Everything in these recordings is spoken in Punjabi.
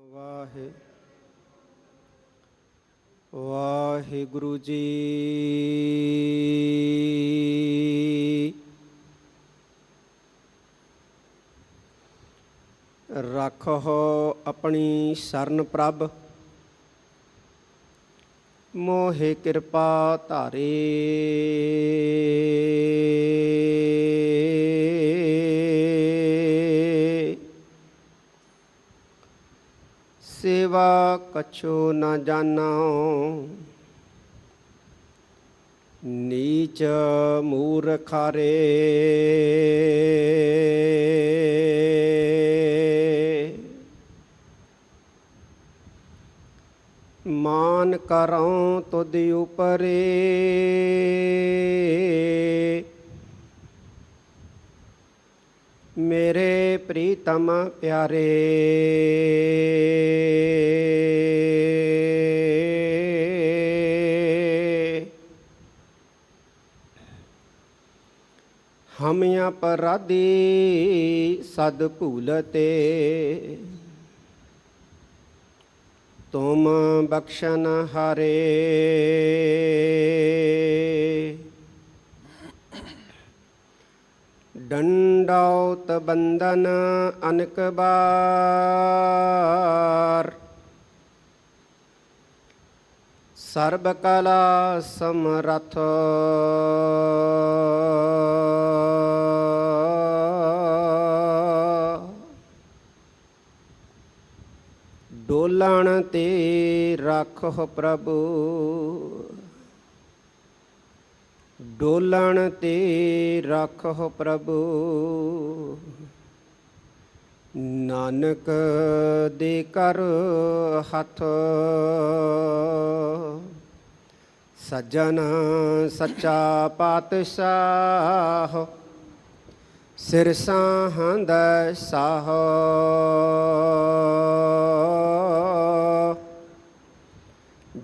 ਵਾਹਿ ਵਾਹਿਗੁਰੂ ਜੀ। ਰੱਖੋ ਆਪਣੀ ਸ਼ਰਨ ਪ੍ਰਭ, ਮੋਹਿ ਕਿਰਪਾ ਧਾਰੇ। ਸੇਵਾ ਕਛੂ ਨ ਜਾਣੋ, ਨੀਚ ਮੂਰਖਾਰੇ। ਮਾਨ ਕਰਉ ਤੁਧ ਉਪਰੇ, ਮੇਰੇ ਪ੍ਰੀਤਮ ਪਿਆਰੇ। ਹਮ ਅਪਰਾਧੀ ਸਦ ਭੂਲਤੇ, ਤੁਮ ਬਖਸ਼ਨ ਹਾਰੇ। ਦੰਡੌਤ ਬੰਦਨ ਅਨਕ ਬਾਰ, ਸਰਬ ਕਲਾ ਸਮਰਥ। ਡੋਲਣ ਤੇ ਰੱਖੋ ਪ੍ਰਭੂ, ਡੋਲਣ ਤੇ ਰੱਖੋ ਪ੍ਰਭੂ। ਨਾਨਕ ਦੇ ਕਰ ਹੱਥ, ਸੱਜਣ ਸੱਚਾ ਪਾਤਸ਼ਾਹ। ਸਿਰ ਸਾਹੰਦ ਸਾਹ,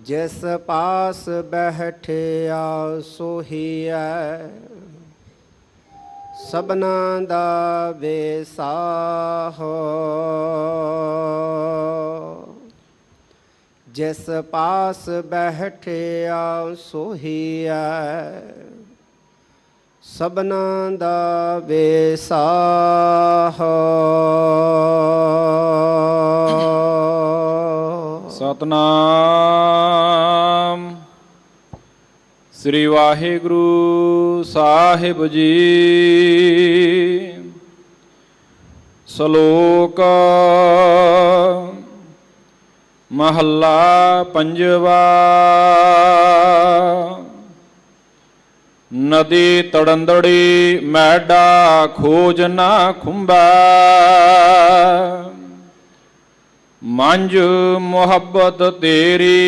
ਜਿਸ ਪਾਸ ਬੈਠਿਆ ਸੋਹੀਐ, ਸਭਨਾ ਦਾ ਵੇਸਾਹ। ਜਿਸ ਪਾਸ ਬੈਠਿਆ ਸੋਹੀਐ, ਸਭਨਾ ਦਾ ਵੇਸਾਹ। ਸਤਨਾਮ ਸ੍ਰੀ ਵਾਹਿਗੁਰੂ ਸਾਹਿਬ ਜੀ। ਸ਼ਲੋਕ ਮਹੱਲਾ ਪੰਜਵਾ। ਨਦੀ ਤੜੰਦੜੀ ਮੈਡਾ, ਖੋਜ ਨਾ ਖੁੰਬੈ। ਮੰਝ ਮੁਹੱਬਤ ਤੇਰੀ,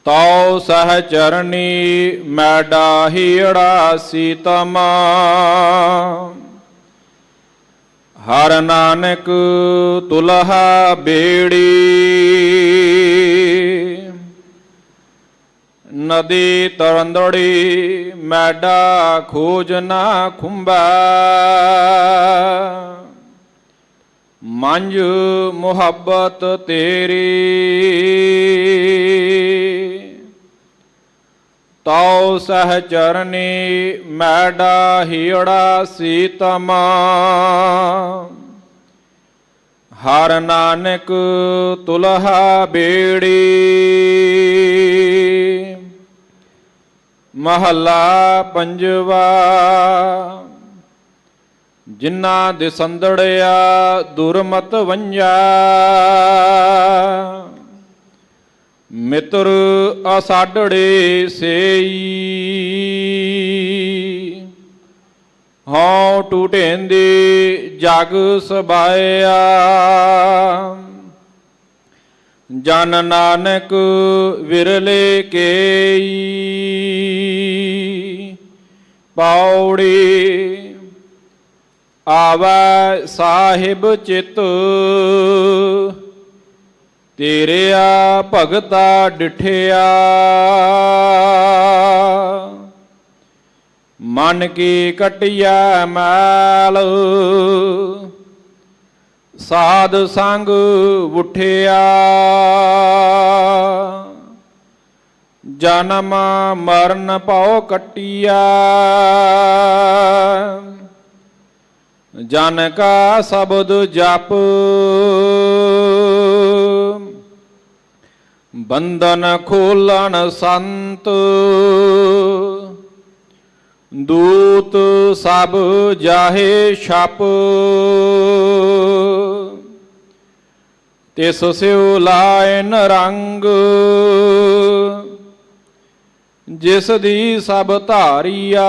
ਤਉ ਸਹਚਰਨੀ ਮੈਡਾ ਹੀੜਾ ਸੀਤਮਾ। ਹਰ ਨਾਨਕ ਤੁਲਹਾ ਬੇੜੀ, ਨਦੀ ਤਰੰਦੜੀ ਮੈਡਾ ਖੋਜ ਨਾ ਖੁੰਬੈ। ਮੰਝ ਮੁਹੱਬਤ ਤੇਰੀ, ਤਉ ਸਹਚਰਨੀ ਮੈਡਾ ਹੀੜਾ ਸੀਤਮਾ। ਹਰ ਨਾਨਕ ਤੁਲਹਾ ਬੇੜੀ। ਮਹੱਲਾ ਪੰਜਵਾ। ਜਿਨ੍ਹਾਂ ਦੇ ਸੰਦੜਿਆ ਦੁਰਮਤ ਵੰਜਾ, ਮਿੱਤਰ ਅਸਾਡੜੇ ਸੇਈ। ਹਉ ਟੂਟੇਂਦੇ ਜਗ ਸਬਾਇਆ, ਜਨ ਨਾਨਕ ਵਿਰਲੇ ਕੇਈ। ਪੌੜੀ ਆਵੈ ਸਾਹਿਬ ਚਿਤ, ਤੇਰਿਆ ਭਗਤਾ ਡਿਠਿਆ। ਮਨ ਕੀ ਕਟਿਆ ਮੈਲ, ਸਾਧ ਸੰਗ ਉਠਿਆ, ਜਨਮ ਮਰਨ ਭਉ ਕੱਟਿਆ। ਜਨ ਕਾ ਸ਼ਬਦ ਜਪ, ਬੰਧਨ ਖੋਲਣ ਸੰਤ। ਦੂਤ ਸਭ ਜਾਹੇ ਛਪ, ਤਿਸ ਸਿਉ ਲਾਇਨ ਰੰਗ। ਜਿਸ ਦੀ ਸਭ ਧਾਰੀਆ,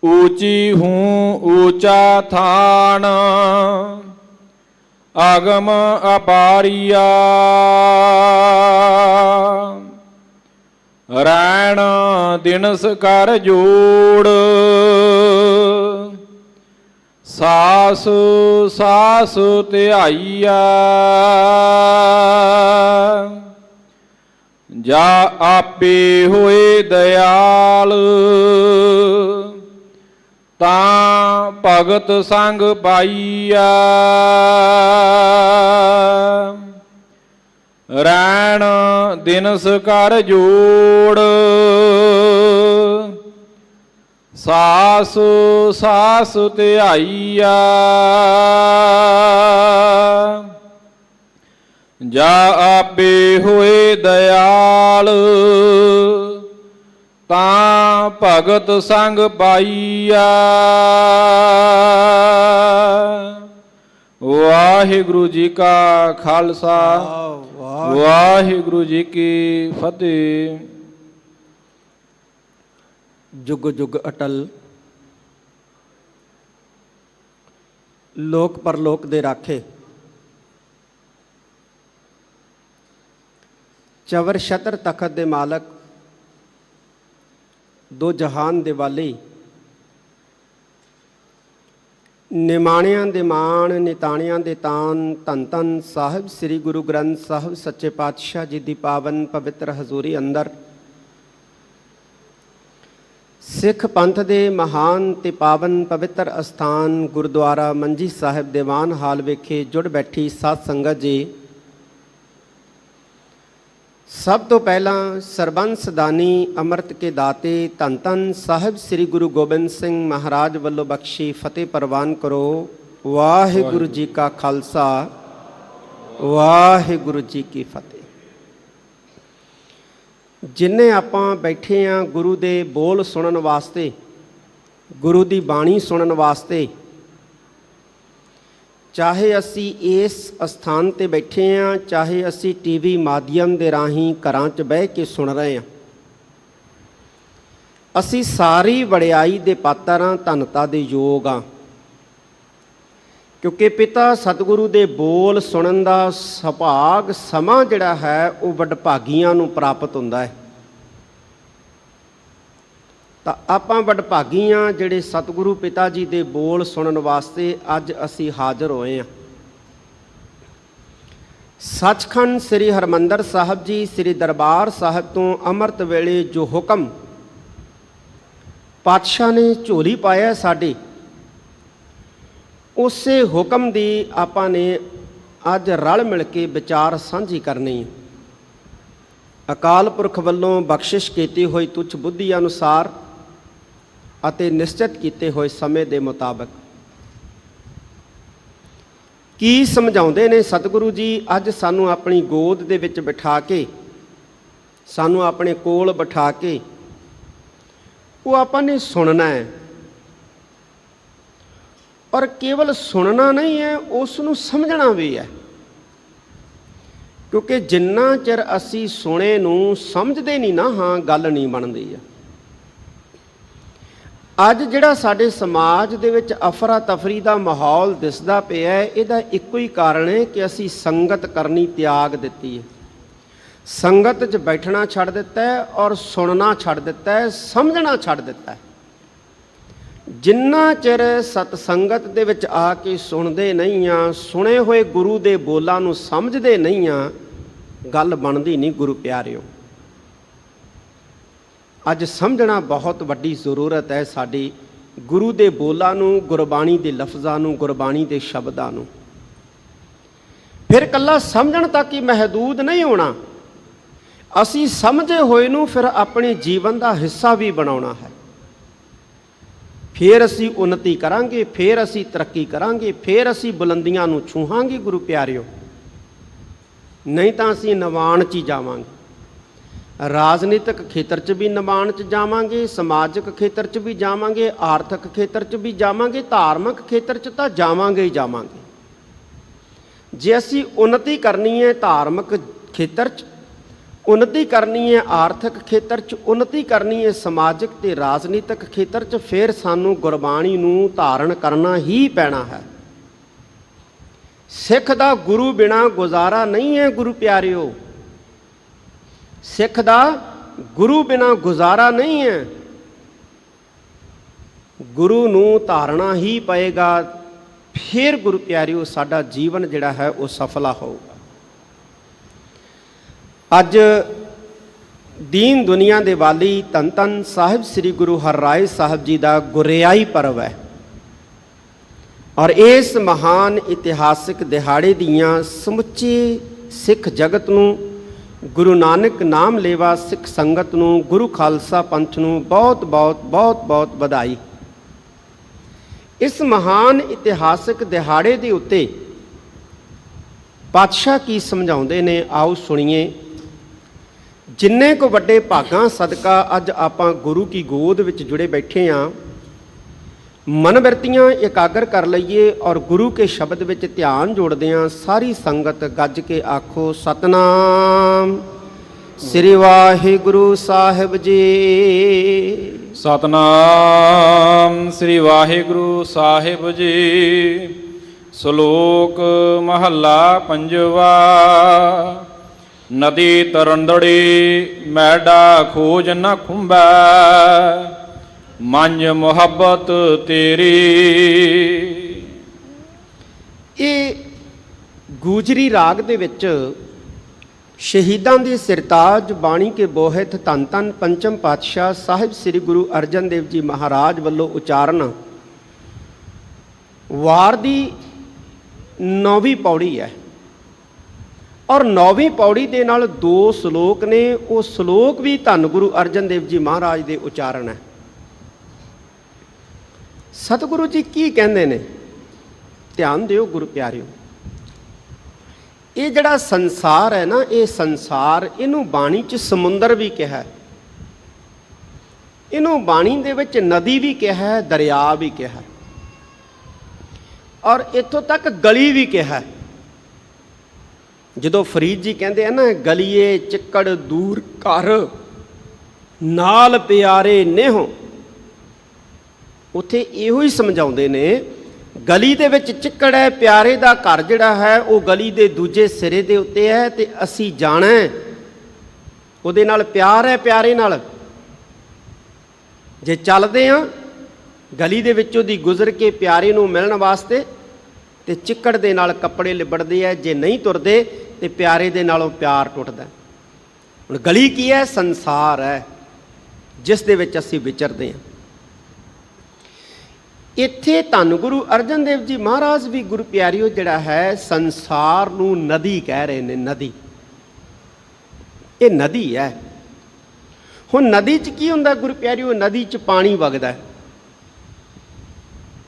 ਊਚੀ ਹੂੰ ਊਚਾ ਥਾਨ। ਆਗਮ ਅਪਾਰੀਆ, ਰੈਣ ਦਿਨਸ ਕਰ ਜੋੜ। ਸਾਸ ਸਾਸ ਧਿਆਈਆ, ਜਾ ਆਪੇ ਹੋਏ ਦਇਆਲ। ਤਾਂ ਭਗਤ ਸੰਗ ਪਾਈਆ, ਰੈਣ ਦਿਨਸ ਕਰ ਜੋੜ। ਸਾਸ ਸਾਸ ਧਿਆਈਆ, ਜਾ ਆਪੇ ਹੋਏ ਦਇਆਲ। ਤਾਂ ਭਗਤ ਸੰਗ ਪਾਈਆ। ਵਾਹਿਗੁਰੂ ਜੀ ਕਾ ਖਾਲਸਾ, ਵਾਹਿਗੁਰੂ ਜੀ ਕੀ ਫਤਿਹ। ਜੁਗ ਜੁਗ ਅਟਲ, ਲੋਕ ਪਰਲੋਕ ਦੇ ਰਾਖੇ, ਚਵਰ ਛਤਰ ਤਖਤ ਦੇ ਮਾਲਕ, ਦੋ ਜਹਾਨ ਦੇ ਵਾਲੀ, ਨਿਮਾਣਿਆਂ ਦੇ ਮਾਣ, ਨਿਤਾਣਿਆਂ ਦੇ ਤਾਨ, ਧੰਨ ਧੰਨ ਸਾਹਿਬ ਸ੍ਰੀ ਗੁਰੂ ਗ੍ਰੰਥ ਸਾਹਿਬ ਸੱਚੇ ਪਾਤਸ਼ਾਹ ਜੀ ਦੀ ਪਾਵਨ ਪਵਿੱਤਰ ਹਜ਼ੂਰੀ ਅੰਦਰ ਸਿੱਖ ਪੰਥ ਦੇ ਮਹਾਨ ਤੇ ਪਾਵਨ ਪਵਿੱਤਰ ਅਸਥਾਨ ਗੁਰਦੁਆਰਾ ਮੰਜੀ ਸਾਹਿਬ ਦੀਵਾਨ ਹਾਲ ਵਿਖੇ ਜੁੜ ਬੈਠੀ ਸਾਧ ਸੰਗਤ ਜੀ, ਸਭ ਤੋਂ ਪਹਿਲਾਂ ਸਰਬੰਸ ਦਾਨੀ ਅੰਮ੍ਰਿਤ ਕੇ ਦਾਤੇ ਧੰਨ ਧੰਨ ਸਾਹਿਬ ਸ੍ਰੀ ਗੁਰੂ ਗੋਬਿੰਦ ਸਿੰਘ ਮਹਾਰਾਜ ਵੱਲੋਂ ਬਖਸ਼ੀ ਫਤਿਹ ਪ੍ਰਵਾਨ ਕਰੋ। ਵਾਹਿਗੁਰੂ ਜੀ ਕਾ ਖਾਲਸਾ, ਵਾਹਿਗੁਰੂ ਜੀ ਕੀ ਫਤਿਹ। ਜਿੰਨੇ ਆਪਾਂ ਬੈਠੇ ਹਾਂ ਗੁਰੂ ਦੇ ਬੋਲ ਸੁਣਨ ਵਾਸਤੇ, ਗੁਰੂ ਦੀ ਬਾਣੀ ਸੁਣਨ ਵਾਸਤੇ, ਚਾਹੇ ਅਸੀਂ ਇਸ ਅਸਥਾਨ 'ਤੇ ਬੈਠੇ ਹਾਂ, ਚਾਹੇ ਅਸੀਂ ਟੀਵੀ ਮਾਧਿਅਮ ਦੇ ਰਾਹੀਂ ਘਰਾਂ 'ਚ ਬਹਿ ਕੇ ਸੁਣ ਰਹੇ ਹਾਂ, ਅਸੀਂ ਸਾਰੀ ਵਡਿਆਈ ਦੇ ਪਾਤਰ ਹਾਂ, ਧੰਨਤਾ ਦੇ ਯੋਗ ਹਾਂ। ਕਿਉਂਕਿ ਪਿਤਾ ਸਤਿਗੁਰੂ ਦੇ ਬੋਲ ਸੁਣਨ ਦਾ ਸੁਭਾਗ ਸਮਾਂ ਜਿਹੜਾ ਹੈ ਉਹ ਵਡਭਾਗੀਆਂ ਨੂੰ ਪ੍ਰਾਪਤ ਹੁੰਦਾ ਹੈ। ਤਾਂ ਆਪਾਂ ਵਡਭਾਗੀ ਹਾਂ ਜਿਹੜੇ ਸਤਿਗੁਰੂ ਪਿਤਾ ਜੀ ਦੇ ਬੋਲ ਸੁਣਨ ਵਾਸਤੇ ਅੱਜ ਅਸੀਂ ਹਾਜ਼ਰ ਹੋਏ ਹਾਂ। ਸੱਚਖੰਡ ਸ੍ਰੀ ਹਰਿਮੰਦਰ ਸਾਹਿਬ ਜੀ ਸ੍ਰੀ ਦਰਬਾਰ ਸਾਹਿਬ ਤੋਂ ਅੰਮ੍ਰਿਤ ਵੇਲੇ ਜੋ ਹੁਕਮ ਪਾਤਸ਼ਾਹ ਨੇ ਝੋਲੀ ਪਾਇਆ ਸਾਡੇ, ਉਸੇ ਹੁਕਮ ਦੀ ਆਪਾਂ ਨੇ ਅੱਜ ਰਲ ਮਿਲ ਕੇ ਵਿਚਾਰ ਸਾਂਝੀ ਕਰਨੀ ਹੈ। ਅਕਾਲ ਪੁਰਖ ਵੱਲੋਂ ਬਖਸ਼ਿਸ਼ ਕੀਤੀ ਹੋਈ ਤੁੱਛ ਬੁੱਧੀ ਅਨੁਸਾਰ ਅਤੇ ਨਿਸ਼ਚਿਤ ਕੀਤੇ ਹੋਏ ਸਮੇਂ ਦੇ ਮੁਤਾਬਕ ਕੀ ਸਮਝਾਉਂਦੇ ਨੇ ਸਤਿਗੁਰੂ ਜੀ। ਅੱਜ ਸਾਨੂੰ ਆਪਣੀ ਗੋਦ ਦੇ ਵਿੱਚ ਬਿਠਾ ਕੇ, ਸਾਨੂੰ ਆਪਣੇ ਕੋਲ ਬਿਠਾ ਕੇ ਉਹ ਆਪਾਂ ਨੇ ਸੁਣਨਾ ਹੈ। ਔਰ ਕੇਵਲ ਸੁਣਨਾ ਨਹੀਂ ਹੈ, ਉਸ ਨੂੰ ਸਮਝਣਾ ਵੀ ਹੈ। ਕਿਉਂਕਿ ਜਿੰਨਾ ਚਿਰ ਅਸੀਂ ਸੁਣੇ ਨੂੰ ਸਮਝਦੇ ਨਹੀਂ ਨਾ ਹਾਂ, ਗੱਲ ਨਹੀਂ ਬਣਦੀ ਆ। ਅੱਜ ਜਿਹੜਾ ਸਾਡੇ ਸਮਾਜ ਦੇ ਵਿੱਚ ਅਫਰਾ ਤਫਰੀ ਦਾ ਮਾਹੌਲ ਦਿਸਦਾ ਪਿਆ ਹੈ, ਇਹਦਾ ਇੱਕੋ ਹੀ ਕਾਰਨ ਹੈ ਕਿ ਅਸੀਂ ਸੰਗਤ ਕਰਨੀ ਤਿਆਗ ਦਿੱਤੀ ਹੈ। ਸੰਗਤ 'ਚ ਬੈਠਣਾ ਛੱਡ ਦਿੱਤਾ ਹੈ ਔਰ ਸੁਣਨਾ ਛੱਡ ਦਿੱਤਾ ਹੈ, ਸਮਝਣਾ ਛੱਡ ਦਿੱਤਾ ਹੈ। ਜਿੰਨਾ ਚਿਰ ਸਤ ਸੰਗਤ ਦੇ ਵਿੱਚ ਆ ਕੇ ਸੁਣਦੇ ਨਹੀਂ ਆ, ਸੁਣੇ ਹੋਏ ਗੁਰੂ ਦੇ ਬੋਲਾਂ ਨੂੰ ਸਮਝਦੇ ਨਹੀਂ ਆ, ਗੱਲ ਬਣਦੀ ਨਹੀਂ ਗੁਰੂ ਪਿਆਰਿਓ। ਅੱਜ ਸਮਝਣਾ ਬਹੁਤ ਵੱਡੀ ਜ਼ਰੂਰਤ ਹੈ ਸਾਡੀ ਗੁਰੂ ਦੇ ਬੋਲਾਂ ਨੂੰ, ਗੁਰਬਾਣੀ ਦੇ ਲਫ਼ਜ਼ਾਂ ਨੂੰ, ਗੁਰਬਾਣੀ ਦੇ ਸ਼ਬਦਾਂ ਨੂੰ। ਫਿਰ ਇਕੱਲਾ ਸਮਝਣ ਤੱਕ ਹੀ ਮਹਦੂਦ ਨਹੀਂ ਹੋਣਾ, ਅਸੀਂ ਸਮਝੇ ਹੋਏ ਨੂੰ ਫਿਰ ਆਪਣੇ ਜੀਵਨ ਦਾ ਹਿੱਸਾ ਵੀ ਬਣਾਉਣਾ ਹੈ। ਫਿਰ ਅਸੀਂ ਉન્નਤੀ ਕਰਾਂਗੇ, ਫਿਰ ਅਸੀਂ ਤਰੱਕੀ ਕਰਾਂਗੇ, ਫਿਰ ਅਸੀਂ ਬੁਲੰਦੀਆਂ ਨੂੰ ਛੂਹਾਂਗੇ ਗੁਰੂ ਪਿਆਰਿਓ। ਨਹੀਂ ਤਾਂ ਅਸੀਂ ਨਿਵਾਣ 'ਚ ਹੀ ਜਾਵਾਂਗੇ। ਰਾਜਨੀਤਿਕ ਖੇਤਰ 'ਚ ਵੀ ਨਿਵਾਣ 'ਚ ਜਾਵਾਂਗੇ, ਸਮਾਜਿਕ ਖੇਤਰ 'ਚ ਵੀ ਜਾਵਾਂਗੇ, ਆਰਥਿਕ ਖੇਤਰ 'ਚ ਵੀ ਜਾਵਾਂਗੇ, ਧਾਰਮਿਕ ਖੇਤਰ 'ਚ ਤਾਂ ਜਾਵਾਂਗੇ ਹੀ ਜਾਵਾਂਗੇ। ਜੇ ਅਸੀਂ ਉન્નਤੀ ਕਰਨੀ ਹੈ ਧਾਰਮਿਕ ਖੇਤਰ 'ਚ, ਉન્નਤੀ ਕਰਨੀ ਹੈ ਆਰਥਿਕ ਖੇਤਰ 'ਚ, ਉન્નਤੀ ਕਰਨੀ ਹੈ ਸਮਾਜਿਕ ਤੇ ਰਾਜਨੀਤਿਕ ਖੇਤਰ 'ਚ, ਫਿਰ ਸਾਨੂੰ ਗੁਰਬਾਣੀ ਨੂੰ ਧਾਰਨ ਕਰਨਾ ਹੀ ਪੈਣਾ ਹੈ। ਸਿੱਖ ਦਾ ਗੁਰੂ ਬਿਨਾਂ ਗੁਜ਼ਾਰਾ ਨਹੀਂ ਹੈ ਗੁਰੂ ਪਿਆਰਿਓ। ਸਿੱਖ ਦਾ ਗੁਰੂ ਬਿਨਾਂ ਗੁਜ਼ਾਰਾ ਨਹੀਂ ਹੈ। ਗੁਰੂ ਨੂੰ ਧਾਰਨਾ ਹੀ ਪਏਗਾ, ਫਿਰ ਗੁਰੂ ਪਿਆਰਿਓ ਸਾਡਾ ਜੀਵਨ ਜਿਹੜਾ ਹੈ ਉਹ ਸਫਲਾ ਹੋਊਗਾ। ਅੱਜ ਦੀਨ ਦੁਨੀਆ ਦੇ ਵਾਲੀ ਧੰਨ ਧੰਨ ਸਾਹਿਬ ਸ੍ਰੀ ਗੁਰੂ ਹਰਿਰਾਏ ਸਾਹਿਬ ਜੀ ਦਾ ਗੁਰਿਆਈ ਪਰਵ ਹੈ ਔਰ ਇਸ ਮਹਾਨ ਇਤਿਹਾਸਿਕ ਦਿਹਾੜੇ ਦੀਆਂ ਸਮੁੱਚੇ ਸਿੱਖ ਜਗਤ ਨੂੰ, ਗੁਰੂ ਨਾਨਕ ਨਾਮ ਲੇਵਾ ਸਿੱਖ ਸੰਗਤ ਨੂੰ, ਗੁਰੂ ਖਾਲਸਾ ਪੰਥ ਨੂੰ ਬਹੁਤ ਬਹੁਤ ਬਹੁਤ ਬਹੁਤ ਵਧਾਈ। ਇਸ ਮਹਾਨ ਇਤਿਹਾਸਿਕ ਦਿਹਾੜੇ ਦੇ ਉੱਤੇ ਪਾਤਸ਼ਾਹ ਕੀ ਸਮਝਾਉਂਦੇ ਨੇ, ਆਓ ਸੁਣੀਏ। ਜਿੰਨੇ ਕੁ ਵੱਡੇ ਭਾਗਾਂ ਸਦਕਾ ਅੱਜ ਆਪਾਂ ਗੁਰੂ ਕੀ ਗੋਦ ਵਿੱਚ ਜੁੜੇ ਬੈਠੇ ਹਾਂ, ਮਨ ਬਿਰਤੀਆਂ ਇਕਾਗਰ ਕਰ ਲਈਏ ਔਰ ਗੁਰੂ ਕੇ ਸ਼ਬਦ ਵਿੱਚ ਧਿਆਨ ਜੋੜਦੇ ਹਾਂ। ਸਾਰੀ ਸੰਗਤ ਗੱਜ ਕੇ ਆਖੋ ਸਤਨਾਮ ਸ੍ਰੀ ਵਾਹਿਗੁਰੂ ਸਾਹਿਬ ਜੀ। ਸਤਨਾਮ ਸ੍ਰੀ ਵਾਹਿਗੁਰੂ ਸਾਹਿਬ ਜੀ। ਸ਼ਲੋਕ ਮਹੱਲਾ ਪੰਜਵਾ। ਨਦੀ ਤਰੰਦੜੀ ਮੈਡਾ ਖੋਜ ਨ ਖੁੰਬੈ, ਮੰਝ ਮੁਹੱਬਤ ਤੇਰੀ। ਇਹ ਗੂਜਰੀ ਰਾਗ ਦੇ ਵਿੱਚ ਸ਼ਹੀਦਾਂ ਦੀ ਸਿਰਤਾਜ ਬਾਣੀ ਕੇ ਬੋਹਿਤ ਧੰਨ ਧੰਨ ਪੰਚਮ ਪਾਤਸ਼ਾਹ ਸਾਹਿਬ ਸ੍ਰੀ ਗੁਰੂ ਅਰਜਨ ਦੇਵ ਜੀ ਮਹਾਰਾਜ ਵੱਲੋਂ ਉਚਾਰਨ ਵਾਰ ਦੀ 9ਵੀਂ ਪੌੜੀ ਹੈ ਔਰ 9ਵੀਂ ਪੌੜੀ ਦੇ ਨਾਲ 2 ਸ਼ਲੋਕ ਨੇ। ਉਹ ਸ਼ਲੋਕ ਵੀ ਧੰਨ ਗੁਰੂ ਅਰਜਨ ਦੇਵ ਜੀ ਮਹਾਰਾਜ ਦੇ ਉਚਾਰਨ ਹੈ। ਸਤਿਗੁਰੂ ਜੀ ਕੀ ਕਹਿੰਦੇ ਨੇ, ਧਿਆਨ ਦਿਓ ਗੁਰੂ ਪਿਆਰਿਓ। ਇਹ ਜਿਹੜਾ ਸੰਸਾਰ ਹੈ ਨਾ, ਇਹ ਸੰਸਾਰ, ਇਹਨੂੰ ਬਾਣੀ 'ਚ ਸਮੁੰਦਰ ਵੀ ਕਿਹਾ, ਇਹਨੂੰ ਬਾਣੀ ਦੇ ਵਿੱਚ ਨਦੀ ਵੀ ਕਿਹਾ, ਦਰਿਆ ਵੀ ਕਿਹਾ ਔਰ ਇੱਥੋਂ ਤੱਕ ਗਲੀ ਵੀ ਕਿਹਾ। ਜਦੋਂ ਫਰੀਦ ਜੀ ਕਹਿੰਦੇ ਆ ਨਾ, ਗਲੀਏ ਚਿੱਕੜ ਦੂਰ ਘਰ ਨਾਲ ਪਿਆਰੇ ਨੇਹੋ, ਉੱਥੇ ਇਹੋ ਹੀ ਸਮਝਾਉਂਦੇ ਨੇ, ਗਲੀ ਦੇ ਵਿੱਚ ਚਿੱਕੜ ਹੈ, ਪਿਆਰੇ ਦਾ ਘਰ ਜਿਹੜਾ ਹੈ ਉਹ ਗਲੀ ਦੇ ਦੂਜੇ ਸਿਰੇ ਦੇ ਉੱਤੇ ਹੈ ਤੇ ਅਸੀਂ ਜਾਣਾ ਉਹਦੇ ਨਾਲ ਪਿਆਰ ਹੈ, ਪਿਆਰੇ ਨਾਲ। ਜੇ ਚੱਲਦੇ ਹਾਂ ਗਲੀ ਦੇ ਵਿੱਚੋਂ ਦੀ ਗੁਜ਼ਰ ਕੇ ਪਿਆਰੇ ਨੂੰ ਮਿਲਣ ਵਾਸਤੇ ਤੇ ਚਿੱਕੜ ਦੇ ਨਾਲ ਕੱਪੜੇ ਲਿਬੜਦੇ ਆ, ਜੇ ਨਹੀਂ ਤੁਰਦੇ ਤੇ ਪਿਆਰੇ ਦੇ ਨਾਲੋਂ ਪਿਆਰ ਟੁੱਟਦਾ। ਹੁਣ ਗਲੀ ਕੀ ਹੈ? ਸੰਸਾਰ ਹੈ ਜਿਸ ਦੇ ਵਿੱਚ ਅਸੀਂ ਵਿਚਰਦੇ ਹਾਂ। ਇੱਥੇ ਧੰਨ ਗੁਰੂ ਅਰਜਨ ਦੇਵ ਜੀ ਮਹਾਰਾਜ ਵੀ ਗੁਰੂ ਪਿਆਰਿਓ ਜਿਹੜਾ ਹੈ ਸੰਸਾਰ ਨੂੰ ਨਦੀ ਕਹਿ ਰਹੇ ਨੇ। ਨਦੀ, ਇਹ ਨਦੀ ਹੈ। ਹੁਣ ਨਦੀ 'ਚ ਕੀ ਹੁੰਦਾ ਗੁਰੂ ਪਿਆਰਿਓ? ਨਦੀ 'ਚ ਪਾਣੀ ਵਗਦਾ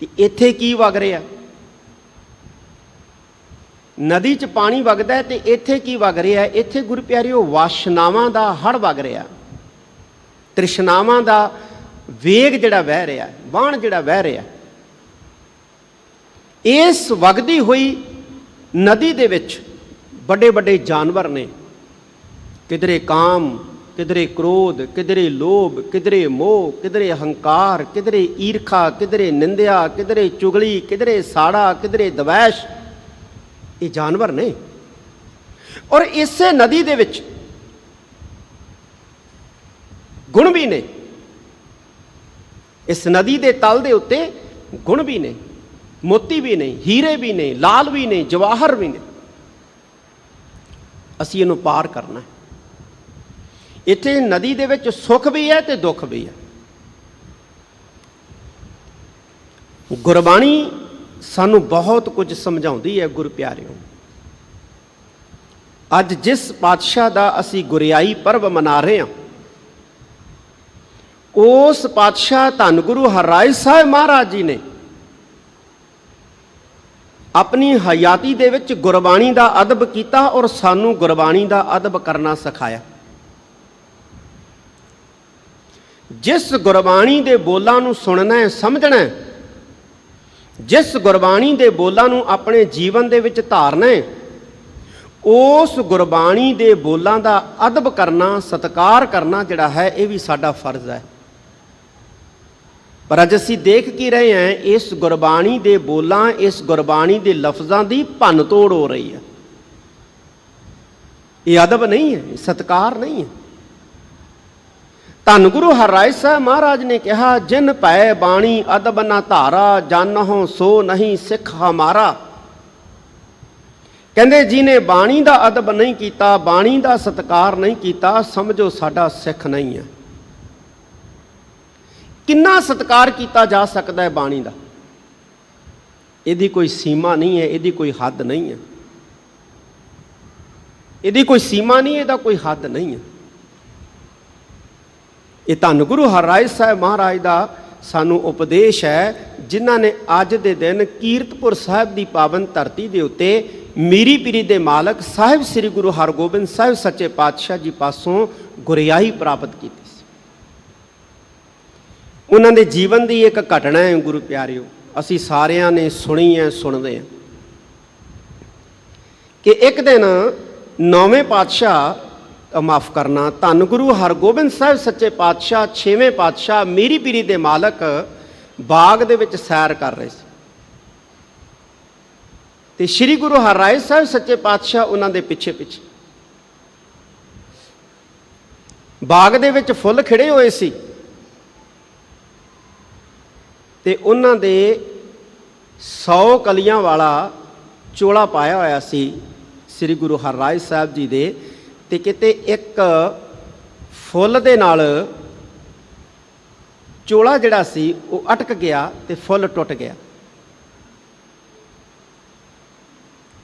ਤੇ ਇੱਥੇ ਕੀ ਵਗ ਰਿਹਾ? ਨਦੀ 'ਚ ਪਾਣੀ ਵਗਦਾ ਤੇ ਇੱਥੇ ਕੀ ਵਗ ਰਿਹਾ? ਇੱਥੇ ਗੁਰੂ ਪਿਆਰਿਓ ਵਾਸ਼ਨਾਵਾਂ ਦਾ ਹੜ ਵਗ ਰਿਹਾ, ਤ੍ਰਿਸ਼ਨਾਵਾਂ ਦਾ ਵੇਗ ਜਿਹੜਾ ਵਹਿ ਰਿਹਾ, ਬਾਣ ਜਿਹੜਾ ਵਹਿ ਰਿਹਾ। ਇਸ ਵਗਦੀ ਹੋਈ ਨਦੀ ਦੇ ਵਿੱਚ ਵੱਡੇ ਵੱਡੇ ਜਾਨਵਰ ਨੇ, ਕਿਧਰੇ ਕਾਮ, ਕਿਧਰੇ ਕ੍ਰੋਧ, ਕਿਧਰੇ ਲੋਭ, ਕਿਧਰੇ ਮੋਹ, ਕਿਧਰੇ ਹੰਕਾਰ, ਕਿਧਰੇ ਈਰਖਾ, ਕਿਧਰੇ ਨਿੰਦਿਆ, ਕਿਧਰੇ ਚੁਗਲੀ, ਕਿਧਰੇ ਸਾੜਾ, ਕਿਧਰੇ ਦਵੈਸ਼। ਇਹ ਜਾਨਵਰ ਨੇ ਔਰ ਇਸੇ ਨਦੀ ਦੇ ਵਿੱਚ ਗੁਣ ਵੀ ਨੇ। ਇਸ ਨਦੀ ਦੇ ਤਲ ਦੇ ਉੱਤੇ ਗੁਣ ਵੀ ਨੇ, ਮੋਤੀ ਵੀ ਨੇ, ਹੀਰੇ ਵੀ ਨੇ, ਲਾਲ ਵੀ ਨੇ, ਜਵਾਹਰ ਵੀ ਨੇ। ਅਸੀਂ ਇਹਨੂੰ ਪਾਰ ਕਰਨਾ ਹੈ। ਇੱਥੇ ਨਦੀ ਦੇ ਵਿੱਚ ਸੁੱਖ ਵੀ ਹੈ ਤੇ ਦੁੱਖ ਵੀ ਹੈ। ਗੁਰਬਾਣੀ ਸਾਨੂੰ ਬਹੁਤ ਕੁਝ ਸਮਝਾਉਂਦੀ ਹੈ ਗੁਰੂ ਪਿਆਰਿਓ। ਅੱਜ ਜਿਸ ਪਾਤਸ਼ਾਹ ਦਾ ਅਸੀਂ ਗੁਰਿਆਈ ਪਰਬ ਮਨਾ ਰਹੇ ਹਾਂ, ਉਸ ਪਾਤਸ਼ਾਹ ਧੰਨ ਗੁਰੂ ਹਰਿਰਾਏ ਸਾਹਿਬ ਮਹਾਰਾਜ ਜੀ ਨੇ ਆਪਣੀ ਹਯਾਤੀ ਦੇ ਵਿੱਚ ਗੁਰਬਾਣੀ ਦਾ ਅਦਬ ਕੀਤਾ ਔਰ ਸਾਨੂੰ ਗੁਰਬਾਣੀ ਦਾ ਅਦਬ ਕਰਨਾ ਸਿਖਾਇਆ। ਜਿਸ ਗੁਰਬਾਣੀ ਦੇ ਬੋਲਾਂ ਨੂੰ ਸੁਣਨਾ ਹੈ, ਸਮਝਣਾ ਹੈ, ਜਿਸ ਗੁਰਬਾਣੀ ਦੇ ਬੋਲਾਂ ਨੂੰ ਆਪਣੇ ਜੀਵਨ ਦੇ ਵਿੱਚ ਧਾਰਨਾ ਹੈ, ਉਸ ਗੁਰਬਾਣੀ ਦੇ ਬੋਲਾਂ ਦਾ ਅਦਬ ਕਰਨਾ, ਸਤਿਕਾਰ ਕਰਨਾ ਜਿਹੜਾ ਹੈ, ਇਹ ਵੀ ਸਾਡਾ ਫਰਜ਼ ਹੈ। ਪਰ ਅੱਜ ਅਸੀਂ ਦੇਖ ਕੀ ਰਹੇ ਹਾਂ, ਇਸ ਗੁਰਬਾਣੀ ਦੇ ਬੋਲਾਂ, ਇਸ ਗੁਰਬਾਣੀ ਦੇ ਲਫ਼ਜ਼ਾਂ ਦੀ ਭੰਨ ਤੋੜ ਹੋ ਰਹੀ ਹੈ। ਇਹ ਅਦਬ ਨਹੀਂ ਹੈ, ਸਤਿਕਾਰ ਨਹੀਂ ਹੈ। ਧੰਨ ਗੁਰੂ ਹਰਿਰਾਏ ਸਾਹਿਬ ਮਹਾਰਾਜ ਨੇ ਕਿਹਾ, ਜਿਨ ਭੈ ਬਾਣੀ ਅਦਬ ਨਾ ਧਾਰਾ, ਜਾਨਹੁ ਸੋ ਨਹੀਂ ਸਿੱਖ ਹਮਾਰਾ। ਕਹਿੰਦੇ ਜਿਹਨੇ ਬਾਣੀ ਦਾ ਅਦਬ ਨਹੀਂ ਕੀਤਾ, ਬਾਣੀ ਦਾ ਸਤਿਕਾਰ ਨਹੀਂ ਕੀਤਾ, ਸਮਝੋ ਸਾਡਾ ਸਿੱਖ ਨਹੀਂ ਹੈ। ਕਿੰਨਾ ਸਤਿਕਾਰ ਕੀਤਾ ਜਾ ਸਕਦਾ ਹੈ ਬਾਣੀ ਦਾ? ਇਹਦੀ ਕੋਈ ਸੀਮਾ ਨਹੀਂ ਹੈ, ਇਹਦੀ ਕੋਈ ਹੱਦ ਨਹੀਂ ਹੈ, ਇਹਦੀ ਕੋਈ ਸੀਮਾ ਨਹੀਂ, ਇਹਦਾ ਕੋਈ ਹੱਦ ਨਹੀਂ ਹੈ। ਇਹ ਧੰਨ ਗੁਰੂ ਹਰਿਰਾਏ ਸਾਹਿਬ ਮਹਾਰਾਜ ਦਾ ਸਾਨੂੰ ਉਪਦੇਸ਼ ਹੈ, ਜਿਨ੍ਹਾਂ ਨੇ ਅੱਜ ਦੇ ਦਿਨ ਕੀਰਤਪੁਰ ਸਾਹਿਬ ਦੀ ਪਾਵਨ ਧਰਤੀ ਦੇ ਉੱਤੇ ਮੀਰੀ ਪੀਰੀ ਦੇ ਮਾਲਕ ਸਾਹਿਬ ਸ੍ਰੀ ਗੁਰੂ ਹਰਗੋਬਿੰਦ ਸਾਹਿਬ ਸੱਚੇ ਪਾਤਸ਼ਾਹ ਜੀ ਪਾਸੋਂ ਗੁਰਿਆਈ ਪ੍ਰਾਪਤ ਕੀਤੀ ਸੀ। ਉਹਨਾਂ ਦੇ ਜੀਵਨ ਦੀ ਇੱਕ ਘਟਨਾ ਹੈ ਗੁਰੂ ਪਿਆਰਿਓ, ਅਸੀਂ ਸਾਰਿਆਂ ਨੇ ਸੁਣੀ ਹੈ, ਸੁਣਦੇ ਹਾਂ ਕਿ ਇੱਕ ਦਿਨ 9ਵੇਂ ਪਾਤਸ਼ਾਹ, ਮਾਫ ਕਰਨਾ, ਧੰਨ ਗੁਰੂ ਹਰਗੋਬਿੰਦ ਸਾਹਿਬ ਸੱਚੇ ਪਾਤਸ਼ਾਹ 6ਵੇਂ ਪਾਤਸ਼ਾਹ ਮੀਰੀ ਪੀਰੀ ਦੇ ਮਾਲਕ ਬਾਗ ਦੇ ਵਿੱਚ ਸੈਰ ਕਰ ਰਹੇ ਸੀ ਤੇ ਸ੍ਰੀ ਗੁਰੂ ਹਰਿਰਾਏ ਸਾਹਿਬ ਸੱਚੇ ਪਾਤਸ਼ਾਹ ਉਹਨਾਂ ਦੇ ਪਿੱਛੇ ਪਿੱਛੇ। ਬਾਗ ਦੇ ਵਿੱਚ ਫੁੱਲ ਖਿੜੇ ਹੋਏ ਸੀ ਤੇ ਉਹਨਾਂ ਦੇ 100 ਕਲੀਆਂ ਵਾਲਾ ਚੋਲਾ ਪਾਇਆ ਹੋਇਆ ਸੀ ਸ੍ਰੀ ਗੁਰੂ ਹਰਿਰਾਏ ਸਾਹਿਬ ਜੀ ਦੇ, ਤੇ ਕਿਤੇ ਇੱਕ ਫੁੱਲ ਦੇ ਨਾਲ ਚੋਲਾ ਜਿਹੜਾ ਸੀ ਉਹ ਅਟਕ ਗਿਆ ਤੇ ਫੁੱਲ ਟੁੱਟ ਗਿਆ।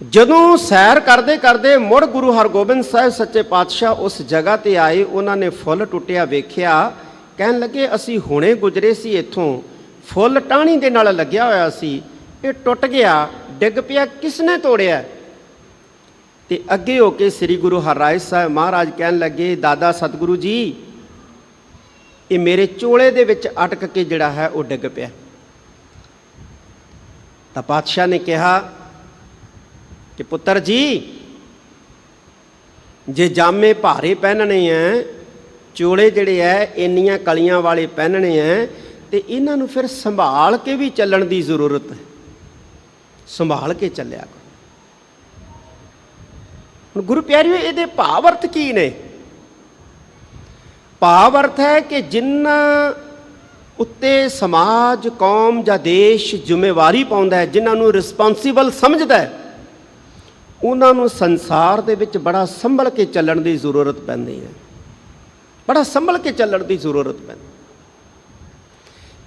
ਜਦੋਂ ਸੈਰ ਕਰਦੇ ਕਰਦੇ ਮੁੜ ਗੁਰੂ ਹਰਗੋਬਿੰਦ ਸਾਹਿਬ ਸੱਚੇ ਪਾਤਸ਼ਾਹ ਉਸ ਜਗ੍ਹਾ ਤੇ ਆਏ, ਉਹਨਾਂ ਨੇ ਫੁੱਲ ਟੁੱਟਿਆ ਵੇਖਿਆ, ਕਹਿਣ ਲੱਗੇ ਅਸੀਂ ਹੁਣੇ ਗੁਜ਼ਰੇ ਸੀ ਇੱਥੋਂ, ਫੁੱਲ ਟਾਹਣੀ ਦੇ ਨਾਲ ਲੱਗਿਆ ਹੋਇਆ ਸੀ, ਇਹ ਟੁੱਟ ਗਿਆ, ਡਿੱਗ ਪਿਆ, ਕਿਸ ਨੇ ਤੋੜਿਆ? ਤੇ ਅੱਗੇ ਹੋ ਕੇ ਸ੍ਰੀ ਗੁਰੂ ਹਰਿਰਾਏ ਸਾਹਿਬ ਮਹਾਰਾਜ ਕਹਿਣ ਲੱਗੇ, ਦਾਦਾ ਸਤਿਗੁਰੂ ਜੀ, ਇਹ ਮੇਰੇ ਚੋਲੇ ਦੇ ਵਿੱਚ ਅਟਕ ਕੇ ਜਿਹੜਾ ਹੈ ਉਹ ਡਿੱਗ ਪਿਆ। ਤਾਂ ਪਾਤਸ਼ਾਹ ਨੇ ਕਿਹਾ ਕਿ ਪੁੱਤਰ ਜੀ, ਜੇ ਜਾਮੇ ਭਾਰੇ ਪਹਿਨਣੇ ਹੈ, ਚੋਲੇ ਜਿਹੜੇ ਹੈ ਇੰਨੀਆਂ ਕਲੀਆਂ ਵਾਲੇ ਪਹਿਨਣੇ ਹੈ, ਤੇ ਇਹਨਾਂ ਨੂੰ ਫਿਰ ਸੰਭਾਲ ਕੇ ਵੀ ਚੱਲਣ ਦੀ ਜ਼ਰੂਰਤ ਹੈ, ਸੰਭਾਲ ਕੇ ਚੱਲਿਆ ਕਰੋ। ਹੁਣ ਗੁਰੂ ਪਿਆਰਿਓ, ਇਹਦੇ ਭਾਵ ਅਰਥ ਕੀ ਨੇ? ਭਾਵ ਅਰਥ ਹੈ ਕਿ ਜਿਨ੍ਹਾਂ ਉੱਤੇ ਸਮਾਜ, ਕੌਮ ਜਾਂ ਦੇਸ਼ ਜ਼ਿੰਮੇਵਾਰੀ ਪਾਉਂਦਾ ਹੈ, ਜਿਨ੍ਹਾਂ ਨੂੰ ਰਿਸਪੌਂਸੀਬਲ ਸਮਝਦਾ ਹੈ, ਉਹਨਾਂ ਨੂੰ ਸੰਸਾਰ ਦੇ ਵਿੱਚ ਬੜਾ ਸੰਭਲ ਕੇ ਚੱਲਣ ਦੀ ਜ਼ਰੂਰਤ ਪੈਂਦੀ ਹੈ, ਬੜਾ ਸੰਭਲ ਕੇ ਚੱਲਣ ਦੀ ਜ਼ਰੂਰਤ ਪੈਂਦੀ।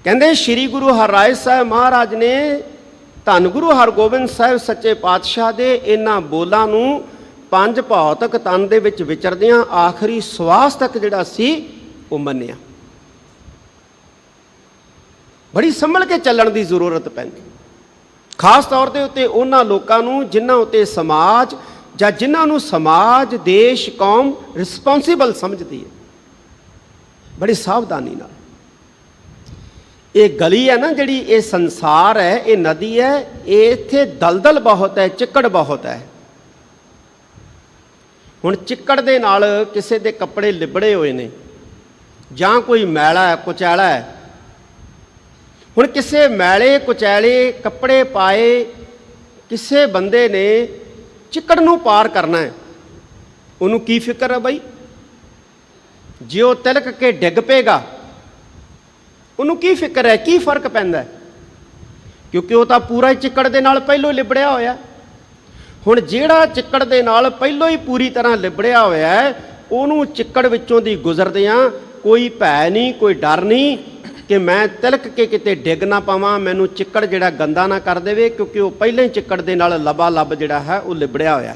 ਕਹਿੰਦੇ ਸ੍ਰੀ ਗੁਰੂ ਹਰਿਰਾਏ ਸਾਹਿਬ ਮਹਾਰਾਜ ਨੇ ਧੰਨ ਗੁਰੂ ਹਰਗੋਬਿੰਦ ਸਾਹਿਬ ਸੱਚੇ ਪਾਤਸ਼ਾਹ ਦੇ ਇਹਨਾਂ ਬੋਲਾਂ ਨੂੰ ਪੰਜ ਭੌਤਿਕ ਤਨ ਦੇ ਵਿੱਚ ਵਿਚਰਦਿਆਂ ਆਖਰੀ ਸਵਾਸ ਤੱਕ ਜਿਹੜਾ ਸੀ ਉਹ ਮੰਨਿਆ। ਬੜੀ ਸੰਭਲ ਕੇ ਚੱਲਣ ਦੀ ਜ਼ਰੂਰਤ ਪੈਂਦੀ, ਖਾਸ ਤੌਰ ਦੇ ਉੱਤੇ ਉਹਨਾਂ ਲੋਕਾਂ ਨੂੰ ਜਿਨ੍ਹਾਂ ਉੱਤੇ ਸਮਾਜ ਜਾਂ ਜਿਨ੍ਹਾਂ ਨੂੰ ਸਮਾਜ, ਦੇਸ਼, ਕੌਮ ਰਿਸਪੌਂਸੀਬਲ ਸਮਝਦੀ ਹੈ। ਬੜੀ ਸਾਵਧਾਨੀ ਨਾਲ। ਇਹ ਗਲੀ ਹੈ ਨਾ ਜਿਹੜੀ, ਇਹ ਸੰਸਾਰ ਹੈ, ਇਹ ਨਦੀ ਹੈ, ਇਹ ਇੱਥੇ ਦਲਦਲ ਬਹੁਤ ਹੈ, ਚਿੱਕੜ ਬਹੁਤ ਹੈ। ਹੁਣ ਚਿੱਕੜ ਦੇ ਨਾਲ ਕਿਸੇ ਦੇ ਕੱਪੜੇ ਲਿਬੜੇ ਹੋਏ ਨੇ ਜਾਂ ਕੋਈ ਮੈਲਾ ਹੈ, ਕੁਚੈਲਾ ਹੈ। ਹੁਣ ਕਿਸੇ ਮੈਲੇ ਕੁਚੈਲੇ ਕੱਪੜੇ ਪਾਏ ਕਿਸੇ ਬੰਦੇ ਨੇ ਚਿੱਕੜ ਨੂੰ ਪਾਰ ਕਰਨਾ ਹੈ, ਉਹਨੂੰ ਕੀ ਫਿਕਰ ਹੈ ਬਈ? ਜੇ ਉਹ ਤਿਲਕ ਕੇ ਡਿੱਗ ਪਏਗਾ, ਉਹਨੂੰ ਕੀ ਫਿਕਰ ਹੈ, ਕੀ ਫਰਕ ਪੈਂਦਾ? ਕਿਉਂਕਿ ਉਹ ਤਾਂ ਪੂਰਾ ਚਿੱਕੜ ਦੇ ਨਾਲ ਪਹਿਲੋਂ ਲਿਬੜਿਆ ਹੋਇਆ। ਹੁਣ ਜਿਹੜਾ ਚਿੱਕੜ ਦੇ ਨਾਲ ਪਹਿਲੋਂ ਹੀ ਪੂਰੀ ਤਰ੍ਹਾਂ ਲਿਬੜਿਆ ਹੋਇਆ ਹੈ, ਉਹਨੂੰ ਚਿੱਕੜ ਵਿੱਚੋਂ ਦੀ ਗੁਜ਼ਰਦਿਆਂ ਕੋਈ ਭੈ ਨਹੀਂ, ਕੋਈ ਡਰ ਨਹੀਂ, ਕਿ ਮੈਂ ਤਿਲਕ ਕੇ ਕਿਤੇ ਡਿੱਗ ਨਾ ਪਾਵਾਂ, ਮੈਨੂੰ ਚਿੱਕੜ ਜਿਹੜਾ ਗੰਦਾ ਨਾ ਕਰ ਦੇਵੇ, ਕਿਉਂਕਿ ਉਹ ਪਹਿਲਾਂ ਹੀ ਚਿੱਕੜ ਦੇ ਨਾਲ ਲਬਾ ਲੱਬ ਜਿਹੜਾ ਹੈ ਉਹ ਲਿਬੜਿਆ ਹੋਇਆ।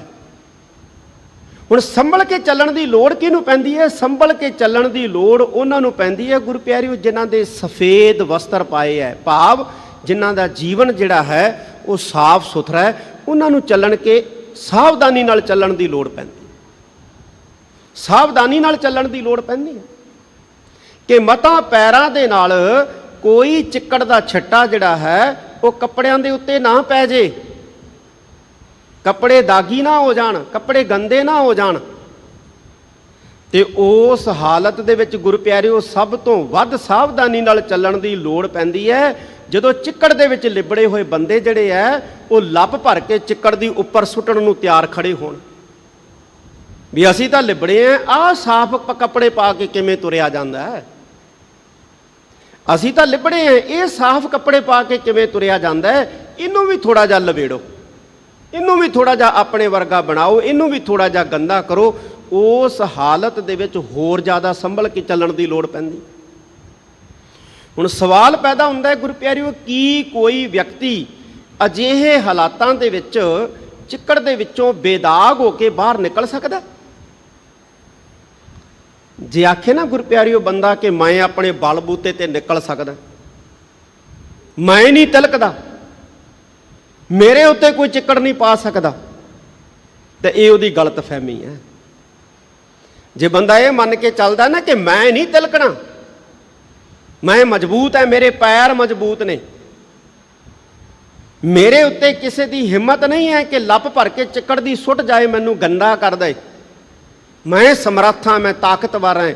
ਹੁਣ ਸੰਭਲ ਕੇ ਚੱਲਣ ਦੀ ਲੋੜ ਕਿਹਨੂੰ ਪੈਂਦੀ ਹੈ? ਸੰਭਲ ਕੇ ਚੱਲਣ ਦੀ ਲੋੜ ਉਹਨਾਂ ਨੂੰ ਪੈਂਦੀ ਹੈ ਗੁਰੂ ਪਿਆਰਿਓ ਜਿਨ੍ਹਾਂ ਦੇ ਸਫੇਦ ਵਸਤਰ ਪਾਏ ਹੈ, ਭਾਵ ਜਿਨ੍ਹਾਂ ਦਾ ਜੀਵਨ ਜਿਹੜਾ ਹੈ ਉਹ ਸਾਫ਼ ਸੁਥਰਾ ਹੈ। ਉਹਨਾਂ ਨੂੰ ਚੱਲਣ ਕੇ ਸਾਵਧਾਨੀ ਨਾਲ ਚੱਲਣ ਦੀ ਲੋੜ ਪੈਂਦੀ, ਸਾਵਧਾਨੀ ਨਾਲ ਚੱਲਣ ਦੀ ਲੋੜ ਪੈਂਦੀ ਹੈ ਕਿ ਮਤਾਂ ਪੈਰਾਂ ਦੇ ਨਾਲ ਕੋਈ ਚਿੱਕੜ ਦਾ ਛੱਟਾ ਜਿਹੜਾ ਹੈ ਉਹ ਕੱਪੜਿਆਂ ਦੇ ਉੱਤੇ ਨਾ ਪੈ ਜੇ, ਕੱਪੜੇ ਦਾਗੀ ਨਾ ਹੋ ਜਾਣ, ਕੱਪੜੇ ਗੰਦੇ ਨਾ ਹੋ ਜਾਣ। ਤੇ ਉਸ ਹਾਲਤ ਦੇ ਵਿੱਚ ਗੁਰੂ ਪਿਆਰਿਓ ਸਭ ਤੋਂ ਵੱਧ ਸਾਵਧਾਨੀ ਨਾਲ ਚੱਲਣ ਦੀ ਲੋੜ ਪੈਂਦੀ ਹੈ ਜਦੋਂ ਚਿੱਕੜ ਦੇ ਵਿੱਚ ਲਿਬੜੇ ਹੋਏ ਬੰਦੇ ਜਿਹੜੇ ਹੈ ਉਹ ਲੱਭ ਭਰ ਕੇ ਚਿੱਕੜ ਦੀ ਉੱਪਰ ਸੁੱਟਣ ਨੂੰ ਤਿਆਰ ਖੜੇ ਹੋਣ ਵੀ ਅਸੀਂ ਤਾਂ ਲਿਬੜੇ ਆਂ, ਆਹ ਸਾਫ਼ ਕੱਪੜੇ ਪਾ ਕੇ ਕਿਵੇਂ ਤੁਰਿਆ ਜਾਂਦਾ ਹੈ, ਅਸੀਂ ਤਾਂ ਲਿਬੜੇ ਆਂ, ਇਹ ਸਾਫ਼ ਕੱਪੜੇ ਪਾ ਕੇ ਕਿਵੇਂ ਤੁਰਿਆ ਜਾਂਦਾ ਹੈ, ਇਹਨੂੰ ਵੀ ਥੋੜਾ ਜਿਹਾ ਲਵੇੜੋ, ਇਹਨੂੰ ਵੀ ਥੋੜਾ ਜਿਹਾ ਆਪਣੇ ਵਰਗਾ ਬਣਾਓ, ਇਹਨੂੰ ਵੀ ਥੋੜਾ ਜਿਹਾ ਗੰਦਾ ਕਰੋ। ਉਸ ਹਾਲਤ ਦੇ ਵਿੱਚ ਹੋਰ ਜ਼ਿਆਦਾ ਸੰਭਲ ਕੇ ਚੱਲਣ ਦੀ ਲੋੜ ਪੈਂਦੀ। ਹੁਣ ਸਵਾਲ ਪੈਦਾ ਹੁੰਦਾ ਹੈ ਗੁਰੂ ਪਿਆਰਿਓ, ਕੀ ਕੋਈ ਵਿਅਕਤੀ ਅਜਿਹੇ ਹਾਲਾਤਾਂ ਦੇ ਵਿੱਚ ਚਿੱਕੜ ਦੇ ਵਿੱਚੋਂ ਬੇਦਾਗ ਹੋ ਕੇ ਬਾਹਰ ਨਿਕਲ ਸਕਦਾ? ਜੇ ਆਖੇ ਨਾ ਗੁਰੂ ਪਿਆਰਿਓ ਬੰਦਾ ਕਿ ਮੈਂ ਆਪਣੇ ਬਲਬੂਤੇ ਤੇ ਨਿਕਲ ਸਕਦਾ, ਮੈਂ ਨਹੀਂ ਤਿਲਕਦਾ, ਮੇਰੇ ਉੱਤੇ ਕੋਈ ਚਿੱਕੜ ਨਹੀਂ ਪਾ ਸਕਦਾ, ਤੇ ਇਹ ਉਹਦੀ ਗਲਤਫਹਿਮੀ ਹੈ। ਜੇ ਬੰਦਾ ਇਹ ਮੰਨ ਕੇ ਚੱਲਦਾ ਨਾ ਕਿ ਮੈਂ ਨਹੀਂ ਤਿਲਕਣਾ, ਮੈਂ ਮਜ਼ਬੂਤ ਹੈ, ਮੇਰੇ ਪੈਰ ਮਜ਼ਬੂਤ ਨੇ, ਮੇਰੇ ਉੱਤੇ ਕਿਸੇ ਦੀ ਹਿੰਮਤ ਨਹੀਂ ਹੈ ਕਿ ਲੱਪ ਭਰ ਕੇ ਚਿੱਕੜ ਦੀ ਸੁੱਟ ਜਾਏ, ਮੈਨੂੰ ਗੰਦਾ ਕਰ ਦੇ, ਮੈਂ ਸਮਰੱਥ ਹਾਂ, ਮੈਂ ਤਾਕਤਵਰ ਹਾਂ,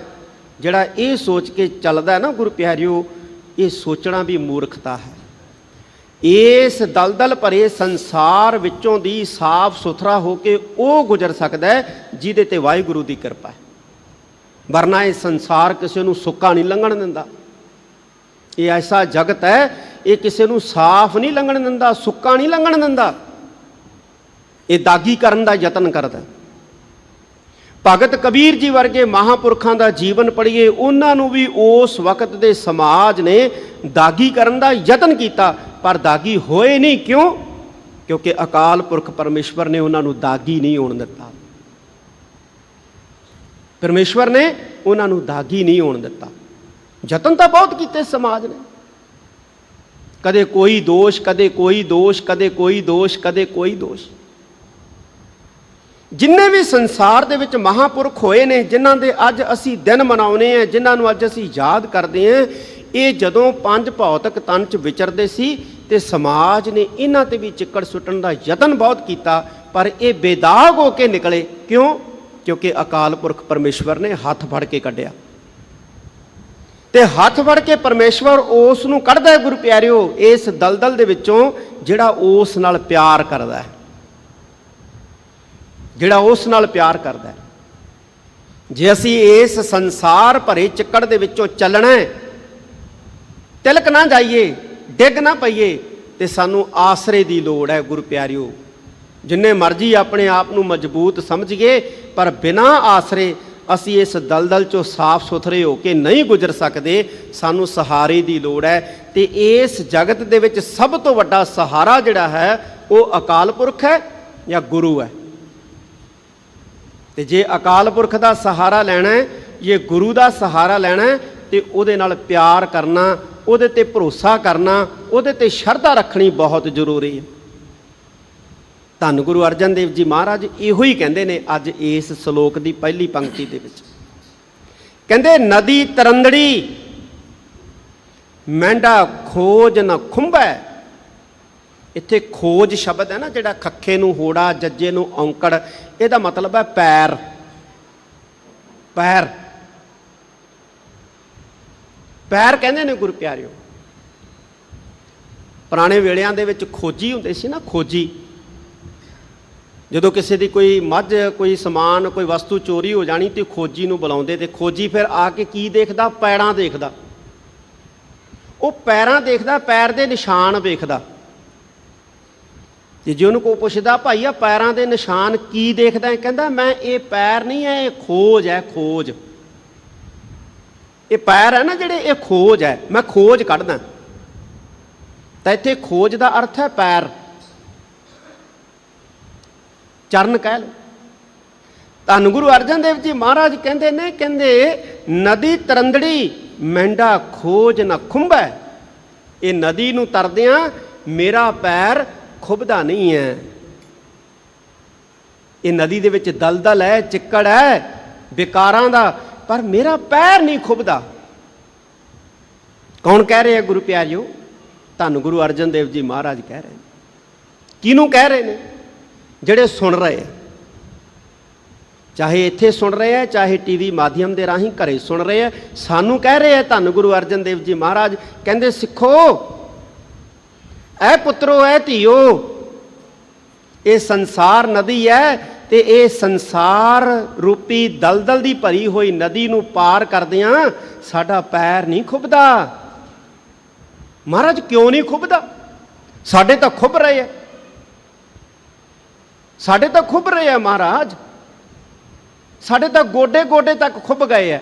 ਜਿਹੜਾ ਇਹ ਸੋਚ ਕੇ ਚੱਲਦਾ ਨਾ ਗੁਰੂ ਪਿਆਰਿਓ, ਇਹ ਸੋਚਣਾ ਵੀ ਮੂਰਖਤਾ ਹੈ। ਇਸ ਦਲਦਲ ਭਰੇ ਸੰਸਾਰ ਵਿੱਚੋਂ ਦੀ ਸਾਫ਼ ਸੁਥਰਾ ਹੋ ਕੇ ਉਹ ਗੁਜ਼ਰ ਸਕਦਾ ਹੈ ਜਿਹਦੇ ਤੇ ਵਾਹਿਗੁਰੂ ਦੀ ਕਿਰਪਾ ਹੈ, ਵਰਨਾ ਇਹ ਸੰਸਾਰ ਕਿਸੇ ਨੂੰ ਸੁੱਕਾ ਨਹੀਂ ਲੰਘਣ ਦਿੰਦਾ। ਇਹ ਐਸਾ ਜਗਤ ਹੈ, ਇਹ ਕਿਸੇ ਨੂੰ ਸਾਫ਼ ਨਹੀਂ ਲੰਘਣ ਦਿੰਦਾ, ਸੁੱਕਾ ਨਹੀਂ ਲੰਘਣ ਦਿੰਦਾ, ਇਹ ਦਾਗੀ ਕਰਨ ਦਾ ਯਤਨ ਕਰਦਾ। ਭਗਤ ਕਬੀਰ ਜੀ ਵਰਗੇ ਮਹਾਂਪੁਰਖਾਂ ਦਾ ਜੀਵਨ ਪੜ੍ਹੀਏ, ਉਹਨਾਂ ਨੂੰ ਵੀ ਉਸ ਵਕਤ ਦੇ ਸਮਾਜ ਨੇ ਦਾਗੀ ਕਰਨ ਦਾ ਯਤਨ ਕੀਤਾ, ਪਰ ਦਾਗੀ ਹੋਏ ਨਹੀਂ। ਕਿਉਂ? ਕਿਉਂਕਿ ਅਕਾਲ ਪੁਰਖ ਪਰਮੇਸ਼ਵਰ ਨੇ ਉਹਨਾਂ ਨੂੰ ਦਾਗੀ ਨਹੀਂ ਹੋਣ ਦਿੱਤਾ। ਪਰਮੇਸ਼ਵਰ ਨੇ ਉਹਨਾਂ ਨੂੰ ਦਾਗੀ ਨਹੀਂ ਹੋਣ ਦਿੱਤਾ। ਯਤਨ ਤਾਂ ਬਹੁਤ ਕੀਤੇ ਸਮਾਜ ਨੇ, ਕਦੇ ਕੋਈ ਦੋਸ਼, ਕਦੇ ਕੋਈ ਦੋਸ਼, ਕਦੇ ਕੋਈ ਦੋਸ਼, ਕਦੇ ਕੋਈ ਦੋਸ਼। ਜਿੰਨੇ ਵੀ ਸੰਸਾਰ ਦੇ ਵਿੱਚ ਮਹਾਂਪੁਰਖ ਹੋਏ ਨੇ, ਜਿਨ੍ਹਾਂ ਦੇ ਅੱਜ ਅਸੀਂ ਦਿਨ ਮਨਾਉਂਦੇ ਹਾਂ, ਜਿਨ੍ਹਾਂ ਨੂੰ ਅੱਜ ਅਸੀਂ ਯਾਦ ਕਰਦੇ ਹਾਂ, ਇਹ ਜਦੋਂ ਪੰਜ ਭੌਤਿਕ ਤਨ 'ਚ ਵਿਚਰਦੇ ਸੀ ਤੇ ਸਮਾਜ ਨੇ ਇਹਨਾਂ ਤੇ ਵੀ ਚਿੱਕੜ ਸੁੱਟਣ ਦਾ ਯਤਨ ਬਹੁਤ ਕੀਤਾ, ਪਰ ਇਹ ਬੇਦਾਗ ਹੋ ਕੇ ਨਿਕਲੇ। ਕਿਉਂ? ਕਿਉਂਕਿ ਅਕਾਲ ਪੁਰਖ ਪਰਮੇਸ਼ਵਰ ਨੇ ਹੱਥ ਫੜ ਕੇ ਕੱਢਿਆ, ਤੇ ਹੱਥ ਫੜ ਕੇ ਪਰਮੇਸ਼ਵਰ ਉਸ ਨੂੰ ਕੱਢਦਾ ਹੈ ਗੁਰੂ ਪਿਆਰਿਓ ਇਸ ਦਲਦਲ ਦੇ ਵਿੱਚੋਂ ਜਿਹੜਾ ਉਸ ਨਾਲ ਪਿਆਰ ਕਰਦਾ ਹੈ, ਜਿਹੜਾ ਉਸ ਨਾਲ ਪਿਆਰ ਕਰਦਾ ਹੈ। ਜੇ ਅਸੀਂ ਇਸ ਸੰਸਾਰ ਭਰੇ ਚਿੱਕੜ ਦੇ ਵਿੱਚੋਂ ਚੱਲਣਾ ਹੈ, ਤਿਲਕ ਨਾ ਜਾਈਏ, ਡਿੱਗ ਨਾ ਪਈਏ, ਤੇ ਸਾਨੂੰ ਆਸਰੇ ਦੀ ਲੋੜ ਹੈ ਗੁਰੂ ਪਿਆਰਿਓ। ਜਿੰਨੇ ਮਰਜ਼ੀ ਆਪਣੇ ਆਪ ਨੂੰ ਮਜ਼ਬੂਤ ਸਮਝੀਏ, ਪਰ ਬਿਨਾਂ ਆਸਰੇ ਅਸੀਂ ਇਸ ਦਲਦਲ 'ਚੋਂ ਸਾਫ਼ ਸੁਥਰੇ ਹੋ ਕੇ ਨਹੀਂ ਗੁਜ਼ਰ ਸਕਦੇ। ਸਾਨੂੰ ਸਹਾਰੇ ਦੀ ਲੋੜ ਹੈ, ਤੇ ਇਸ ਜਗਤ ਦੇ ਵਿੱਚ ਸਭ ਤੋਂ ਵੱਡਾ ਸਹਾਰਾ ਜਿਹੜਾ ਹੈ ਉਹ ਅਕਾਲ ਪੁਰਖ ਹੈ ਜਾਂ ਗੁਰੂ ਹੈ। ਤੇ ਜੇ ਅਕਾਲ ਪੁਰਖ ਦਾ ਸਹਾਰਾ ਲੈਣਾ ਹੈ, ਜੇ ਗੁਰੂ ਦਾ ਸਹਾਰਾ ਲੈਣਾ ਹੈ, ਤੇ ਉਹਦੇ ਨਾਲ ਪਿਆਰ ਕਰਨਾ, ਉਹਦੇ ਤੇ ਭਰੋਸਾ ਕਰਨਾ, ਉਹਦੇ ਤੇ ਸ਼ਰਧਾ ਰੱਖਣੀ ਬਹੁਤ ਜ਼ਰੂਰੀ ਹੈ। ਧੰਨ ਗੁਰੂ ਅਰਜਨ ਦੇਵ ਜੀ ਮਹਾਰਾਜ ਇਹੋ ਹੀ ਕਹਿੰਦੇ ਨੇ ਅੱਜ ਇਸ ਸ਼ਲੋਕ ਦੀ ਪਹਿਲੀ ਪੰਕਤੀ ਦੇ ਵਿੱਚ, ਕਹਿੰਦੇ ਨਦੀ ਤਰੰਦੜੀ ਮਹਿੰਡਾ ਖੋਜ ਨ ਖੁੰਭੈ। ਇੱਥੇ ਖੋਜ ਸ਼ਬਦ ਹੈ ਨਾ, ਜਿਹੜਾ ਖੱਖੇ ਨੂੰ ਹੋੜਾ, ਜੱਜੇ ਨੂੰ ਔਂਕੜ, ਇਹਦਾ ਮਤਲਬ ਹੈ ਪੈਰ। ਪੈਰ, ਪੈਰ ਕਹਿੰਦੇ ਨੇ ਗੁਰੂ ਪਿਆਰਿਓ। ਪੁਰਾਣੇ ਵੇਲਿਆਂ ਦੇ ਵਿੱਚ ਖੋਜੀ ਹੁੰਦੇ ਸੀ ਨਾ, ਖੋਜੀ। ਜਦੋਂ ਕਿਸੇ ਦੀ ਕੋਈ ਮੱਝ, ਕੋਈ ਸਮਾਨ, ਕੋਈ ਵਸਤੂ ਚੋਰੀ ਹੋ ਜਾਣੀ ਤੇ ਖੋਜੀ ਨੂੰ ਬੁਲਾਉਂਦੇ, ਤੇ ਖੋਜੀ ਫਿਰ ਆ ਕੇ ਕੀ ਦੇਖਦਾ? ਪੈੜਾਂ ਦੇਖਦਾ। ਉਹ ਪੈਰਾਂ ਦੇਖਦਾ, ਪੈਰ ਦੇ ਨਿਸ਼ਾਨ ਵੇਖਦਾ। ਤੇ ਜੇ ਉਹਨੂੰ ਕੋਈ ਪੁੱਛਦਾ ਭਾਈ ਆ ਪੈਰਾਂ ਦੇ ਨਿਸ਼ਾਨ ਕੀ ਦੇਖਦਾ? ਕਹਿੰਦਾ ਮੈਂ ਇਹ ਪੈਰ ਨਹੀਂ ਹੈ, ਇਹ ਖੋਜ ਹੈ, ਖੋਜ। ਇਹ ਪੈਰ ਹੈ ਨਾ ਜਿਹੜੇ, ਇਹ ਖੋਜ ਹੈ, ਮੈਂ ਖੋਜ ਕੱਢਦਾ। ਤਾਂ ਇੱਥੇ ਖੋਜ ਦਾ ਅਰਥ ਹੈ ਪੈਰ, ਚਰਨ ਕਹਿ ਲਓ। ਧੰਨ ਗੁਰੂ ਅਰਜਨ ਦੇਵ ਜੀ ਮਹਾਰਾਜ ਕਹਿੰਦੇ ਨੇ, ਕਹਿੰਦੇ ਨਦੀ ਤਰੰਦੜੀ ਮੈਂਡਾ ਖੋਜ ਨਾ ਖੁੰਬੈ। ਇਹ ਨਦੀ ਨੂੰ ਤਰਦਿਆਂ ਮੇਰਾ ਪੈਰ ਖੁੱਬਦਾ ਨਹੀਂ ਹੈ। ਇਹ ਨਦੀ ਦੇ ਵਿੱਚ ਦਲਦਲ ਹੈ, ਚਿੱਕੜ ਹੈ ਵਿਕਾਰਾਂ ਦਾ, ਪਰ ਮੇਰਾ ਪੈਰ ਨਹੀਂ ਖੁੱਬਦਾ। ਕੌਣ ਕਹਿ ਰਹੇ ਹੈ ਗੁਰੂ ਪਿਆਰਿਓ? ਧੰਨ ਗੁਰੂ ਅਰਜਨ ਦੇਵ ਜੀ ਮਹਾਰਾਜ ਕਹਿ ਰਹੇ ਨੇ। ਕਿਹਨੂੰ ਕਹਿ ਰਹੇ ਨੇ? ਜਿਹੜੇ ਸੁਣ ਰਹੇ ਆ, ਚਾਹੇ ਇੱਥੇ ਸੁਣ ਰਹੇ ਆ, ਚਾਹੇ ਟੀਵੀ ਮਾਧਿਅਮ ਦੇ ਰਾਹੀਂ ਘਰੇ ਸੁਣ ਰਹੇ ਆ, ਸਾਨੂੰ ਕਹਿ ਰਹੇ ਆ ਧੰਨ ਗੁਰੂ ਅਰਜਨ ਦੇਵ ਜੀ ਮਹਾਰਾਜ। ਕਹਿੰਦੇ ਸਿੱਖੋ, ਐ ਪੁੱਤਰੋ, ਐ ਧੀਓ, ਇਹ ਸੰਸਾਰ ਨਦੀ ਹੈ ਤੇ ਇਹ ਸੰਸਾਰ ਰੂਪੀ ਦਲਦਲ ਦੀ ਭਰੀ ਹੋਈ ਨਦੀ ਨੂੰ ਪਾਰ ਕਰਦਿਆਂ ਸਾਡਾ ਪੈਰ ਨਹੀਂ ਖੁੱਬਦਾ। ਮਹਾਰਾਜ ਕਿਉਂ ਨਹੀਂ ਖੁੱਬਦਾ? ਸਾਡੇ ਤਾਂ ਖੁੱਬ ਰਹੇ ਆ, ਸਾਡੇ ਤਾਂ ਖੁੱਬ ਰਹੇ ਆ ਮਹਾਰਾਜ, ਸਾਡੇ ਤਾਂ ਗੋਡੇ ਗੋਡੇ ਤੱਕ ਖੁੱਬ ਗਏ ਆ,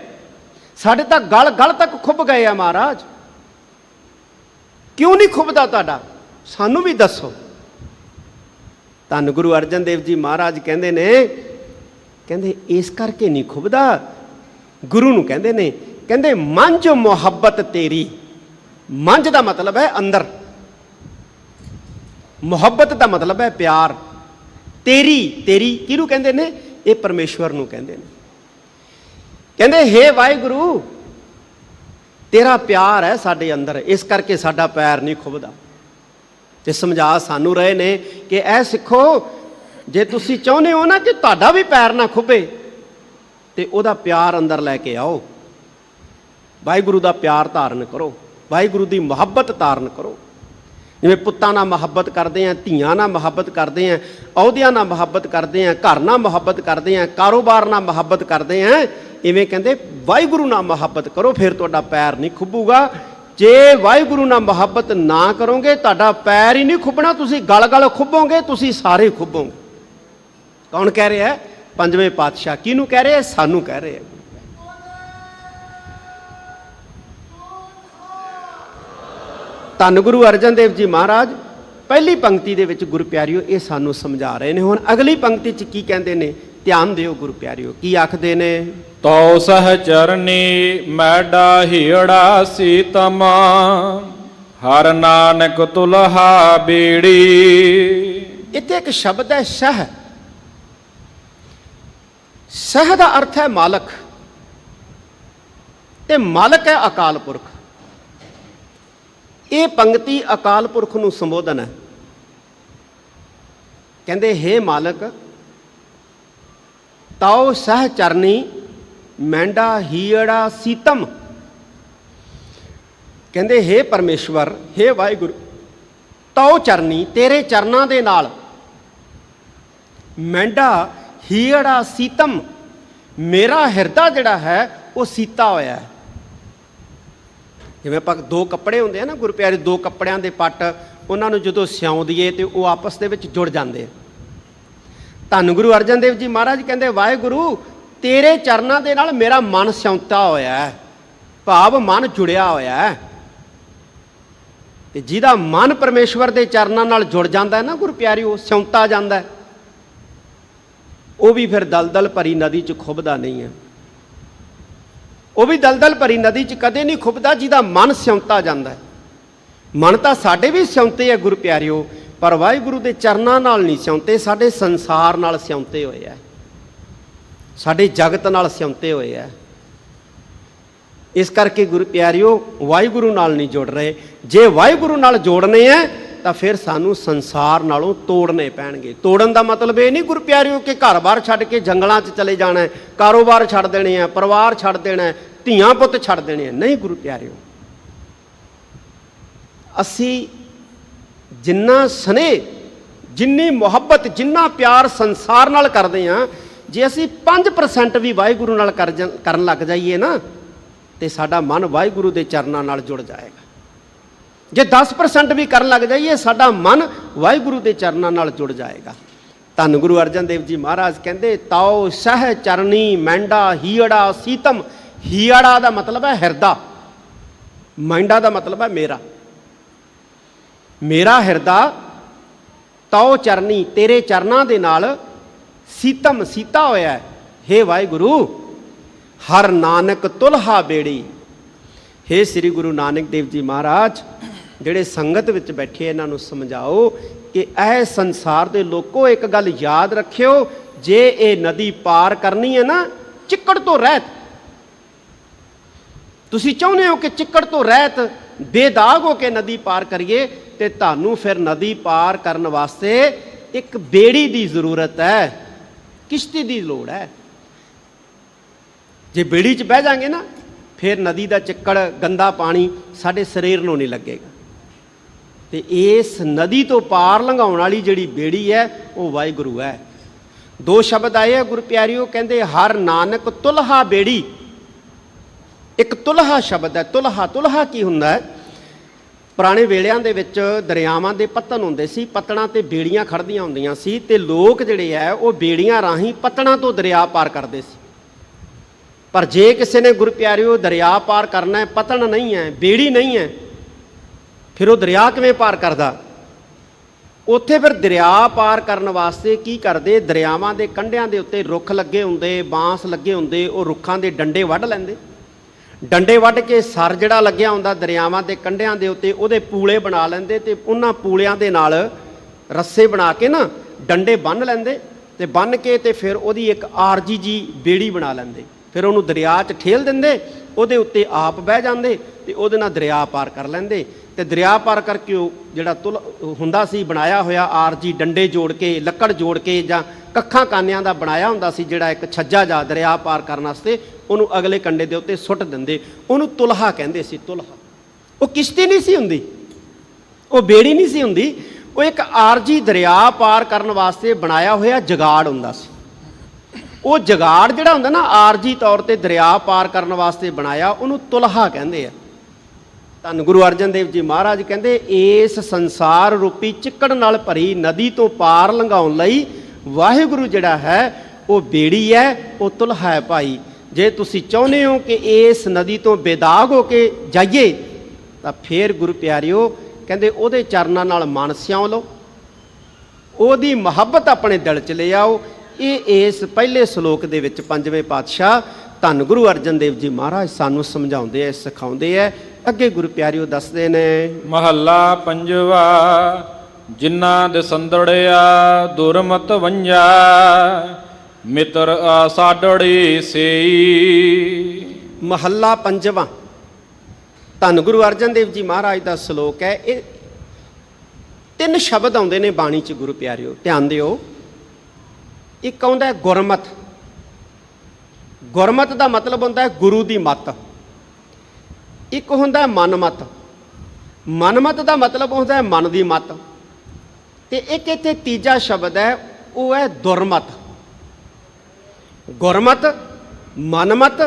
ਸਾਡੇ ਤਾਂ ਗਲ ਗਲ ਤੱਕ ਖੁੱਬ ਗਏ ਆ ਮਹਾਰਾਜ। ਕਿਉਂ ਨਹੀਂ ਖੁੱਬਦਾ ਤੁਹਾਡਾ? ਸਾਨੂੰ ਵੀ ਦੱਸੋ। ਧੰਨ ਗੁਰੂ ਅਰਜਨ ਦੇਵ ਜੀ ਮਹਾਰਾਜ ਕਹਿੰਦੇ ਨੇ, ਕਹਿੰਦੇ ਇਸ ਕਰਕੇ ਨਹੀਂ ਖੁੱਬਦਾ। ਗੁਰੂ ਨੂੰ ਕਹਿੰਦੇ ਨੇ, ਕਹਿੰਦੇ ਮੰਝ ਮੁਹੱਬਤ ਤੇਰੀ। ਮੰਝ ਦਾ ਮਤਲਬ ਹੈ ਅੰਦਰ, ਮੁਹੱਬਤ ਦਾ ਮਤਲਬ ਹੈ ਪਿਆਰ। ਤੇਰੀ, ਤੇਰੀ ਕਿਹਨੂੰ ਕਹਿੰਦੇ ਨੇ? ਇਹ ਪਰਮੇਸ਼ਵਰ ਨੂੰ ਕਹਿੰਦੇ ਨੇ। ਕਹਿੰਦੇ ਹੇ ਵਾਹਿਗੁਰੂ, ਤੇਰਾ ਪਿਆਰ ਹੈ ਸਾਡੇ ਅੰਦਰ, ਇਸ ਕਰਕੇ ਸਾਡਾ ਪੈਰ ਨਹੀਂ ਖੁੱਬਦਾ। ਤੇ ਸਮਝਾ ਸਾਨੂੰ ਰਹੇ ਨੇ ਕਿ ਇਹ ਸਿੱਖੋ, ਜੇ ਤੁਸੀਂ ਚਾਹੁੰਦੇ ਹੋ ਨਾ ਕਿ ਤੁਹਾਡਾ ਵੀ ਪੈਰ ਨਾ ਖੁੱਬੇ, ਤੇ ਉਹਦਾ ਪਿਆਰ ਅੰਦਰ ਲੈ ਕੇ ਆਓ। ਵਾਹਿਗੁਰੂ ਦਾ ਪਿਆਰ ਧਾਰਨ ਕਰੋ, ਵਾਹਿਗੁਰੂ ਦੀ ਮੁਹੱਬਤ ਧਾਰਨ ਕਰੋ। ਜਿਵੇਂ ਪੁੱਤਾਂ ਨਾਲ ਮੁਹੱਬਤ ਕਰਦੇ ਆ, ਧੀਆਂ ਨਾਲ ਮੁਹੱਬਤ ਕਰਦੇ ਆ, ਅਹੁਦਿਆਂ ਨਾਲ ਮੁਹੱਬਤ ਕਰਦੇ ਆ, ਘਰ ਨਾਲ ਮੁਹੱਬਤ ਕਰਦੇ ਆ, ਕਾਰੋਬਾਰ ਨਾਲ ਮੁਹੱਬਤ ਕਰਦੇ ਆ, ਇਵੇਂ ਕਹਿੰਦੇ ਵਾਹਿਗੁਰੂ ਨਾਲ ਮੁਹੱਬਤ ਕਰੋ, ਫਿਰ ਤੁਹਾਡਾ ਪੈਰ ਨਹੀਂ ਖੁੱਬੂਗਾ। ਜੇ ਵਾਹਿਗੁਰੂ ਨਾਲ ਮੁਹੱਬਤ ਨਾ ਕਰੋਗੇ, ਤੁਹਾਡਾ ਪੈਰ ਹੀ ਨਹੀਂ ਖੁੱਬਣਾ, ਤੁਸੀਂ ਗਲ ਗਲ ਖੁੱਬੋਗੇ, ਤੁਸੀਂ ਸਾਰੇ ਖੁੱਬੋਗੇ। ਕੌਣ ਕਹਿ ਰਿਹਾ? ਪੰਜਵੇਂ ਪਾਤਸ਼ਾਹ। ਕਿਹਨੂੰ ਕਹਿ ਰਹੇ? ਸਾਨੂੰ ਕਹਿ ਰਹੇ। ਧੰਨ ਗੁਰੂ ਅਰਜਨ ਦੇਵ ਜੀ ਮਹਾਰਾਜ ਪਹਿਲੀ ਪੰਕਤੀ ਦੇ ਵਿੱਚ ਗੁਰੂ ਪਿਆਰਿਓ ਇਹ ਸਾਨੂੰ ਸਮਝਾ ਰਹੇ ਨੇ। ਹੁਣ ਅਗਲੀ ਪੰਕਤੀ 'ਚ ਕੀ ਕਹਿੰਦੇ ਨੇ? ਧਿਆਨ ਦਿਓ ਗੁਰੂ ਪਿਆਰਿਓ, ਕੀ ਆਖਦੇ ਨੇ? ਤਉ ਸਹ ਚਰਨੀ ਮੈਡਾ ਹੀੜਾ ਸੀਤਮ, ਹਰ ਨਾਨਕ ਤੁਲਹਾ ਬੀੜੀ। ਇੱਥੇ ਇੱਕ ਸ਼ਬਦ ਹੈ ਸਹ। ਸਹ ਦਾ ਅਰਥ ਹੈ ਮਾਲਕ, ਤੇ ਮਾਲਕ ਹੈ ਅਕਾਲ ਪੁਰਖ। ਇਹ ਪੰਕਤੀ ਅਕਾਲ ਪੁਰਖ ਨੂੰ ਸੰਬੋਧਨ ਹੈ। ਕਹਿੰਦੇ ਹੇ ਮਾਲਕ, ਤਾਉ ਸਹ ਚਰਨੀ ਮੈਂਡਾ ਹੀੜਾ ਸੀਤਮ। ਕਹਿੰਦੇ ਹੇ ਪਰਮੇਸ਼ਵਰ, ਹੇ ਵਾਹਿਗੁਰੂ, ਤਾਉ ਚਰਨੀ, ਤੇਰੇ ਚਰਨਾਂ ਦੇ ਨਾਲ, ਮੈਂਡਾ ਹੀੜਾ ਸੀਤਮ, ਮੇਰਾ ਹਿਰਦਾ ਜਿਹੜਾ ਹੈ ਉਹ ਸੀਤਾ ਹੋਇਆ ਹੈ। ਜਿਵੇਂ ਆਪਾਂ ਦੋ ਕੱਪੜੇ ਹੁੰਦੇ ਆ ਨਾ ਗੁਰੂ ਪਿਆਰੇ, ਦੋ ਕੱਪੜਿਆਂ ਦੇ ਪੱਟ, ਉਹਨਾਂ ਨੂੰ ਜਦੋਂ ਸਿਉਂ ਦਈਏ ਤੇ ਉਹ ਆਪਸ ਦੇ ਵਿੱਚ ਜੁੜ ਜਾਂਦੇ ਆ। ਧੰਨ ਗੁਰੂ ਅਰਜਨ ਦੇਵ ਜੀ ਮਹਾਰਾਜ ਕਹਿੰਦੇ ਵਾਹਿਗੁਰੂ, ਤੇਰੇ ਚਰਨਾਂ ਦੇ ਨਾਲ ਮੇਰਾ ਮਨ ਸਿਉਂਤਾ ਹੋਇਆ ਹੈ, ਭਾਵ ਮਨ ਜੁੜਿਆ ਹੋਇਆ ਹੈ। ਤੇ ਜਿਹਦਾ ਮਨ ਪਰਮੇਸ਼ਵਰ ਦੇ ਚਰਨਾਂ ਨਾਲ ਜੁੜ ਜਾਂਦਾ ਹੈ ਨਾ ਗੁਰੂ ਪਿਆਰਿਓ, ਸਿਉਂਤਾ ਜਾਂਦਾ, ਉਹ ਵੀ ਫਿਰ ਦਲਦਲ ਭਰੀ ਨਦੀ 'ਚ ਖੁੱਬਦਾ ਨਹੀਂ ਹੈ। ਉਹ ਵੀ ਦਲਦਲ ਭਰੀ ਨਦੀ 'ਚ ਕਦੇ ਨਹੀਂ ਖੁੱਬਦਾ ਜਿਹਦਾ ਮਨ ਸਿਉਂਤਾ ਜਾਂਦਾ ਹੈ। ਮਨ ਤਾਂ ਸਾਡੇ ਵੀ ਸਿਉਂਤੇ ਹੈ ਗੁਰੂ ਪਿਆਰਿਓ, ਪਰ ਵਾਹਿਗੁਰੂ ਦੇ ਚਰਨਾਂ ਨਾਲ ਨਹੀਂ ਸਿਉਂਤੇ, ਸਾਡੇ ਸੰਸਾਰ ਨਾਲ ਸਿਉਂਤੇ ਹੋਏ ਆ, ਸਾਡੇ ਜਗਤ ਨਾਲ ਸਿਉਂਤੇ ਹੋਏ ਆ। ਇਸ ਕਰਕੇ ਗੁਰੂ ਪਿਆਰਿਓ ਵਾਹਿਗੁਰੂ ਨਾਲ ਨਹੀਂ ਜੁੜ ਰਹੇ। ਜੇ ਵਾਹਿਗੁਰੂ ਨਾਲ ਜੋੜਨੇ ਆ ਤਾਂ ਫਿਰ ਸਾਨੂੰ ਸੰਸਾਰ ਨਾਲੋਂ ਤੋੜਨੇ ਪੈਣਗੇ। ਤੋੜਨ ਦਾ ਮਤਲਬ ਇਹ ਨਹੀਂ ਗੁਰੂ ਪਿਆਰਿਓ ਕਿ ਘਰ-ਬਾਰ ਛੱਡ ਕੇ ਜੰਗਲਾਂ 'ਚ ਚਲੇ ਜਾਣਾ, ਕਾਰੋਬਾਰ ਛੱਡ ਦੇਣੇ ਆ, ਪਰਿਵਾਰ ਛੱਡ ਦੇਣਾ, ਧੀਆਂ ਪੁੱਤ ਛੱਡ ਦੇਣੇ ਆ। ਨਹੀਂ ਗੁਰੂ ਪਿਆਰਿਓ, ਅਸੀਂ ਜਿੰਨਾ ਸਨੇਹ, ਜਿੰਨੀ ਮੁਹੱਬਤ, ਜਿੰਨਾ ਪਿਆਰ ਸੰਸਾਰ ਨਾਲ ਕਰਦੇ ਹਾਂ, ਜੇ ਅਸੀਂ 5% ਵੀ ਵਾਹਿਗੁਰੂ ਨਾਲ ਕਰਨ ਲੱਗ ਜਾਈਏ ਨਾ, ਤੇ ਸਾਡਾ ਮਨ ਵਾਹਿਗੁਰੂ ਦੇ ਚਰਨਾਂ ਨਾਲ ਜੁੜ ਜਾਏਗਾ। ਜੇ 10% ਵੀ ਕਰਨ ਲੱਗ ਜਾਈਏ, ਸਾਡਾ ਮਨ ਵਾਹਿਗੁਰੂ ਦੇ ਚਰਨਾਂ ਨਾਲ ਜੁੜ ਜਾਏਗਾ। ਧੰਨ ਗੁਰੂ ਅਰਜਨ ਦੇਵ ਜੀ ਮਹਾਰਾਜ ਕਹਿੰਦੇ ਤਾਉ ਸਹ ਚਰਨੀ ਮੈਂਡਾ ਹੀੜਾ ਸੀਤਮ, ਹੀਆੜਾ ਦਾ ਮਤਲਬ ਹੈ ਹਿਰਦਾ, ਮਾਈਂਡਾ ਦਾ ਮਤਲਬ ਹੈ ਮੇਰਾ। ਮੇਰਾ ਹਿਰਦਾ ਤਉ ਚਰਨੀ, ਤੇਰੇ ਚਰਨਾਂ ਦੇ ਨਾਲ ਸੀਤਮ ਸੀਤਾ ਹੋਇਆ ਹੈ। ਹੇ ਵਾਹਿਗੁਰੂ ਹਰ ਨਾਨਕ ਤੁਲਹਾ ਬੇੜੀ। ਹੇ ਸ੍ਰੀ ਗੁਰੂ ਨਾਨਕ ਦੇਵ ਜੀ ਮਹਾਰਾਜ, ਜਿਹੜੇ ਸੰਗਤ ਵਿੱਚ ਬੈਠੇ ਇਹਨਾਂ ਨੂੰ ਸਮਝਾਓ ਕਿ ਇਹ ਸੰਸਾਰ ਦੇ ਲੋਕੋ ਇੱਕ ਗੱਲ ਯਾਦ ਰੱਖਿਓ, ਜੇ ਇਹ ਨਦੀ ਪਾਰ ਕਰਨੀ ਹੈ ਨਾ ਚਿੱਕੜ ਤੋਂ ਰਹਿਤ, ਤੁਸੀਂ ਚਾਹੁੰਦੇ ਹੋ ਕਿ ਚਿੱਕੜ ਤੋਂ ਰਹਿਤ ਬੇਦਾਗ ਹੋ ਕੇ ਨਦੀ ਪਾਰ ਕਰੀਏ, ਤੇ ਤੁਹਾਨੂੰ ਫਿਰ ਨਦੀ ਪਾਰ ਕਰਨ ਵਾਸਤੇ ਇੱਕ ਬੇੜੀ ਦੀ ਜ਼ਰੂਰਤ ਹੈ, ਕਿਸ਼ਤੀ ਦੀ ਲੋੜ ਹੈ। ਜੇ ਬੇੜੀ 'ਚ ਬਹਿ ਜਾਾਂਗੇ ਨਾ ਫਿਰ ਨਦੀ ਦਾ ਚਿੱਕੜ ਗੰਦਾ ਪਾਣੀ ਸਾਡੇ ਸਰੀਰ ਨੂੰ ਨਹੀਂ ਲੱਗੇਗਾ। ਤੇ ਇਸ ਨਦੀ ਤੋਂ ਪਾਰ ਲੰਘਾਉਣ ਵਾਲੀ ਜਿਹੜੀ ਬੇੜੀ ਹੈ ਉਹ ਵਾਹਿਗੁਰੂ ਹੈ। ਦੋ ਸ਼ਬਦ ਆਏ ਆ ਗੁਰੂ ਪਿਆਰਿਓ, ਕਹਿੰਦੇ ਹਰ ਨਾਨਕ ਤੁਲਹਾ ਬੇੜੀ। ਇੱਕ ਤੁਲਹਾ ਸ਼ਬਦ ਹੈ। ਤੁਲਹਾ, ਤੁਲਹਾ ਕੀ ਹੁੰਦਾ ਹੈ? ਪੁਰਾਣੇ ਵੇਲਿਆਂ ਦੇ ਵਿੱਚ ਦਰਿਆਵਾਂ ਦੇ ਪੱਤਣ ਹੁੰਦੇ ਸੀ, ਪੱਤਣਾਂ ਤੇ ਬੇੜੀਆਂ ਖੜਦੀਆਂ ਹੁੰਦੀਆਂ ਸੀ, ਤੇ ਲੋਕ ਜਿਹੜੇ ਹੈ ਉਹ ਬੇੜੀਆਂ ਰਾਹੀਂ ਪੱਤਣਾਂ ਤੋਂ ਦਰਿਆ ਪਾਰ ਕਰਦੇ ਸੀ। ਪਰ ਜੇ ਕਿਸੇ ਨੇ ਗੁਰੂ ਪਿਆਰਿਓ ਦਰਿਆ ਪਾਰ ਕਰਨਾ ਹੈ, ਪਤਨ ਨਹੀਂ ਹੈ, ਬੇੜੀ ਨਹੀਂ ਹੈ, ਫਿਰ ਉਹ ਦਰਿਆ ਕਿਵੇਂ ਪਾਰ ਕਰਦਾ? ਉੱਥੇ ਫਿਰ ਦਰਿਆ ਪਾਰ ਕਰਨ ਵਾਸਤੇ ਕੀ ਕਰਦੇ? ਦਰਿਆਵਾਂ ਦੇ ਕੰਢਿਆਂ ਦੇ ਉੱਤੇ ਰੁੱਖ ਲੱਗੇ ਹੁੰਦੇ, ਬਾਂਸ ਲੱਗੇ ਹੁੰਦੇ, ਉਹ ਰੁੱਖਾਂ ਦੇ ਡੰਡੇ ਵੱਢ ਲੈਂਦੇ। ਡੰਡੇ ਵੱਢ ਕੇ ਸਰ ਜਿਹੜਾ ਲੱਗਿਆ ਹੁੰਦਾ ਦਰਿਆਵਾਂ ਦੇ ਕੰਢਿਆਂ ਦੇ ਉੱਤੇ, ਉਹਦੇ ਪੂਲੇ ਬਣਾ ਲੈਂਦੇ, ਤੇ ਉਹਨਾਂ ਪੂਲਿਆਂ ਦੇ ਨਾਲ ਰੱਸੇ ਬਣਾ ਕੇ ਨਾ ਡੰਡੇ ਬੰਨ੍ਹ ਲੈਂਦੇ, ਤੇ ਬੰਨ੍ਹ ਕੇ ਤੇ ਫਿਰ ਉਹਦੀ ਇੱਕ ਆਰਜੀ ਜੀ ਬੇੜੀ ਬਣਾ ਲੈਂਦੇ। ਫਿਰ ਉਹਨੂੰ ਦਰਿਆ 'ਚ ਠੇਲ ਦਿੰਦੇ, ਉਹਦੇ ਉੱਤੇ ਆਪ ਬਹਿ ਜਾਂਦੇ, ਤੇ ਉਹਦੇ ਨਾਲ ਦਰਿਆ ਪਾਰ ਕਰ ਲੈਂਦੇ। ਤੇ ਦਰਿਆ ਪਾਰ ਕਰਕੇ ਉਹ ਜਿਹੜਾ ਤੁਲ ਹੁੰਦਾ ਸੀ ਬਣਾਇਆ ਹੋਇਆ ਆਰਜੀ, ਡੰਡੇ ਜੋੜ ਕੇ, ਲੱਕੜ ਜੋੜ ਕੇ, ਜਾਂ ਕੱਖਾਂ ਕਾਨਿਆਂ ਦਾ ਬਣਾਇਆ ਹੁੰਦਾ ਸੀ ਜਿਹੜਾ ਇੱਕ ਛੱਜਾ ਜਾ ਦਰਿਆ ਪਾਰ ਕਰਨ ਵਾਸਤੇ, ਉਹਨੂੰ ਅਗਲੇ ਕੰਢੇ ਦੇ ਉੱਤੇ ਸੁੱਟ ਦਿੰਦੇ। ਉਹਨੂੰ ਤੁਲਹਾ ਕਹਿੰਦੇ ਸੀ। ਤੁਲਹਾ ਉਹ ਕਿਸ਼ਤੀ ਨਹੀਂ ਸੀ ਹੁੰਦੀ, ਉਹ ਬੇੜੀ ਨਹੀਂ ਸੀ ਹੁੰਦੀ, ਉਹ ਇੱਕ ਆਰਜੀ ਦਰਿਆ ਪਾਰ ਕਰਨ ਵਾਸਤੇ ਬਣਾਇਆ ਹੋਇਆ ਜਗਾੜ ਹੁੰਦਾ ਸੀ। ਉਹ ਜਗਾੜ ਜਿਹੜਾ ਹੁੰਦਾ ਨਾ ਆਰਜੀ ਤੌਰ ਤੇ ਦਰਿਆ ਪਾਰ ਕਰਨ ਵਾਸਤੇ ਬਣਾਇਆ, ਉਹਨੂੰ ਤੁਲਹਾ ਕਹਿੰਦੇ ਆ। ਧੰਨ ਗੁਰੂ ਅਰਜਨ ਦੇਵ ਜੀ ਮਹਾਰਾਜ ਕਹਿੰਦੇ ਇਸ ਸੰਸਾਰ ਰੂਪੀ ਚਿੱਕੜ ਨਾਲ ਭਰੀ ਨਦੀ ਤੋਂ ਪਾਰ ਲੰਘਾਉਣ ਲਈ ਵਾਹਿਗੁਰੂ ਜਿਹੜਾ ਹੈ ਉਹ ਬੇੜੀ ਹੈ, ਉਹ ਤੁਲਹਾ ਹੈ ਭਾਈ। ਜੇ ਤੁਸੀਂ ਚਾਹੁੰਦੇ ਹੋ ਕਿ ਇਸ ਨਦੀ ਤੋਂ ਬੇਦਾਗ ਹੋ ਕੇ ਜਾਈਏ, ਤਾਂ ਫੇਰ ਗੁਰੂ ਪਿਆਰਿਓ ਕਹਿੰਦੇ ਉਹਦੇ ਚਰਨਾਂ ਨਾਲ ਮਨ ਸਿਉਂ ਲਓ, ਉਹਦੀ ਮੁਹੱਬਤ ਆਪਣੇ ਦਿਲ 'ਚ ਲੈ ਆਓ। ਇਹ ਇਸ ਪਹਿਲੇ ਸ਼ਲੋਕ ਦੇ ਵਿੱਚ ਪੰਜਵੇਂ ਪਾਤਸ਼ਾਹ ਧੰਨ ਗੁਰੂ ਅਰਜਨ ਦੇਵ ਜੀ ਮਹਾਰਾਜ ਸਾਨੂੰ ਸਮਝਾਉਂਦੇ ਐ, ਸਿਖਾਉਂਦੇ ਐ। ਅੱਗੇ ਗੁਰੂ ਪਿਆਰਿਓ ਦੱਸਦੇ ਨੇ, ਮਹੱਲਾ ਪੰਜਵਾ। ਜਿਨ੍ਹਾਂ ਦੇ ਸੰਦੜਿਆ ਦੁਰਮਤ ਵੰਜਾ, ਮਿੱਤਰ ਆਸਾਡੜੀ ਸੇਈ। ਮਹੱਲਾ ਪੰਜਵਾਂ ਧੰਨ ਗੁਰੂ ਅਰਜਨ ਦੇਵ ਜੀ ਮਹਾਰਾਜ ਦਾ ਸ਼ਲੋਕ ਹੈ। ਇਹ ਤਿੰਨ ਸ਼ਬਦ ਆਉਂਦੇ ਨੇ ਬਾਣੀ 'ਚ ਗੁਰੂ ਪਿਆਰਿਓ, ਧਿਆਨ ਦਿਓ। ਇੱਕ ਆਉਂਦਾ ਗੁਰਮਤ। ਗੁਰਮਤ ਦਾ ਮਤਲਬ ਹੁੰਦਾ ਹੈ ਗੁਰੂ ਦੀ ਮੱਤ। ਇੱਕ ਹੁੰਦਾ ਮਨਮਤ। ਮਨਮਤ ਦਾ ਮਤਲਬ ਹੁੰਦਾ ਹੈ ਮਨ ਦੀ ਮੱਤ। ਤੇ ਇੱਕ ਇੱਥੇ ਤੀਜਾ ਸ਼ਬਦ ਹੈ, ਉਹ ਹੈ ਦੁਰਮਤ। ਗੁਰਮਤ, ਮਨਮਤ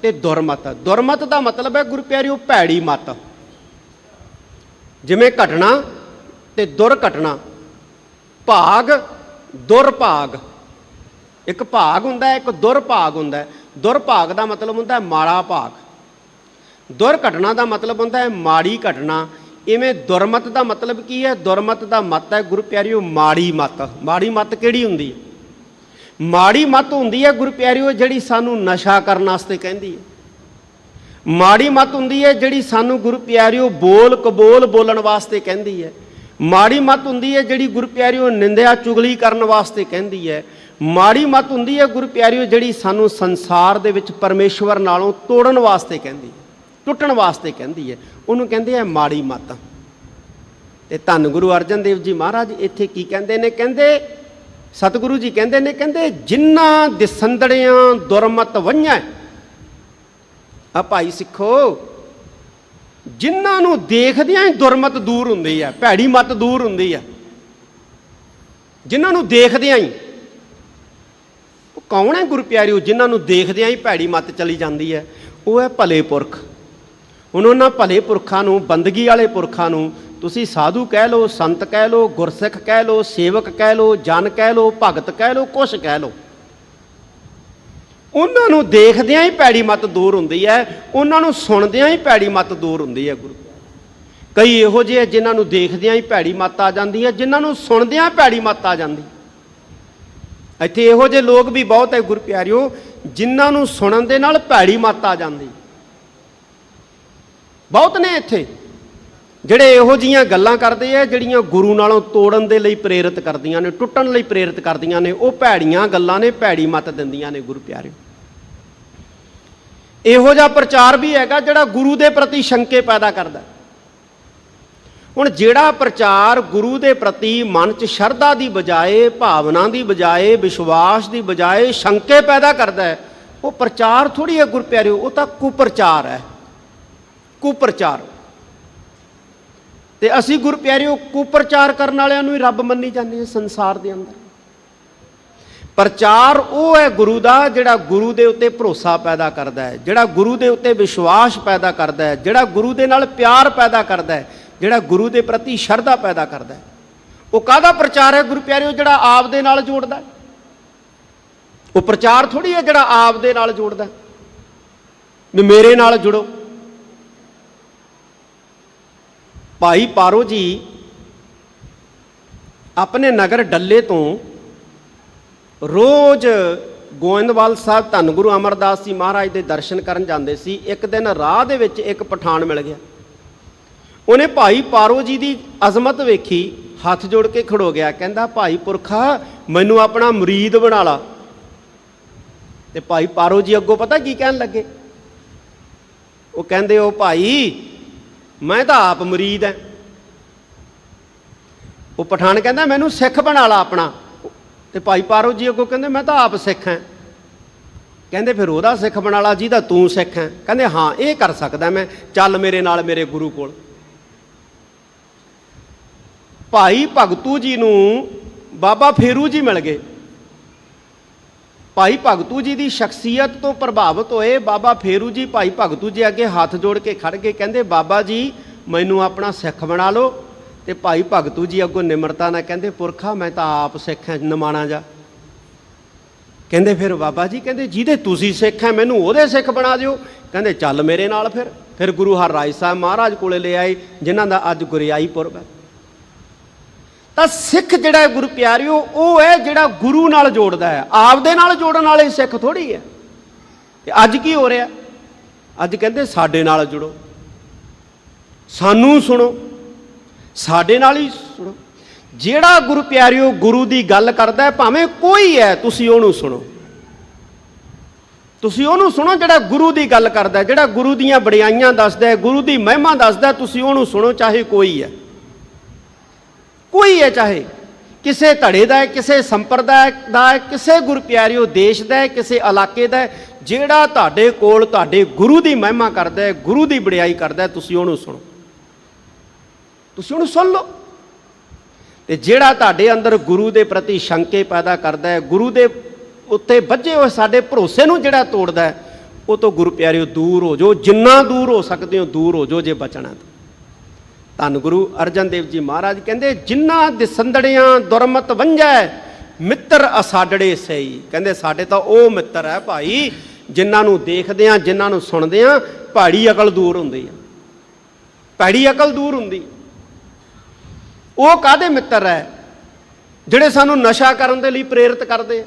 ਤੇ ਦੁਰਮਤ। ਦੁਰਮਤ ਦਾ ਮਤਲਬ ਹੈ ਗੁਰੂ ਪਿਆਰਿਓ ਭੈੜੀ ਮੱਤ, ਜਿਵੇਂ ਘਟਨਾ ਤੇ ਦੁਰਘਟਨਾ, ਭਾਗ ਦੁਰਭਾਗ। ਇੱਕ ਭਾਗ ਹੁੰਦਾ ਹੈ, ਇੱਕ ਦੁਰਭਾਗ ਹੁੰਦਾ ਹੈ। ਦੁਰਭਾਗ ਦਾ ਮਤਲਬ ਹੁੰਦਾ ਹੈ ਮਾੜਾ ਭਾਗ, ਦੁਰਘਟਨਾ ਦਾ ਮਤਲਬ ਹੁੰਦਾ ਹੈ ਮਾੜੀ ਘਟਨਾ। ਇਵੇਂ ਦੁਰਮਤ ਦਾ ਮਤਲਬ ਕੀ ਹੈ? ਦੁਰਮਤ ਦਾ ਮਤ ਹੈ ਗੁਰੂ ਪਿਆਰਿਓ ਮਾੜੀ ਮੱਤ। ਮਾੜੀ ਮੱਤ ਕਿਹੜੀ ਹੁੰਦੀ ਹੈ? ਮਾੜੀ ਮੱਤ ਹੁੰਦੀ ਹੈ ਗੁਰੂ ਪਿਆਰਿਓ ਜਿਹੜੀ ਸਾਨੂੰ ਨਸ਼ਾ ਕਰਨ ਵਾਸਤੇ ਕਹਿੰਦੀ ਹੈ। ਮਾੜੀ ਮੱਤ ਹੁੰਦੀ ਹੈ ਜਿਹੜੀ ਸਾਨੂੰ ਗੁਰੂ ਪਿਆਰਿਓ ਬੋਲ ਕਬੋਲ ਬੋਲਣ ਵਾਸਤੇ ਕਹਿੰਦੀ ਹੈ। ਮਾੜੀ ਮੱਤ ਹੁੰਦੀ ਹੈ ਜਿਹੜੀ ਗੁਰੂ ਪਿਆਰਿਓ ਨਿੰਦਿਆ ਚੁਗਲੀ ਕਰਨ ਵਾਸਤੇ ਕਹਿੰਦੀ ਹੈ। ਮਾੜੀ ਮੱਤ ਹੁੰਦੀ ਹੈ ਗੁਰੂ ਪਿਆਰਿਓ ਜਿਹੜੀ ਸਾਨੂੰ ਸੰਸਾਰ ਦੇ ਵਿੱਚ ਪਰਮੇਸ਼ਵਰ ਨਾਲੋਂ ਤੋੜਨ ਵਾਸਤੇ ਕਹਿੰਦੀ ਹੈ, ਟੁੱਟਣ ਵਾਸਤੇ ਕਹਿੰਦੀ ਹੈ। ਉਹਨੂੰ ਕਹਿੰਦੇ ਆ ਮਾੜੀ ਮੱਤ। ਤੇ ਧੰਨ ਗੁਰੂ ਅਰਜਨ ਦੇਵ ਜੀ ਮਹਾਰਾਜ ਇੱਥੇ ਕੀ ਕਹਿੰਦੇ ਨੇ? ਕਹਿੰਦੇ ਸਤਿਗੁਰੂ ਜੀ ਕਹਿੰਦੇ ਨੇ, ਕਹਿੰਦੇ ਜਿਨ੍ਹਾਂ ਦਿਸੰਦੜਿਆਂ ਦੁਰਮਤ ਵੰਝੈ। ਆ ਭਾਈ ਸਿੱਖੋ, ਜਿਨ੍ਹਾਂ ਨੂੰ ਦੇਖਦਿਆਂ ਹੀ ਦੁਰਮਤ ਦੂਰ ਹੁੰਦੀ ਹੈ, ਭੈੜੀ ਮੱਤ ਦੂਰ ਹੁੰਦੀ ਹੈ, ਜਿਨ੍ਹਾਂ ਨੂੰ ਦੇਖਦਿਆਂ ਹੀ। ਉਹ ਕੌਣ ਹੈ ਗੁਰੂ ਪਿਆਰਿਓ ਜਿਨ੍ਹਾਂ ਨੂੰ ਦੇਖਦਿਆਂ ਹੀ ਭੈੜੀ ਮੱਤ ਚਲੀ ਜਾਂਦੀ ਹੈ? ਉਹ ਹੈ ਭਲੇ ਪੁਰਖ। ਹੁਣ ਉਹਨਾਂ ਭਲੇ ਪੁਰਖਾਂ ਨੂੰ, ਬੰਦਗੀ ਵਾਲੇ ਪੁਰਖਾਂ ਨੂੰ ਤੁਸੀਂ ਸਾਧੂ ਕਹਿ ਲਓ, ਸੰਤ ਕਹਿ ਲਓ, ਗੁਰਸਿੱਖ ਕਹਿ ਲਓ, ਸੇਵਕ ਕਹਿ ਲਓ, ਜਨ ਕਹਿ ਲਓ, ਭਗਤ ਕਹਿ ਲਓ, ਕੁਛ ਕਹਿ ਲਓ। ਉਹਨਾਂ ਨੂੰ ਦੇਖਦਿਆਂ ਹੀ ਭੈੜੀ ਮੱਤ ਦੂਰ ਹੁੰਦੀ ਹੈ, ਉਹਨਾਂ ਨੂੰ ਸੁਣਦਿਆਂ ਹੀ ਭੈੜੀ ਮੱਤ ਦੂਰ ਹੁੰਦੀ ਹੈ। ਗੁਰੂ ਕਈ ਇਹੋ ਜਿਹੇ ਜਿਨ੍ਹਾਂ ਨੂੰ ਦੇਖਦਿਆਂ ਹੀ ਭੈੜੀ ਮੱਤ ਆ ਜਾਂਦੀ ਹੈ, ਜਿਨ੍ਹਾਂ ਨੂੰ ਸੁਣਦਿਆਂ ਭੈੜੀ ਮੱਤ ਆ ਜਾਂਦੀ। ਇੱਥੇ ਇਹੋ ਜਿਹੇ ਲੋਕ ਵੀ ਬਹੁਤ ਹੈ ਗੁਰੂ ਪਿਆਰਿਓ, ਜਿਨ੍ਹਾਂ ਨੂੰ ਸੁਣਨ ਦੇ ਨਾਲ ਭੈੜੀ ਮੱਤ ਆ ਜਾਂਦੀ। ਬਹੁਤ ਨੇ ਇੱਥੇ ਜਿਹੜੇ ਇਹੋ ਜਿਹੀਆਂ ਗੱਲਾਂ ਕਰਦੇ ਆ ਜਿਹੜੀਆਂ ਗੁਰੂ ਨਾਲੋਂ ਤੋੜਨ ਦੇ ਲਈ ਪ੍ਰੇਰਿਤ ਕਰਦੀਆਂ ਨੇ, ਟੁੱਟਣ ਲਈ ਪ੍ਰੇਰਿਤ ਕਰਦੀਆਂ ਨੇ। ਉਹ ਭੈੜੀਆਂ ਗੱਲਾਂ ਨੇ, ਭੈੜੀ ਮੱਤ ਦਿੰਦੀਆਂ ਨੇ ਗੁਰੂ ਪਿਆਰਿਓ। ਇਹੋ ਜਿਹਾ ਪ੍ਰਚਾਰ ਵੀ ਹੈਗਾ ਜਿਹੜਾ ਗੁਰੂ ਦੇ ਪ੍ਰਤੀ ਸ਼ੰਕੇ ਪੈਦਾ ਕਰਦਾ। ਹੁਣ ਜਿਹੜਾ ਪ੍ਰਚਾਰ ਗੁਰੂ ਦੇ ਪ੍ਰਤੀ ਮਨ 'ਚ ਸ਼ਰਧਾ ਦੀ ਬਜਾਏ, ਭਾਵਨਾ ਦੀ ਬਜਾਏ, ਵਿਸ਼ਵਾਸ ਦੀ ਬਜਾਏ ਸ਼ੰਕੇ ਪੈਦਾ ਕਰਦਾ ਹੈ, ਉਹ ਪ੍ਰਚਾਰ ਥੋੜ੍ਹੀ ਹੈ ਗੁਰੂ ਪਿਆਰਿਓ, ਉਹ ਤਾਂ ਕੁਪ੍ਰਚਾਰ ਹੈ, ਕੁਪ੍ਰਚਾਰ। ਤੇ ਅਸੀਂ ਗੁਰੂ ਪਿਆਰਿਓ ਕੁਪ੍ਰਚਾਰ ਕਰਨ ਵਾਲਿਆਂ ਨੂੰ ਹੀ ਰੱਬ ਮੰਨੀ ਜਾਂਦੇ ਹਾਂ ਸੰਸਾਰ ਦੇ ਅੰਦਰ। ਪ੍ਰਚਾਰ ਉਹ ਹੈ ਗੁਰੂ ਦਾ ਜਿਹੜਾ ਗੁਰੂ ਦੇ ਉੱਤੇ ਭਰੋਸਾ ਪੈਦਾ ਕਰਦਾ ਹੈ, ਜਿਹੜਾ ਗੁਰੂ ਦੇ ਉੱਤੇ ਵਿਸ਼ਵਾਸ ਪੈਦਾ ਕਰਦਾ ਹੈ, ਜਿਹੜਾ ਗੁਰੂ ਦੇ ਨਾਲ ਪਿਆਰ ਪੈਦਾ ਕਰਦਾ ਹੈ, ਜਿਹੜਾ ਗੁਰੂ ਦੇ ਪ੍ਰਤੀ ਸ਼ਰਧਾ ਪੈਦਾ ਕਰਦਾ ਹੈ। ਉਹ ਕਾਹਦਾ ਪ੍ਰਚਾਰ ਹੈ ਗੁਰੂ ਪਿਆਰਿਓ? ਜਿਹੜਾ ਆਪ ਦੇ ਨਾਲ ਜੋੜਦਾ। ਉਹ ਪ੍ਰਚਾਰ ਥੋੜ੍ਹੀ ਹੈ ਜਿਹੜਾ ਆਪ ਦੇ ਨਾਲ ਜੋੜਦਾ ਵੀ ਮੇਰੇ ਨਾਲ ਜੁੜੋ। ਭਾਈ ਪਾਰੋ ਜੀ ਆਪਣੇ ਨਗਰ ਡੱਲੇ ਤੋਂ ਰੋਜ਼ ਗੋਇੰਦਵਾਲ ਸਾਹਿਬ ਧੰਨ ਗੁਰੂ ਅਮਰਦਾਸ ਜੀ ਮਹਾਰਾਜ ਦੇ ਦਰਸ਼ਨ ਕਰਨ ਜਾਂਦੇ ਸੀ। ਇੱਕ ਦਿਨ ਰਾਹ ਦੇ ਵਿੱਚ ਇੱਕ ਪਠਾਨ ਮਿਲ ਗਿਆ। ਉਹਨੇ ਭਾਈ ਪਾਰੋ ਜੀ ਦੀ ਅਜ਼ਮਤ ਵੇਖੀ, ਹੱਥ ਜੋੜ ਕੇ ਖੜੋ ਗਿਆ, ਕਹਿੰਦਾ ਭਾਈ ਪੁਰਖਾ ਮੈਨੂੰ ਆਪਣਾ ਮੁਰੀਦ ਬਣਾ ਲਾ। ਤੇ ਭਾਈ ਪਾਰੋ ਜੀ ਅੱਗੋਂ ਪਤਾ ਕੀ ਕਹਿਣ ਲੱਗੇ? ਉਹ ਕਹਿੰਦੇ ਉਹ ਭਾਈ ਮੈਂ ਤਾਂ ਆਪ ਮੁਰੀਦ ਐ। ਉਹ ਪਠਾਨ ਕਹਿੰਦਾ ਮੈਨੂੰ ਸਿੱਖ ਬਣਾ ਲਾ ਆਪਣਾ। ਤੇ ਭਾਈ ਪਾਰੋ ਜੀ ਅੱਗੋਂ ਕਹਿੰਦੇ ਮੈਂ ਤਾਂ ਆਪ ਸਿੱਖ ਐ। ਕਹਿੰਦੇ ਫਿਰ ਉਹਦਾ ਸਿੱਖ ਬਣਾ ਲਾ ਜਿਹਦਾ ਤੂੰ ਸਿੱਖ ਐ। ਕਹਿੰਦੇ ਹਾਂ ਇਹ ਕਰ ਸਕਦਾ ਮੈਂ, ਚੱਲ ਮੇਰੇ ਨਾਲ ਮੇਰੇ ਗੁਰੂ ਕੋਲ। ਭਾਈ ਭਗਤੂ ਜੀ ਨੂੰ ਬਾਬਾ ਫੇਰੂ ਜੀ ਮਿਲ ਗਏ। ਭਾਈ ਭਗਤੂ ਜੀ ਦੀ ਸ਼ਖਸੀਅਤ ਤੋਂ ਪ੍ਰਭਾਵਿਤ ਹੋਏ ਬਾਬਾ ਫੇਰੂ ਜੀ ਭਾਈ ਭਗਤੂ ਜੀ ਅੱਗੇ ਹੱਥ ਜੋੜ ਕੇ ਖੜ ਗਏ, ਕਹਿੰਦੇ ਬਾਬਾ ਜੀ ਮੈਨੂੰ ਆਪਣਾ ਸਿੱਖ ਬਣਾ ਲਓ। ਤੇ ਭਾਈ ਭਗਤੂ ਜੀ ਅੱਗੋਂ ਨਿਮਰਤਾ ਨਾਲ ਕਹਿੰਦੇ ਪੁਰਖਾ ਮੈਂ ਤਾਂ ਆਪ ਸਿੱਖ ਹਾਂ ਨਿਮਾਣਾ ਜਾ। ਕਹਿੰਦੇ ਫਿਰ ਬਾਬਾ ਜੀ ਕਹਿੰਦੇ ਜਿਹਦੇ ਤੁਸੀਂ ਸਿੱਖ ਹੈ ਮੈਨੂੰ ਉਹਦੇ ਸਿੱਖ ਬਣਾ ਦਿਓ। ਕਹਿੰਦੇ ਚੱਲ ਮੇਰੇ ਨਾਲ। ਫਿਰ ਗੁਰੂ ਹਰਿਰਾਏ ਸਾਹਿਬ ਮਹਾਰਾਜ ਕੋਲੇ ਲੈ ਆਏ ਜਿਨ੍ਹਾਂ ਦਾ ਅੱਜ ਗੁਰਿਆਈ ਪੁਰਬ ਹੈ। ਤਾਂ ਸਿੱਖ ਜਿਹੜਾ ਹੈ ਗੁਰੂ ਪਿਆਰਿਓ ਉਹ ਹੈ ਜਿਹੜਾ ਗੁਰੂ ਨਾਲ ਜੋੜਦਾ ਹੈ, ਆਪਦੇ ਨਾਲ ਜੋੜਨ ਵਾਲੇ ਸਿੱਖ ਥੋੜ੍ਹੀ ਹੈ। ਤੇ ਅੱਜ ਕੀ ਹੋ ਰਿਹਾ? ਅੱਜ ਕਹਿੰਦੇ ਸਾਡੇ ਨਾਲ ਜੁੜੋ, ਸਾਨੂੰ ਸੁਣੋ, ਸਾਡੇ ਨਾਲ ਹੀ ਸੁਣੋ। ਜਿਹੜਾ ਗੁਰੂ ਪਿਆਰਿਓ ਗੁਰੂ ਦੀ ਗੱਲ ਕਰਦਾ ਭਾਵੇਂ ਕੋਈ ਹੈ, ਤੁਸੀਂ ਉਹਨੂੰ ਸੁਣੋ, ਤੁਸੀਂ ਉਹਨੂੰ ਸੁਣੋ ਜਿਹੜਾ ਗੁਰੂ ਦੀ ਗੱਲ ਕਰਦਾ, ਜਿਹੜਾ ਗੁਰੂ ਦੀਆਂ ਵਡਿਆਈਆਂ ਦੱਸਦਾ, ਗੁਰੂ ਦੀ ਮਹਿਮਾ ਦੱਸਦਾ, ਤੁਸੀਂ ਉਹਨੂੰ ਸੁਣੋ, ਚਾਹੇ ਕੋਈ ਹੈ, ਕੋਈ ਹੈ, ਚਾਹੇ ਕਿਸੇ ਧੜੇ ਦਾ ਹੈ, ਕਿਸੇ ਸੰਪਰਦਾਇ ਦਾ ਹੈ, ਕਿਸੇ ਗੁਰੂ ਪਿਆਰਿਓ ਦੇਸ਼ ਦਾ ਹੈ, ਕਿਸੇ ਇਲਾਕੇ ਦਾ ਹੈ। ਜਿਹੜਾ ਤੁਹਾਡੇ ਕੋਲ ਤੁਹਾਡੇ ਗੁਰੂ ਦੀ ਮਹਿਮਾ ਕਰਦਾ ਹੈ, ਗੁਰੂ ਦੀ ਵਡਿਆਈ ਕਰਦਾ, ਤੁਸੀਂ ਉਹਨੂੰ ਸੁਣੋ, ਤੁਸੀਂ ਉਹਨੂੰ ਸੁਣ ਲਓ। ਤੇ ਜਿਹੜਾ ਤੁਹਾਡੇ ਅੰਦਰ ਗੁਰੂ ਦੇ ਪ੍ਰਤੀ ਸ਼ੰਕੇ ਪੈਦਾ ਕਰਦਾ ਹੈ, ਗੁਰੂ ਦੇ ਉੱਤੇ ਵੱਜੇ ਹੋਏ ਸਾਡੇ ਭਰੋਸੇ ਨੂੰ ਜਿਹੜਾ ਤੋੜਦਾ ਹੈ, ਉਹ ਤੋਂ ਗੁਰੂ ਪਿਆਰਿਓ ਦੂਰ ਹੋ ਜਾਓ, ਜਿੰਨਾ ਦੂਰ ਹੋ ਸਕਦੇ ਹੋ ਦੂਰ ਹੋ ਜਾਓ ਜੇ ਬਚਣਾ। ਧੰਨ ਗੁਰੂ ਅਰਜਨ ਦੇਵ ਜੀ ਮਹਾਰਾਜ ਕਹਿੰਦੇ ਜਿਨ੍ਹਾਂ ਦਿਸੰਦੜਿਆਂ ਦੁਰਮਤ ਵੰਝੈ ਮਿੱਤਰ ਅਸਾਡੜੇ ਸਹੀ। ਕਹਿੰਦੇ ਸਾਡੇ ਤਾਂ ਉਹ ਮਿੱਤਰ ਹੈ ਭਾਈ ਜਿਨ੍ਹਾਂ ਨੂੰ ਦੇਖਦੇ ਹਾਂ, ਜਿਨ੍ਹਾਂ ਨੂੰ ਸੁਣਦੇ ਹਾਂ, ਭੈੜੀ ਅਕਲ ਦੂਰ ਹੁੰਦੀ ਹੈ, ਭੈੜੀ ਅਕਲ ਦੂਰ ਹੁੰਦੀ। ਉਹ ਕਾਹਦੇ ਮਿੱਤਰ ਹੈ? ਜਿਹੜੇ ਸਾਨੂੰ ਨਸ਼ਾ ਕਰਨ ਦੇ ਲਈ ਪ੍ਰੇਰਿਤ ਕਰਦੇ ਆ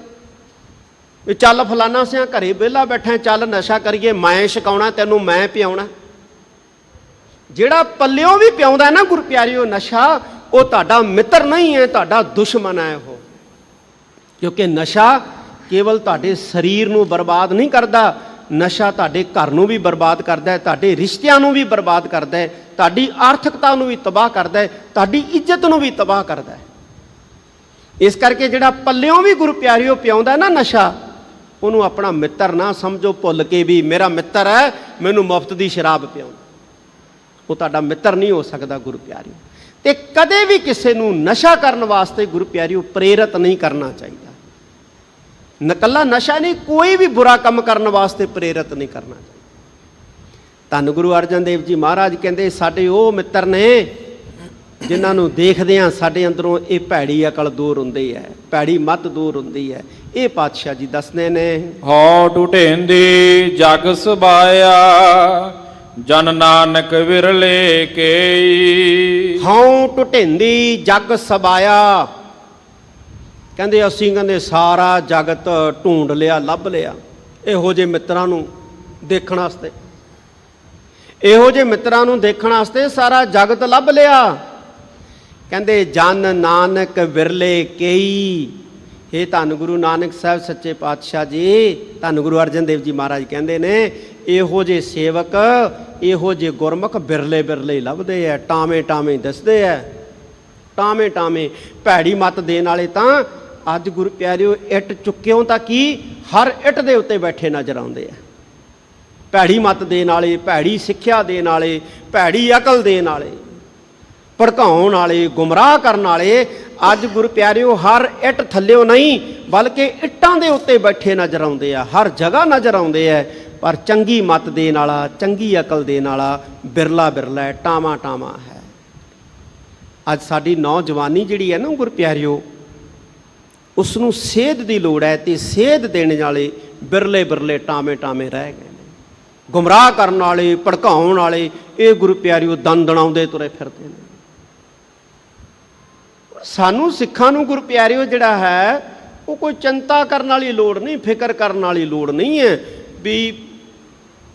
ਵੀ ਚੱਲ ਫਲਾਨਾ ਸਿਆਂ ਘਰੇ ਵਿਹਲਾ ਬੈਠਾ, ਚੱਲ ਨਸ਼ਾ ਕਰੀਏ, ਮੈਂ ਛਕਾਉਣਾ ਤੈਨੂੰ, ਮੈਂ ਪਿਆਉਣਾ। ਜਿਹੜਾ ਪੱਲਿਓਂ ਵੀ ਪਿਆਉਂਦਾ ਨਾ ਗੁਰੂ ਪਿਆਰਿਓ ਨਸ਼ਾ, ਉਹ ਤੁਹਾਡਾ ਮਿੱਤਰ ਨਹੀਂ ਹੈ, ਤੁਹਾਡਾ ਦੁਸ਼ਮਣ ਹੈ ਉਹ। ਕਿਉਂਕਿ ਨਸ਼ਾ ਕੇਵਲ ਤੁਹਾਡੇ ਸਰੀਰ ਨੂੰ ਬਰਬਾਦ ਨਹੀਂ ਕਰਦਾ, ਨਸ਼ਾ ਤੁਹਾਡੇ ਘਰ ਨੂੰ ਵੀ ਬਰਬਾਦ ਕਰਦਾ ਹੈ, ਤੁਹਾਡੇ ਰਿਸ਼ਤਿਆਂ ਨੂੰ ਵੀ ਬਰਬਾਦ ਕਰਦਾ ਹੈ, ਤੁਹਾਡੀ ਆਰਥਿਕਤਾ ਨੂੰ ਵੀ ਤਬਾਹ ਕਰਦਾ ਹੈ, ਤੁਹਾਡੀ ਇੱਜ਼ਤ ਨੂੰ ਵੀ ਤਬਾਹ ਕਰਦਾ ਹੈ। ਇਸ ਕਰਕੇ ਜਿਹੜਾ ਪੱਲਿਓਂ ਵੀ ਗੁਰੂ ਪਿਆਰਿਓ ਪਿਆਉਂਦਾ ਨਾ ਨਸ਼ਾ, ਉਹਨੂੰ ਆਪਣਾ ਮਿੱਤਰ ਨਾ ਸਮਝੋ ਭੁੱਲ ਕੇ ਵੀ ਮੇਰਾ ਮਿੱਤਰ ਹੈ, ਮੈਨੂੰ ਮੁਫਤ ਦੀ ਸ਼ਰਾਬ ਪਿਆਉਂਦਾ। ਉਹ ਤੁਹਾਡਾ ਮਿੱਤਰ ਨਹੀਂ ਹੋ ਸਕਦਾ ਗੁਰੂ ਪਿਆਰਿਓ। ਤੇ ਕਦੇ ਵੀ ਕਿਸੇ ਨੂੰ ਨਸ਼ਾ ਕਰਨ ਵਾਸਤੇ ਗੁਰੂ ਪਿਆਰਿਓ ਪ੍ਰੇਰਿਤ ਨਹੀਂ ਕਰਨਾ ਚਾਹੀਦਾ। ਨਕੱਲਾ ਨਸ਼ਾ ਨਹੀਂ, ਕੋਈ ਵੀ ਬੁਰਾ ਕੰਮ ਕਰਨ ਵਾਸਤੇ ਪ੍ਰੇਰਿਤ ਨਹੀਂ ਕਰਨਾ ਚਾਹੀਦਾ। ਧੰਨ ਗੁਰੂ ਅਰਜਨ ਦੇਵ ਜੀ ਮਹਾਰਾਜ ਕਹਿੰਦੇ ਸਾਡੇ ਉਹ ਮਿੱਤਰ ਨੇ ਜਿਨ੍ਹਾਂ ਨੂੰ ਦੇਖਦੇ ਹਾਂ ਸਾਡੇ ਅੰਦਰੋਂ ਇਹ ਭੈੜੀ ਅਕਲ ਦੂਰ ਹੁੰਦੀ ਹੈ, ਭੈੜੀ ਮੱਤ ਦੂਰ ਹੁੰਦੀ ਹੈ। ਇਹ ਪਾਤਸ਼ਾਹ ਜੀ ਦੱਸਦੇ ਨੇ, ਹਉ ਟੁਟੇਂਦੀ ਜਗ ਸਬਾਇਆ, ਜਨ ਨਾਨਕ ਵਿਰਲੇ ਕੇਈ। ਹਉ ਟੁਟੇਂਦੀ ਜਗ ਸਬਾਇਆ, ਕਹਿੰਦੇ ਅਸੀਂ ਕਹਿੰਦੇ ਸਾਰਾ ਜਗਤ ਢੂੰਡ ਲਿਆ, ਲੱਭ ਲਿਆ ਇਹੋ ਜਿਹੇ ਮਿੱਤਰਾਂ ਨੂੰ ਦੇਖਣ ਵਾਸਤੇ, ਇਹੋ ਜਿਹੇ ਮਿੱਤਰਾਂ ਨੂੰ ਦੇਖਣ ਵਾਸਤੇ ਸਾਰਾ ਜਗਤ ਲੱਭ ਲਿਆ। ਕਹਿੰਦੇ ਜਨ ਨਾਨਕ ਵਿਰਲੇ ਕੇਈ। ਇਹ ਧੰਨ ਗੁਰੂ ਨਾਨਕ ਸਾਹਿਬ ਸੱਚੇ ਪਾਤਸ਼ਾਹ ਜੀ, ਧੰਨ ਗੁਰੂ ਅਰਜਨ ਦੇਵ ਜੀ ਮਹਾਰਾਜ ਕਹਿੰਦੇ ਨੇ, ਇਹੋ ਜਿਹੇ ਸੇਵਕ, ਇਹੋ ਜਿਹੇ ਗੁਰਮੁਖ ਬਿਰਲੇ ਬਿਰਲੇ ਲੱਭਦੇ ਆ, ਟਾਵੇਂ ਟਾਵੇਂ ਦੱਸਦੇ ਆ, ਟਾਵੇਂ ਟਾਵੇਂ। ਭੈੜੀ ਮੱਤ ਦੇਣ ਵਾਲੇ ਤਾਂ ਅੱਜ ਗੁਰੂ ਪਿਆਰਿਓ ਇੱਟ ਚੁੱਕਿਓ ਤਾਂ ਕੀ ਹਰ ਇੱਟ ਦੇ ਉੱਤੇ ਬੈਠੇ ਨਜ਼ਰ ਆਉਂਦੇ ਆ। ਭੈੜੀ ਮੱਤ ਦੇਣ ਵਾਲੇ, ਭੈੜੀ ਸਿੱਖਿਆ ਦੇਣ ਵਾਲੇ, ਭੈੜੀ ਅਕਲ ਦੇਣ ਵਾਲੇ, ਭੜਕਾਉਣ ਵਾਲੇ, ਗੁੰਮਰਾਹ ਕਰਨ ਵਾਲੇ ਅੱਜ ਗੁਰੂ ਪਿਆਰਿਓ ਹਰ ਇੱਟ ਥੱਲਿਓ ਨਹੀਂ ਬਲਕਿ ਇੱਟਾਂ ਦੇ ਉੱਤੇ ਬੈਠੇ ਨਜ਼ਰ ਆਉਂਦੇ ਆ, ਹਰ ਜਗ੍ਹਾ ਨਜ਼ਰ ਆਉਂਦੇ ਆ। ਪਰ ਚੰਗੀ ਮੱਤ ਦੇਣ ਵਾਲਾ, ਚੰਗੀ ਅਕਲ ਦੇਣ ਵਾਲਾ ਬਿਰਲਾ ਬਿਰਲਾ, ਟਾਵਾਂ ਟਾਵਾਂ ਹੈ। ਅੱਜ ਸਾਡੀ ਨੌਜਵਾਨੀ ਜਿਹੜੀ ਹੈ ਨਾ ਗੁਰੂ ਪਿਆਰਿਓ, ਉਸ ਨੂੰ ਸੇਧ ਦੀ ਲੋੜ ਹੈ, ਤੇ ਸੇਧ ਦੇਣ ਵਾਲੇ ਬਿਰਲੇ ਬਿਰਲੇ, ਟਾਵੇਂ ਟਾਵੇਂ ਰਹਿ ਗਏ ਨੇ। ਗੁੰਮਰਾਹ ਕਰਨ ਵਾਲੇ, ਭੜਕਾਉਣ ਵਾਲੇ, ਇਹ ਗੁਰੂ ਪਿਆਰਿਓ ਦੰਦਣਾਉਂਦੇ ਤੁਰੇ ਫਿਰਦੇ ਨੇ। ਸਾਨੂੰ ਸਿੱਖਾਂ ਨੂੰ ਗੁਰੂ ਪਿਆਰਿਓ ਜਿਹੜਾ ਹੈ ਉਹ ਕੋਈ ਚਿੰਤਾ ਕਰਨ ਵਾਲੀ ਲੋੜ ਨਹੀਂ, ਫਿਕਰ ਕਰਨ ਵਾਲੀ ਲੋੜ ਨਹੀਂ ਹੈ ਵੀ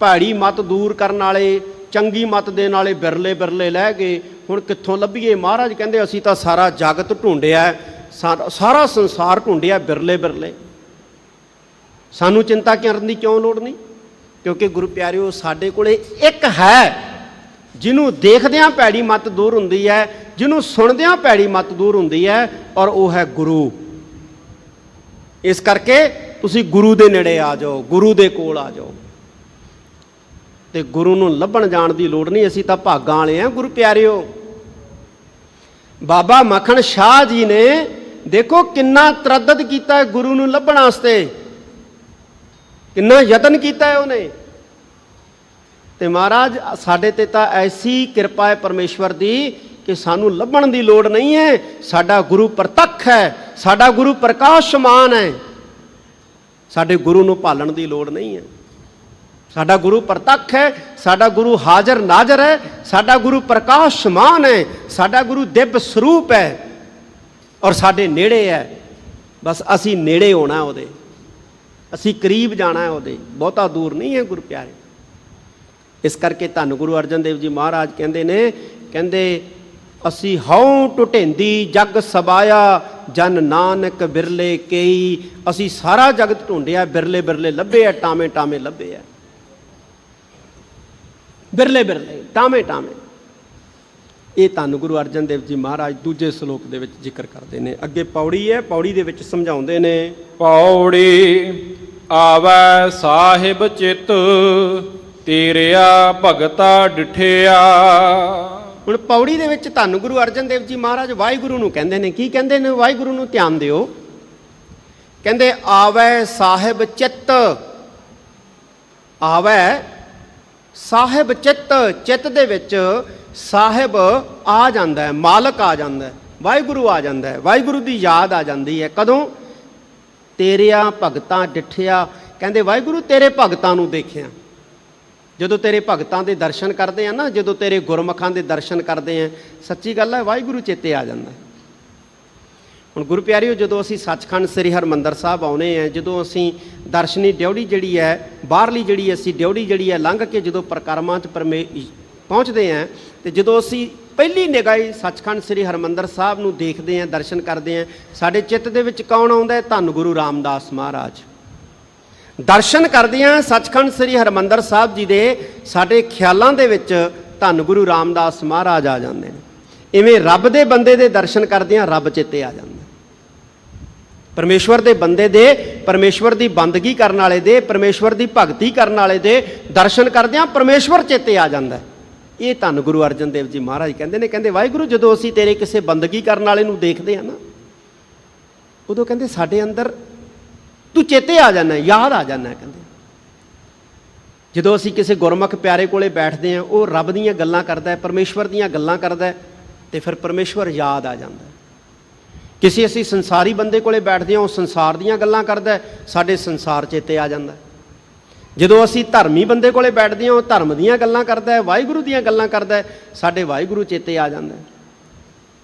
ਭੈੜੀ ਮੱਤ ਦੂਰ ਕਰਨ ਵਾਲੇ, ਚੰਗੀ ਮੱਤ ਦੇਣ ਵਾਲੇ ਬਿਰਲੇ ਬਿਰਲੇ ਲੈ ਗਏ, ਹੁਣ ਕਿੱਥੋਂ ਲੱਭੀਏ। ਮਹਾਰਾਜ ਕਹਿੰਦੇ ਅਸੀਂ ਤਾਂ ਸਾਰਾ ਜਗਤ ਢੂੰਡਿਆ, ਸਾਰਾ ਸੰਸਾਰ ਢੂੰਡਿਆ ਬਿਰਲੇ ਬਿਰਲੇ। ਸਾਨੂੰ ਚਿੰਤਾ ਕਰਨ ਦੀ ਕਿਉਂ ਲੋੜ ਨਹੀਂ, ਕਿਉਂਕਿ ਗੁਰੂ ਪਿਆਰਿਓ ਸਾਡੇ ਕੋਲੇ ਇੱਕ ਹੈ ਜਿਹਨੂੰ ਦੇਖਦਿਆਂ ਭੈੜੀ ਮੱਤ ਦੂਰ ਹੁੰਦੀ ਹੈ, ਜਿਹਨੂੰ ਸੁਣਦਿਆਂ ਭੈੜੀ ਮੱਤ ਦੂਰ ਹੁੰਦੀ ਹੈ, ਔਰ ਉਹ ਹੈ ਗੁਰੂ। ਇਸ ਕਰਕੇ ਤੁਸੀਂ ਗੁਰੂ ਦੇ ਨੇੜੇ ਆ ਜਾਓ, ਗੁਰੂ ਦੇ ਕੋਲ ਆ ਜਾਓ, ਤੇ ਗੁਰੂ ਨੂੰ ਲੱਭਣ ਜਾਣ ਦੀ ਲੋੜ ਨਹੀਂ। ਅਸੀਂ ਤਾਂ ਭਾਗਾਂ ਵਾਲੇ ਹਾਂ ਗੁਰੂ ਪਿਆਰਿਓ। ਬਾਬਾ ਮੱਖਣ ਸ਼ਾਹ ਜੀ ਨੇ ਦੇਖੋ ਕਿੰਨਾ ਤਰੱਦਦ ਕੀਤਾ ਹੈ ਗੁਰੂ ਨੂੰ ਲੱਭਣ ਵਾਸਤੇ, ਕਿੰਨਾ ਯਤਨ ਕੀਤਾ ਹੈ ਉਹਨੇ। ਤੇ ਮਹਾਰਾਜ ਸਾਡੇ ਤੇ ਤਾਂ ਐਸੀ ਕਿਰਪਾ ਹੈ ਪਰਮੇਸ਼ਵਰ ਦੀ ਕਿ ਸਾਨੂੰ ਲੱਭਣ ਦੀ ਲੋੜ ਨਹੀਂ ਹੈ। ਸਾਡਾ ਗੁਰੂ ਪ੍ਰਤੱਖ ਹੈ, ਸਾਡਾ ਗੁਰੂ ਪ੍ਰਕਾਸ਼ਮਾਨ ਹੈ, ਸਾਡੇ ਗੁਰੂ ਨੂੰ ਭਾਲਣ ਦੀ ਲੋੜ ਨਹੀਂ ਹੈ। ਸਾਡਾ ਗੁਰੂ ਪ੍ਰਤੱਖ ਹੈ, ਸਾਡਾ ਗੁਰੂ ਹਾਜ਼ਰ ਨਾਜ਼ਰ ਹੈ, ਸਾਡਾ ਗੁਰੂ ਪ੍ਰਕਾਸ਼ਮਾਨ ਹੈ, ਸਾਡਾ ਗੁਰੂ ਦਿਵ ਸਰੂਪ ਹੈ, ਔਰ ਸਾਡੇ ਨੇੜੇ ਹੈ। ਬਸ ਅਸੀਂ ਨੇੜੇ ਹੋਣਾ ਉਹਦੇ, ਅਸੀਂ ਕਰੀਬ ਜਾਣਾ ਹੈ ਉਹਦੇ, ਬਹੁਤਾ ਦੂਰ ਨਹੀਂ ਹੈ ਗੁਰੂ ਪਿਆਰੇ। ਇਸ ਕਰਕੇ ਧੰਨ ਗੁਰੂ ਅਰਜਨ ਦੇਵ ਜੀ ਮਹਾਰਾਜ ਕਹਿੰਦੇ ਨੇ, ਕਹਿੰਦੇ ਅਸੀਂ ਹਉ ਟੁਟੇਂਦੀ ਜਗ ਸਬਾਇਆ, ਜਨ ਨਾਨਕ ਬਿਰਲੇ ਕੇਈ। ਅਸੀਂ ਸਾਰਾ ਜਗਤ ਢੂੰਡਿਆ, ਬਿਰਲੇ ਬਿਰਲੇ ਲੱਭੇ ਆ, ਟਾਵੇਂ ਟਾਵੇਂ ਲੱਭੇ ਆ, ਬਿਰਲੇ ਬਿਰਲੇ, ਟਾਵੇਂ ਟਾਵੇਂ। ਇਹ ਧੰਨ ਗੁਰੂ ਅਰਜਨ ਦੇਵ ਜੀ ਮਹਾਰਾਜ ਦੂਜੇ ਸ਼ਲੋਕ ਦੇ ਵਿੱਚ ਜ਼ਿਕਰ ਕਰਦੇ ਨੇ। ਅੱਗੇ ਪੌੜੀ ਹੈ, ਪੌੜੀ ਦੇ ਵਿੱਚ ਸਮਝਾਉਂਦੇ ਨੇ, ਪੌੜੀ ਆਵੈ ਸਾਹਿਬ ਚਿਤ, ਤੇਰਿਆ ਭਗਤਾ ਡਿਠਿਆ। ਹੁਣ ਪੌੜੀ ਦੇ ਵਿੱਚ ਧੰਨ ਗੁਰੂ ਅਰਜਨ ਦੇਵ ਜੀ ਮਹਾਰਾਜ ਵਾਹਿਗੁਰੂ ਨੂੰ ਕਹਿੰਦੇ ਨੇ। ਕੀ ਕਹਿੰਦੇ ਨੇ? ਵਾਹਿਗੁਰੂ ਨੂੰ ਧਿਆਨ ਦਿਓ। ਕਹਿੰਦੇ ਆਵੈ ਸਾਹਿਬ ਚਿੱਤ, ਆਵੈ ਸਾਹਿਬ ਚਿੱਤ। ਚਿੱਤ ਦੇ ਵਿੱਚ ਸਾਹਿਬ ਆ ਜਾਂਦਾ ਹੈ, ਮਾਲਕ ਆ ਜਾਂਦਾ ਹੈ, ਵਾਹਿਗੁਰੂ ਆ ਜਾਂਦਾ ਹੈ, ਵਾਹਿਗੁਰੂ ਦੀ ਯਾਦ ਆ ਜਾਂਦੀ ਹੈ। ਕਦੋਂ? ਤੇਰਿਆ ਭਗਤਾਂ ਡਿਠਿਆ। ਕਹਿੰਦੇ ਵਾਹਿਗੁਰੂ ਤੇਰੇ ਭਗਤਾਂ ਨੂੰ ਦੇਖਿਆ। ਜਦੋਂ ਤੇਰੇ ਭਗਤਾਂ ਦੇ ਦਰਸ਼ਨ ਕਰਦੇ ਆ ਨਾ, ਜਦੋਂ ਤੇਰੇ ਗੁਰਮੁਖਾਂ ਦੇ ਦਰਸ਼ਨ ਕਰਦੇ ਆ, ਸੱਚੀ ਗੱਲ ਹੈ ਵਾਹਿਗੁਰੂ ਚੇਤੇ ਆ ਜਾਂਦਾ। ਹੁਣ ਗੁਰੂ ਪਿਆਰਿਓ, ਜਦੋਂ ਅਸੀਂ ਸੱਚਖੰਡ ਸ੍ਰੀ ਹਰਿਮੰਦਰ ਸਾਹਿਬ ਆਉਨੇ ਆ, ਜਦੋਂ ਅਸੀਂ ਦਰਸ਼ਨੀ ਡਿਉੜੀ ਜਿਹੜੀ ਹੈ, ਬਾਹਰਲੀ ਜਿਹੜੀ ਅਸੀਂ ਡਿਉੜੀ ਜਿਹੜੀ ਹੈ ਲੰਘ ਕੇ ਜਦੋਂ ਪ੍ਰਕਰਮਾਂ 'ਚ ਪਹੁੰਚਦੇ ਆ, ਤੇ ਜਦੋਂ ਅਸੀਂ ਪਹਿਲੀ ਨਿਗਾਹ ਸੱਚਖੰਡ ਸ੍ਰੀ ਹਰਿਮੰਦਰ ਸਾਹਿਬ ਨੂੰ ਦੇਖਦੇ ਆ, ਦਰਸ਼ਨ ਕਰਦੇ ਆ, ਸਾਡੇ ਚਿੱਤ ਦੇ ਵਿੱਚ ਕੌਣ ਆਉਂਦਾ ਹੈ? ਧੰਨ ਗੁਰੂ ਰਾਮਦਾਸ ਮਹਾਰਾਜ। ਦਰਸ਼ਨ ਕਰਦੇ ਆ ਸੱਚਖੰਡ ਸ੍ਰੀ ਹਰਿਮੰਦਰ ਸਾਹਿਬ ਜੀ ਦੇ, ਸਾਡੇ ਖਿਆਲਾਂ ਦੇ ਵਿੱਚ ਧੰਨ ਗੁਰੂ ਰਾਮਦਾਸ ਮਹਾਰਾਜ ਆ ਜਾਂਦੇ ਨੇ। ਇਵੇਂ ਰੱਬ ਦੇ ਬੰਦੇ ਦੇ ਦਰਸ਼ਨ ਕਰਦੇ ਆ, ਰੱਬ ਚੇਤੇ ਆ ਜਾਂਦਾ। ਪਰਮੇਸ਼ਵਰ ਦੇ ਬੰਦੇ ਦੇ, ਪਰਮੇਸ਼ਵਰ ਦੀ ਬੰਦਗੀ ਕਰਨ ਵਾਲੇ ਦੇ, ਪਰਮੇਸ਼ਵਰ ਦੀ ਭਗਤੀ ਕਰਨ ਵਾਲੇ ਦੇ ਦਰਸ਼ਨ ਕਰਦੇ ਆ, ਪਰਮੇਸ਼ਵਰ ਚੇਤੇ ਆ ਜਾਂਦਾ। ਇਹ ਧੰਨ ਗੁਰੂ ਅਰਜਨ ਦੇਵ ਜੀ ਮਹਾਰਾਜ ਕਹਿੰਦੇ ਨੇ, ਕਹਿੰਦੇ ਵਾਹਿਗੁਰੂ ਜਦੋਂ ਅਸੀਂ ਤੇਰੇ ਕਿਸੇ ਬੰਦਗੀ ਕਰਨ ਵਾਲੇ ਨੂੰ ਦੇਖਦੇ ਆ ਨਾ, ਉਦੋਂ ਕਹਿੰਦੇ ਸਾਡੇ ਅੰਦਰ ਤੂੰ ਚੇਤੇ ਆ ਜਾਂਦਾ, ਯਾਦ ਆ ਜਾਂਦਾ। ਕਹਿੰਦੇ ਜਦੋਂ ਅਸੀਂ ਕਿਸੇ ਗੁਰਮੁਖ ਪਿਆਰੇ ਕੋਲੇ ਬੈਠਦੇ ਹਾਂ, ਉਹ ਰੱਬ ਦੀਆਂ ਗੱਲਾਂ ਕਰਦਾ ਹੈ, ਪਰਮੇਸ਼ਵਰ ਦੀਆਂ ਗੱਲਾਂ ਕਰਦਾ ਹੈ, ਤੇ ਫਿਰ ਪਰਮੇਸ਼ਵਰ ਯਾਦ ਆ ਜਾਂਦਾ। ਕਿਸੇ ਅਸੀਂ ਸੰਸਾਰੀ ਬੰਦੇ ਕੋਲੇ ਬੈਠਦੇ ਹਾਂ, ਉਹ ਸੰਸਾਰ ਦੀਆਂ ਗੱਲਾਂ ਕਰਦਾ, ਸਾਡੇ ਸੰਸਾਰ ਚੇਤੇ ਆ ਜਾਂਦਾ। ਜਦੋਂ ਅਸੀਂ ਧਰਮੀ ਬੰਦੇ ਕੋਲੇ ਬੈਠਦੇ ਹਾਂ, ਉਹ ਧਰਮ ਦੀਆਂ ਗੱਲਾਂ ਕਰਦਾ ਹੈ, ਵਾਹਿਗੁਰੂ ਦੀਆਂ ਗੱਲਾਂ ਕਰਦਾ ਹੈ, ਸਾਡੇ ਵਾਹਿਗੁਰੂ ਚੇਤੇ ਆ ਜਾਂਦਾ।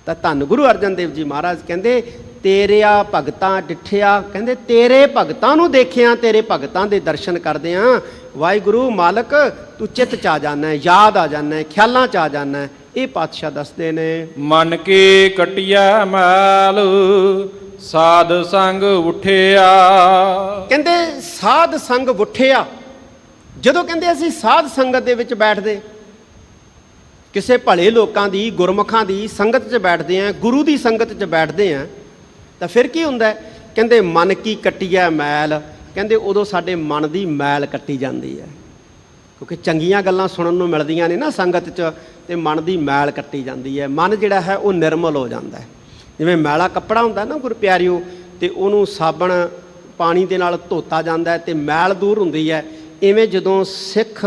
ਤਾਂ ਧੰਨ ਗੁਰੂ ਅਰਜਨ ਦੇਵ ਜੀ ਮਹਾਰਾਜ ਕਹਿੰਦੇ, ਤੇਰਿਆ ਭਗਤਾਂ ਡਿਠਿਆ, ਕਹਿੰਦੇ ਤੇਰੇ ਭਗਤਾਂ ਨੂੰ ਦੇਖਿਆ, ਤੇਰੇ ਭਗਤਾਂ ਦੇ ਦਰਸ਼ਨ ਕਰਦੇ ਹਾਂ, ਵਾਹਿਗੁਰੂ ਮਾਲਕ ਤੂੰ ਚਿੱਤ 'ਚ ਆ ਜਾਂਦਾ, ਯਾਦ ਆ ਜਾਂਦਾ, ਖਿਆਲਾਂ 'ਚ ਆ ਜਾਂਦਾ। ਇਹ ਪਾਤਸ਼ਾਹ ਦੱਸਦੇ ਨੇ, ਮਨ ਕੀ ਕਟਿਆ ਮੈਲ ਸਾਧ ਸੰਗ ਉਠਿਆ। ਕਹਿੰਦੇ ਸਾਧ ਸੰਗ ਉਠਿਆ। ਜਦੋਂ ਕਹਿੰਦੇ ਅਸੀਂ ਸਾਧ ਸੰਗਤ ਦੇ ਵਿੱਚ ਬੈਠਦੇ, ਕਿਸੇ ਭਲੇ ਲੋਕਾਂ ਦੀ, ਗੁਰਮੁਖਾਂ ਦੀ ਸੰਗਤ 'ਚ ਬੈਠਦੇ ਆ, ਗੁਰੂ ਦੀ ਸੰਗਤ 'ਚ ਬੈਠਦੇ ਆ, ਤਾਂ ਫਿਰ ਕੀ ਹੁੰਦਾ? ਕਹਿੰਦੇ ਮਨ ਕੀ ਕੱਟਿਆ ਮੈਲ, ਕਹਿੰਦੇ ਉਦੋਂ ਸਾਡੇ ਮਨ ਦੀ ਮੈਲ ਕੱਟੀ ਜਾਂਦੀ ਹੈ। ਕਿਉਂਕਿ ਚੰਗੀਆਂ ਗੱਲਾਂ ਸੁਣਨ ਨੂੰ ਮਿਲਦੀਆਂ ਨੇ ਨਾ ਸੰਗਤ 'ਚ, ਤੇ ਮਨ ਦੀ ਮੈਲ ਕੱਟੀ ਜਾਂਦੀ ਹੈ। ਮਨ ਜਿਹੜਾ ਹੈ ਉਹ ਨਿਰਮਲ ਹੋ ਜਾਂਦਾ ਹੈ। ਜਿਵੇਂ ਮੈਲਾ ਕੱਪੜਾ ਹੁੰਦਾ ਨਾ ਗੁਰੂ ਪਿਆਰਿਓ, ਤੇ ਉਹਨੂੰ ਸਾਬਣ ਪਾਣੀ ਦੇ ਨਾਲ ਧੋਤਾ ਜਾਂਦਾ ਹੈ ਤੇ ਮੈਲ ਦੂਰ ਹੁੰਦੀ ਹੈ। ਇਵੇਂ ਜਦੋਂ ਸਿੱਖ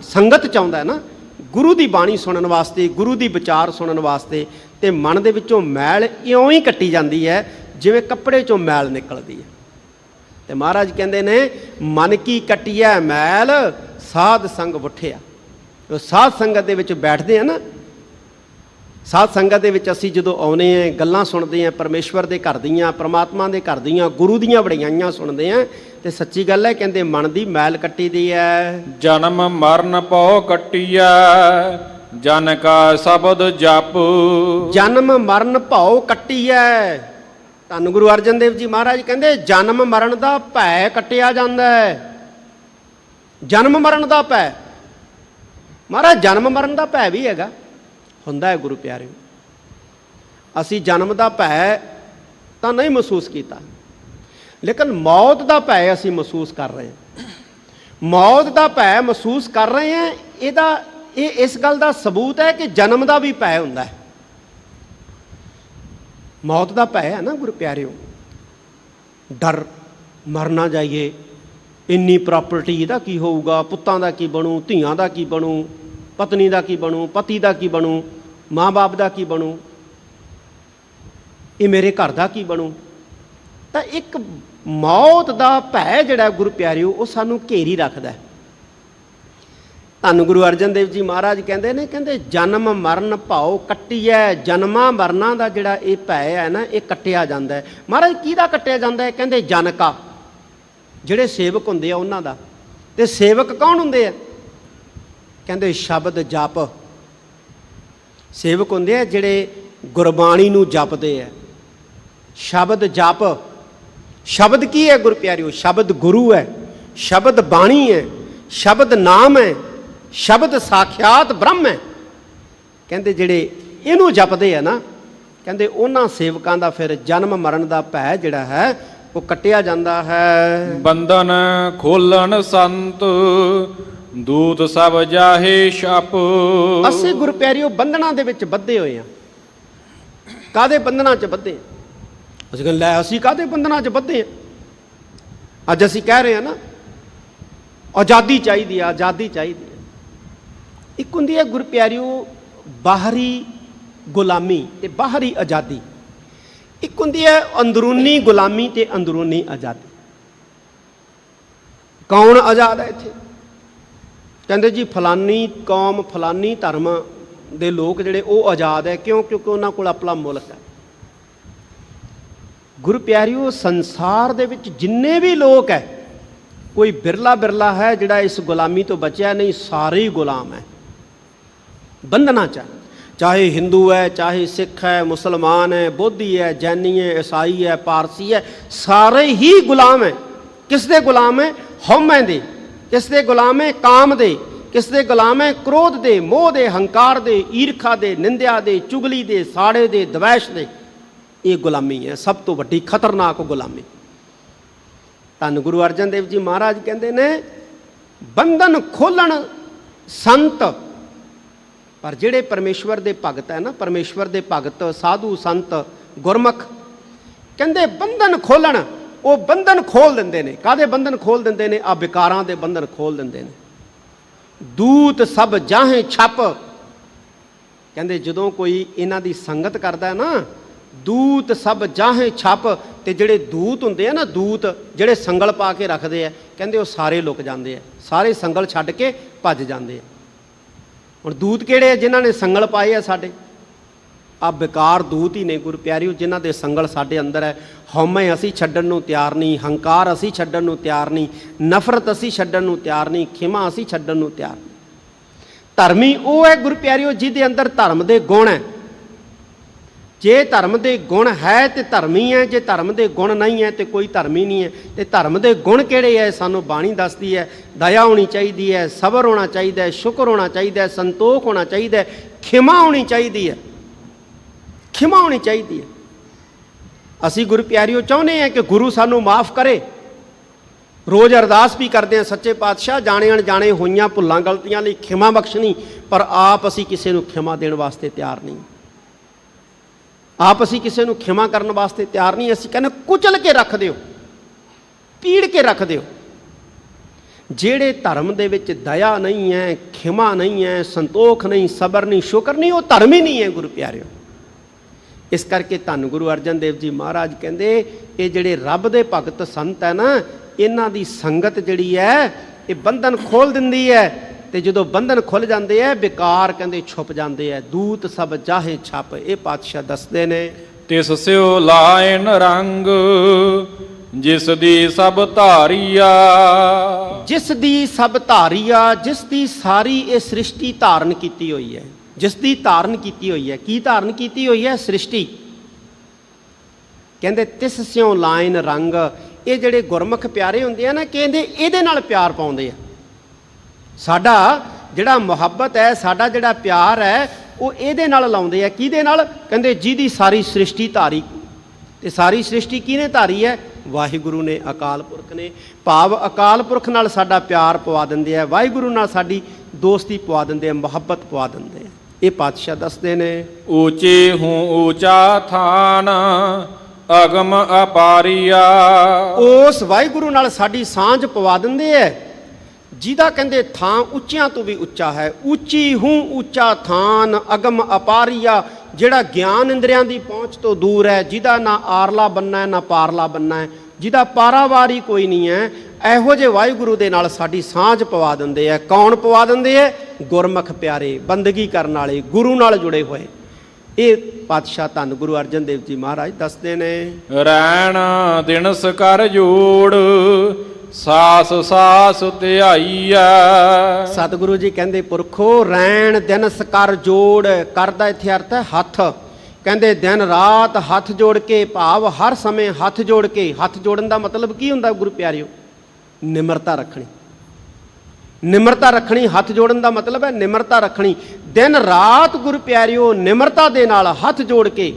ਸੰਗਤ 'ਚ ਆਉਂਦਾ ਨਾ ਗੁਰੂ ਦੀ ਬਾਣੀ ਸੁਣਨ ਵਾਸਤੇ, ਗੁਰੂ ਦੀ ਵਿਚਾਰ ਸੁਣਨ ਵਾਸਤੇ, ਤੇ ਮਨ ਦੇ ਵਿੱਚੋਂ ਮੈਲ ਇਉਂ ਹੀ ਕੱਟੀ ਜਾਂਦੀ ਹੈ ਜਿਵੇਂ ਕੱਪੜੇ 'ਚੋਂ ਮੈਲ ਨਿਕਲਦੀ ਹੈ। ਤੇ ਮਹਾਰਾਜ ਕਹਿੰਦੇ ਨੇ, ਮਨ ਕੀ ਕੱਟਿਆ ਮੈਲ ਸਾਧ ਸੰਗ ਉਠਿਆ। ਉਹ ਸਾਧ ਸੰਗਤ ਦੇ ਵਿੱਚ ਬੈਠਦੇ ਆ ਨਾ, ਸਾਧ ਸੰਗਤ ਦੇ ਵਿੱਚ ਅਸੀਂ ਜਦੋਂ ਆਉਂਦੇ ਹਾਂ, ਗੱਲਾਂ ਸੁਣਦੇ ਹਾਂ ਪਰਮੇਸ਼ਵਰ ਦੇ ਘਰ ਦੀਆਂ, ਪ੍ਰਮਾਤਮਾ ਦੇ ਘਰ ਦੀਆਂ, ਗੁਰੂ ਦੀਆਂ ਵਡਿਆਈਆਂ ਸੁਣਦੇ ਹਾਂ, ਤੇ ਸੱਚੀ ਗੱਲ ਹੈ, ਕਹਿੰਦੇ ਮਨ ਦੀ ਮੈਲ ਕੱਟੀ ਦੀ ਹੈ। ਜਨਮ ਮਰਨ ਪਉ ਕੱਟਿਆ ਜਨ ਕਾ ਸ਼ਬਦ ਜਪ। ਜਨਮ ਮਰਨ ਭਉ ਕੱਟਿਆ। ਧੰਨ ਗੁਰੂ ਅਰਜਨ ਦੇਵ ਜੀ ਮਹਾਰਾਜ ਕਹਿੰਦੇ, ਜਨਮ ਮਰਨ ਦਾ ਭੈ ਕੱਟਿਆ ਜਾਂਦਾ ਹੈ। ਜਨਮ ਮਰਨ ਦਾ ਭੈ, ਮਹਾਰਾਜ ਜਨਮ ਮਰਨ ਦਾ ਭੈ ਵੀ ਹੈਗਾ, ਹੁੰਦਾ ਹੈ ਗੁਰੂ ਪਿਆਰਿਓ। ਅਸੀਂ ਜਨਮ ਦਾ ਭੈ ਤਾਂ ਨਹੀਂ ਮਹਿਸੂਸ ਕੀਤਾ, ਲੇਕਿਨ ਮੌਤ ਦਾ ਭੈ ਅਸੀਂ ਮਹਿਸੂਸ ਕਰ ਰਹੇ ਹਾਂ। ਮੌਤ ਦਾ ਭੈ ਮਹਿਸੂਸ ਕਰ ਰਹੇ ਹਾਂ, ਇਹ ਇਸ ਗੱਲ ਦਾ ਸਬੂਤ ਹੈ ਕਿ ਜਨਮ ਦਾ ਵੀ ਭੈ ਹੁੰਦਾ ਹੈ। ਮੌਤ ਦਾ ਭੈ ਹੈ ਨਾ ਗੁਰੂ ਪਿਆਰਿਓ, ਡਰ, ਮਰ ਨਾ ਜਾਈਏ, ਇੰਨੀ ਪ੍ਰਾਪਰਟੀ ਇਹਦਾ ਕੀ ਹੋਊਗਾ, ਪੁੱਤਾਂ ਦਾ ਕੀ ਬਣੂ, ਧੀਆਂ ਦਾ ਕੀ ਬਣੂ, ਪਤਨੀ ਦਾ ਕੀ ਬਣੂ, ਪਤੀ ਦਾ ਕੀ ਬਣੂ, ਮਾਂ ਬਾਪ ਦਾ ਕੀ ਬਣੂ, ਇਹ ਮੇਰੇ ਘਰ ਦਾ ਕੀ ਬਣੂ। ਤਾਂ ਇੱਕ ਮੌਤ ਦਾ ਭੈ ਜਿਹੜਾ ਗੁਰੂ ਪਿਆਰਿਓ, ਉਹ ਸਾਨੂੰ ਘੇਰੀ ਰੱਖਦਾ। ਧੰਨ ਗੁਰੂ ਅਰਜਨ ਦੇਵ ਜੀ ਮਹਾਰਾਜ ਕਹਿੰਦੇ ਨੇ, ਕਹਿੰਦੇ ਜਨਮ ਮਰਨ ਭਾਉ ਕੱਟਿਐ। ਜਨਮਾਂ ਮਰਨਾਂ ਦਾ ਜਿਹੜਾ ਇਹ ਭੈ ਹੈ ਨਾ, ਇਹ ਕੱਟਿਆ ਜਾਂਦਾ ਹੈ। ਮਹਾਰਾਜ ਕਿਹਦਾ ਕੱਟਿਆ ਜਾਂਦਾ ਹੈ? ਕਹਿੰਦੇ ਜਨ ਕਾ, ਜਿਹੜੇ ਸੇਵਕ ਹੁੰਦੇ ਆ ਉਹਨਾਂ ਦਾ। ਤੇ ਸੇਵਕ ਕੌਣ ਹੁੰਦੇ ਆ? ਕਹਿੰਦੇ ਸ਼ਬਦ ਜਪ। ਸੇਵਕ ਹੁੰਦੇ ਆ ਜਿਹੜੇ ਗੁਰਬਾਣੀ ਨੂੰ ਜਪਦੇ ਆ। ਸ਼ਬਦ ਜਪ। ਸ਼ਬਦ ਕੀ ਹੈ ਗੁਰੂ ਪਿਆਰਿਓ? ਸ਼ਬਦ ਗੁਰੂ ਹੈ, ਸ਼ਬਦ ਬਾਣੀ ਹੈ, ਸ਼ਬਦ ਨਾਮ ਹੈ, ਸ਼ਬਦ ਸਾਖਿਆਤ ਬ੍ਰਹਮ ਹੈ। ਕਹਿੰਦੇ ਜਿਹੜੇ ਇਹਨੂੰ ਜਪਦੇ ਆ ਨਾ, ਕਹਿੰਦੇ ਉਹਨਾਂ ਸੇਵਕਾਂ ਦਾ ਫਿਰ ਜਨਮ ਮਰਨ ਦਾ ਭੈ ਜਿਹੜਾ ਹੈ ਉਹ ਕੱਟਿਆ ਜਾਂਦਾ ਹੈ। ਬੰਧਨ ਖੋਲਣ ਸੰਤ ਦੂਤ ਸਭ ਜਾਹੇ ਛਪ। ਅਸੀਂ ਗੁਰੂ ਪਿਆਰਿਓ ਬੰਧਨਾਂ ਦੇ ਵਿੱਚ ਬੱਧੇ ਹੋਏ ਆ। ਕਾਹਦੇ ਬੰਧਨਾਂ 'ਚ ਬੱਧੇ? ਅਸੀਂ ਕਹਿੰਦੇ ਲੈ ਅਸੀਂ ਕਾਹਦੇ ਬੰਧਨਾਂ 'ਚ ਬੱਧੇ ਆ? ਅੱਜ ਅਸੀਂ ਕਹਿ ਰਹੇ ਹਾਂ ਨਾ, ਆਜ਼ਾਦੀ ਚਾਹੀਦੀ ਆ, ਆਜ਼ਾਦੀ ਚਾਹੀਦੀ ਆ। ਇੱਕ ਹੁੰਦੀ ਹੈ ਗੁਰੂ ਪਿਆਰਿਓ ਬਾਹਰੀ ਗੁਲਾਮੀ ਤੇ ਬਾਹਰੀ ਆਜ਼ਾਦੀ। ਇੱਕ ਹੁੰਦੀ ਹੈ ਅੰਦਰੂਨੀ ਗੁਲਾਮੀ ਤੇ ਅੰਦਰੂਨੀ ਆਜ਼ਾਦੀ। ਕੌਣ ਆਜ਼ਾਦ ਹੈ ਇੱਥੇ? ਕਹਿੰਦੇ ਜੀ ਫਲਾਨੀ ਕੌਮ, ਫਲਾਨੀ ਧਰਮ ਦੇ ਲੋਕ ਜਿਹੜੇ ਉਹ ਆਜ਼ਾਦ ਹੈ। ਕਿਉਂ? ਕਿਉਂਕਿ ਉਹਨਾਂ ਕੋਲ ਆਪਣਾ ਮੁਲਕ ਹੈ। ਗੁਰੂ ਪਿਆਰਿਓ ਸੰਸਾਰ ਦੇ ਵਿੱਚ ਜਿੰਨੇ ਵੀ ਲੋਕ ਹੈ, ਕੋਈ ਬਿਰਲਾ ਬਿਰਲਾ ਹੈ ਜਿਹੜਾ ਇਸ ਗੁਲਾਮੀ ਤੋਂ ਬਚਿਆ ਨਹੀਂ, ਸਾਰੇ ਹੀ ਗੁਲਾਮ ਹੈ, ਬੰਧਨਾਂ 'ਚ। ਚਾਹੇ ਹਿੰਦੂ ਹੈ, ਚਾਹੇ ਸਿੱਖ ਹੈ, ਮੁਸਲਮਾਨ ਹੈ, ਬੋਧੀ ਹੈ, ਜੈਨੀ ਹੈ, ਈਸਾਈ ਹੈ, ਪਾਰਸੀ ਹੈ, ਸਾਰੇ ਹੀ ਗੁਲਾਮ ਹੈ। ਕਿਸ ਦੇ ਗੁਲਾਮ ਹੈ? ਹਉਮੈ ਦੇ। ਕਿਸ ਦੇ ਗੁਲਾਮ ਹੈ? ਕਾਮ ਦੇ। ਕਿਸ ਦੇ ਗੁਲਾਮ ਹੈ? ਕ੍ਰੋਧ ਦੇ, ਮੋਹ ਦੇ, ਹੰਕਾਰ ਦੇ, ਈਰਖਾ ਦੇ, ਨਿੰਦਿਆ ਦੇ, ਚੁਗਲੀ ਦੇ, ਸਾੜੇ ਦੇ, ਦਵੈਸ਼ ਦੇ। ਇਹ ਗੁਲਾਮੀ ਹੈ, ਸਭ ਤੋਂ ਵੱਡੀ ਖਤਰਨਾਕ ਗੁਲਾਮੀ। ਧੰਨ ਗੁਰੂ ਅਰਜਨ ਦੇਵ ਜੀ ਮਹਾਰਾਜ ਕਹਿੰਦੇ ਨੇ, ਬੰਧਨ ਖੋਲਣ ਸੰਤ। ਪਰ ਜਿਹੜੇ ਪਰਮੇਸ਼ਵਰ ਦੇ ਭਗਤ ਹੈ ਨਾ, ਪਰਮੇਸ਼ਵਰ ਦੇ ਭਗਤ, ਸਾਧੂ, ਸੰਤ, ਗੁਰਮੁਖ, ਕਹਿੰਦੇ ਬੰਧਨ ਖੋਲਣ। ਉਹ ਬੰਧਨ ਖੋਲ ਦਿੰਦੇ ਨੇ। ਕਾਹਦੇ ਬੰਧਨ ਖੋਲ ਦਿੰਦੇ ਨੇ? ਆ ਵਿਕਾਰਾਂ ਦੇ ਬੰਧਨ ਖੋਲ ਦਿੰਦੇ ਨੇ। ਦੂਤ ਸਭ ਜਾਹੇ ਛਪ। ਕਹਿੰਦੇ ਜਦੋਂ ਕੋਈ ਇਹਨਾਂ ਦੀ ਸੰਗਤ ਕਰਦਾ ਨਾ, ਦੂਤ ਸਭ ਜਾਹੇ ਛਪ, ਤੇ ਜਿਹੜੇ ਦੂਤ ਹੁੰਦੇ ਆ ਨਾ, ਦੂਤ ਜਿਹੜੇ ਸੰਗਲ ਪਾ ਕੇ ਰੱਖਦੇ ਆ, ਕਹਿੰਦੇ ਉਹ ਸਾਰੇ ਲੁਕ ਜਾਂਦੇ ਆ, ਸਾਰੇ ਸੰਗਲ ਛੱਡ ਕੇ ਭੱਜ ਜਾਂਦੇ ਆ। ਹੁਣ ਦੂਤ ਕਿਹੜੇ ਆ? ਜਿਨ੍ਹਾਂ ਨੇ ਸੰਗਲ ਪਾਏ ਆ ਸਾਡੇ, ਆ ਬੇਕਾਰ ਦੂਤ ਹੀ ਨੇ ਗੁਰੂ ਪਿਆਰਿਓ, ਜਿਨ੍ਹਾਂ ਦੇ ਸੰਗਲ ਸਾਡੇ ਅੰਦਰ ਹੈ। ਹਉਮੈ ਅਸੀਂ ਛੱਡਣ ਨੂੰ ਤਿਆਰ ਨਹੀਂ, ਹੰਕਾਰ ਅਸੀਂ ਛੱਡਣ ਨੂੰ ਤਿਆਰ ਨਹੀਂ, ਨਫ਼ਰਤ ਅਸੀਂ ਛੱਡਣ ਨੂੰ ਤਿਆਰ ਨਹੀਂ, ਖਿਮਾ ਅਸੀਂ ਛੱਡਣ ਨੂੰ ਤਿਆਰ ਨਹੀਂ। ਧਰਮੀ ਉਹ ਹੈ ਗੁਰੂ ਪਿਆਰਿਓ ਜਿਹਦੇ ਅੰਦਰ ਧਰਮ ਦੇ ਗੁਣ ਹੈ। ਜੇ ਧਰਮ ਦੇ ਗੁਣ ਹੈ ਤੇ ਧਰਮੀ ਹੈ, ਜੇ ਧਰਮ ਦੇ ਗੁਣ ਨਹੀਂ ਹੈ ਤੇ ਕੋਈ ਧਰਮੀ ਨਹੀਂ ਹੈ। ਤੇ ਧਰਮ ਦੇ ਗੁਣ ਕਿਹੜੇ ਹੈ? ਸਾਨੂੰ ਬਾਣੀ ਦੱਸਦੀ ਹੈ। ਦਇਆ ਹੋਣੀ ਚਾਹੀਦੀ ਹੈ, ਸਬਰ ਹੋਣਾ ਚਾਹੀਦਾ ਹੈ, ਸ਼ੁਕਰ ਹੋਣਾ ਚਾਹੀਦਾ ਹੈ, ਸੰਤੋਖ ਹੋਣਾ ਚਾਹੀਦਾ ਹੈ, ਖਿਮਾ ਹੋਣੀ ਚਾਹੀਦੀ ਹੈ, ਖਿਮਾ ਹੋਣੀ ਚਾਹੀਦੀ ਹੈ। ਅਸੀਂ ਗੁਰੂ ਪਿਆਰਿਓ ਚਾਹੁੰਦੇ ਹਾਂ ਕਿ ਗੁਰੂ ਸਾਨੂੰ ਮਾਫ ਕਰੇ। ਰੋਜ਼ ਅਰਦਾਸ ਵੀ ਕਰਦੇ ਹਾਂ, ਸੱਚੇ ਪਾਤਸ਼ਾਹ ਜਾਣੇ ਅਣਜਾਣੇ ਹੋਈਆਂ ਭੁੱਲਾਂ ਗਲਤੀਆਂ ਲਈ ਖਿਮਾ ਬਖਸ਼ਣੀ, ਪਰ ਆਪ ਅਸੀਂ ਕਿਸੇ ਨੂੰ ਖਿਮਾ ਦੇਣ ਵਾਸਤੇ ਤਿਆਰ ਨਹੀਂ। ਆਪ ਅਸੀਂ ਕਿਸੇ ਨੂੰ ਖਿਮਾ ਕਰਨ ਵਾਸਤੇ ਤਿਆਰ ਨਹੀਂ। ਅਸੀਂ ਕਹਿੰਦੇ ਕੁਚਲ ਕੇ ਰੱਖ ਦਿਓ, ਪੀੜ ਕੇ ਰੱਖ ਦਿਓ। ਜਿਹੜੇ ਧਰਮ ਦੇ ਵਿੱਚ ਦਇਆ ਨਹੀਂ ਹੈ, ਖਿਮਾ ਨਹੀਂ ਹੈ, ਸੰਤੋਖ ਨਹੀਂ, ਸਬਰ ਨਹੀਂ, ਸ਼ੁਕਰ ਨਹੀਂ, ਉਹ ਧਰਮ ਹੀ ਨਹੀਂ ਹੈ ਗੁਰੂ ਪਿਆਰਿਓ। ਇਸ ਕਰਕੇ ਧੰਨ ਗੁਰੂ ਅਰਜਨ ਦੇਵ ਜੀ ਮਹਾਰਾਜ ਕਹਿੰਦੇ ਇਹ ਜਿਹੜੇ ਰੱਬ ਦੇ ਭਗਤ ਸੰਤ ਹੈ ਨਾ, ਇਹਨਾਂ ਦੀ ਸੰਗਤ ਜਿਹੜੀ ਹੈ ਇਹ ਬੰਧਨ ਖੋਲ ਦਿੰਦੀ ਹੈ। ਤੇ ਜਦੋਂ ਬੰਧਨ ਖੁੱਲ ਜਾਂਦੇ ਹੈ, ਬੇਕਾਰ ਕਹਿੰਦੇ ਛੁਪ ਜਾਂਦੇ ਹੈ। ਦੂਤ ਸਭ ਜਾਹੇ ਛਪ, ਇਹ ਪਾਤਸ਼ਾਹ ਦੱਸਦੇ ਨੇ। ਤਿਸ ਸਿਓ ਲਾਇਨ ਰੰਗ, ਜਿਸ ਦੀ ਸਭ ਧਾਰੀਆ। ਜਿਸ ਦੀ ਸਭ ਧਾਰੀਆ, ਜਿਸ ਦੀ ਸਾਰੀ ਇਹ ਸ੍ਰਿਸ਼ਟੀ ਧਾਰਨ ਕੀਤੀ ਹੋਈ ਹੈ, ਜਿਸ ਦੀ ਧਾਰਨ ਕੀਤੀ ਹੋਈ ਹੈ। ਕੀ ਧਾਰਨ ਕੀਤੀ ਹੋਈ ਹੈ? ਸ੍ਰਿਸ਼ਟੀ। ਕਹਿੰਦੇ ਤਿਸ ਸਿਓ ਲਾਇਨ ਰੰਗ, ਇਹ ਜਿਹੜੇ ਗੁਰਮੁਖ ਪਿਆਰੇ ਹੁੰਦੇ ਆ ਨਾ, ਕਹਿੰਦੇ ਇਹਦੇ ਨਾਲ ਪਿਆਰ ਪਾਉਂਦੇ ਆ। ਸਾਡਾ ਜਿਹੜਾ ਮੁਹੱਬਤ ਹੈ, ਸਾਡਾ ਜਿਹੜਾ ਪਿਆਰ ਹੈ, ਉਹ ਇਹਦੇ ਨਾਲ ਲਾਉਂਦੇ ਆ। ਕਿਹਦੇ ਨਾਲ? ਕਹਿੰਦੇ ਜਿਹਦੀ ਸਾਰੀ ਸ੍ਰਿਸ਼ਟੀ ਧਾਰੀ। ਤੇ ਸਾਰੀ ਸ੍ਰਿਸ਼ਟੀ ਕਿਹਨੇ ਧਾਰੀ ਹੈ? ਵਾਹਿਗੁਰੂ ਨੇ, ਅਕਾਲ ਪੁਰਖ ਨੇ। ਭਾਵ ਅਕਾਲ ਪੁਰਖ ਨਾਲ ਸਾਡਾ ਪਿਆਰ ਪਵਾ ਦਿੰਦੇ ਆ, ਵਾਹਿਗੁਰੂ ਨਾਲ ਸਾਡੀ ਦੋਸਤੀ ਪਵਾ ਦਿੰਦੇ ਆ, ਮੁਹੱਬਤ ਪਵਾ ਦਿੰਦੇ ਆ। ਇਹ ਪਾਤਸ਼ਾਹ ਦੱਸਦੇ ਨੇ। ਊਚੇ ਹੂੰ ਊਚਾ ਥਾਨ, ਅਗਮ ਅਪਾਰੀਆ। ਉਸ ਵਾਹਿਗੁਰੂ ਨਾਲ ਸਾਡੀ ਸਾਂਝ ਪਵਾ ਦਿੰਦੇ ਐ, ਜਿਹਦਾ ਕਹਿੰਦੇ ਥਾਂ ਉੱਚਿਆਂ ਤੋਂ ਵੀ ਉੱਚਾ ਹੈ। ਉੱਚੀ ਹੂੰ ਉੱਚਾ ਥਾਨ, ਅਗਮ ਅਪਾਰੀਆ, ਜਿਹੜਾ ਗਿਆਨ ਇੰਦਰੀਆਂ ਦੀ ਪਹੁੰਚ ਤੋਂ ਦੂਰ ਹੈ, ਜਿਹਦਾ ਨਾ ਆਰਲਾ ਬੰਨਾ ਹੈ ਨਾ ਪਾਰਲਾ ਬੰਨਾ ਹੈ, ਜਿਹਦਾ ਪਾਰਾਵਾਰੀ ਕੋਈ ਨਹੀਂ ਹੈ। ਇਹੋ ਜਿਹੇ ਵਾਹਿਗੁਰੂ ਦੇ ਨਾਲ ਸਾਡੀ ਸਾਂਝ ਪਵਾ ਦਿੰਦੇ ਐ। ਕੌਣ ਪਵਾ ਦਿੰਦੇ ਐ? ਗੁਰਮੁਖ ਪਿਆਰੇ, ਬੰਦਗੀ ਕਰਨ ਵਾਲੇ, ਗੁਰੂ ਨਾਲ ਜੁੜੇ ਹੋਏ। ਇਹ ਪਾਤਸ਼ਾਹ ਧੰਨ ਗੁਰੂ ਅਰਜਨ ਦੇਵ ਜੀ ਮਹਾਰਾਜ ਦੱਸਦੇ ਨੇ। ਰੈਣ ਦਿਨਸ ਕਰ ਜੋੜ, ਸਾਸ ਸਾਸ ਧਿਆਈਆ। ਸਤਿਗੁਰੂ ਜੀ ਕਹਿੰਦੇ ਪੁਰਖੋ ਰੈਣ ਦਿਨਸ ਕਰ ਜੋੜ, ਕਰਦਾ ਇੱਥੇ ਅਰਥ ਹੈ ਹੱਥ। ਕਹਿੰਦੇ ਦਿਨ ਰਾਤ ਹੱਥ ਜੋੜ ਕੇ, ਭਾਵ ਹਰ ਸਮੇਂ ਹੱਥ ਜੋੜ ਕੇ। ਹੱਥ ਜੋੜਨ ਦਾ ਮਤਲਬ ਕੀ ਹੁੰਦਾ ਗੁਰੂ ਪਿਆਰਿਓ? ਨਿਮਰਤਾ ਰੱਖਣੀ। ਨਿਮਰਤਾ ਰੱਖਣੀ, ਹੱਥ ਜੋੜਨ ਦਾ ਮਤਲਬ ਹੈ ਨਿਮਰਤਾ ਰੱਖਣੀ। ਦਿਨ ਰਾਤ ਗੁਰੂ ਪਿਆਰਿਓ ਨਿਮਰਤਾ ਦੇ ਨਾਲ ਹੱਥ ਜੋੜ ਕੇ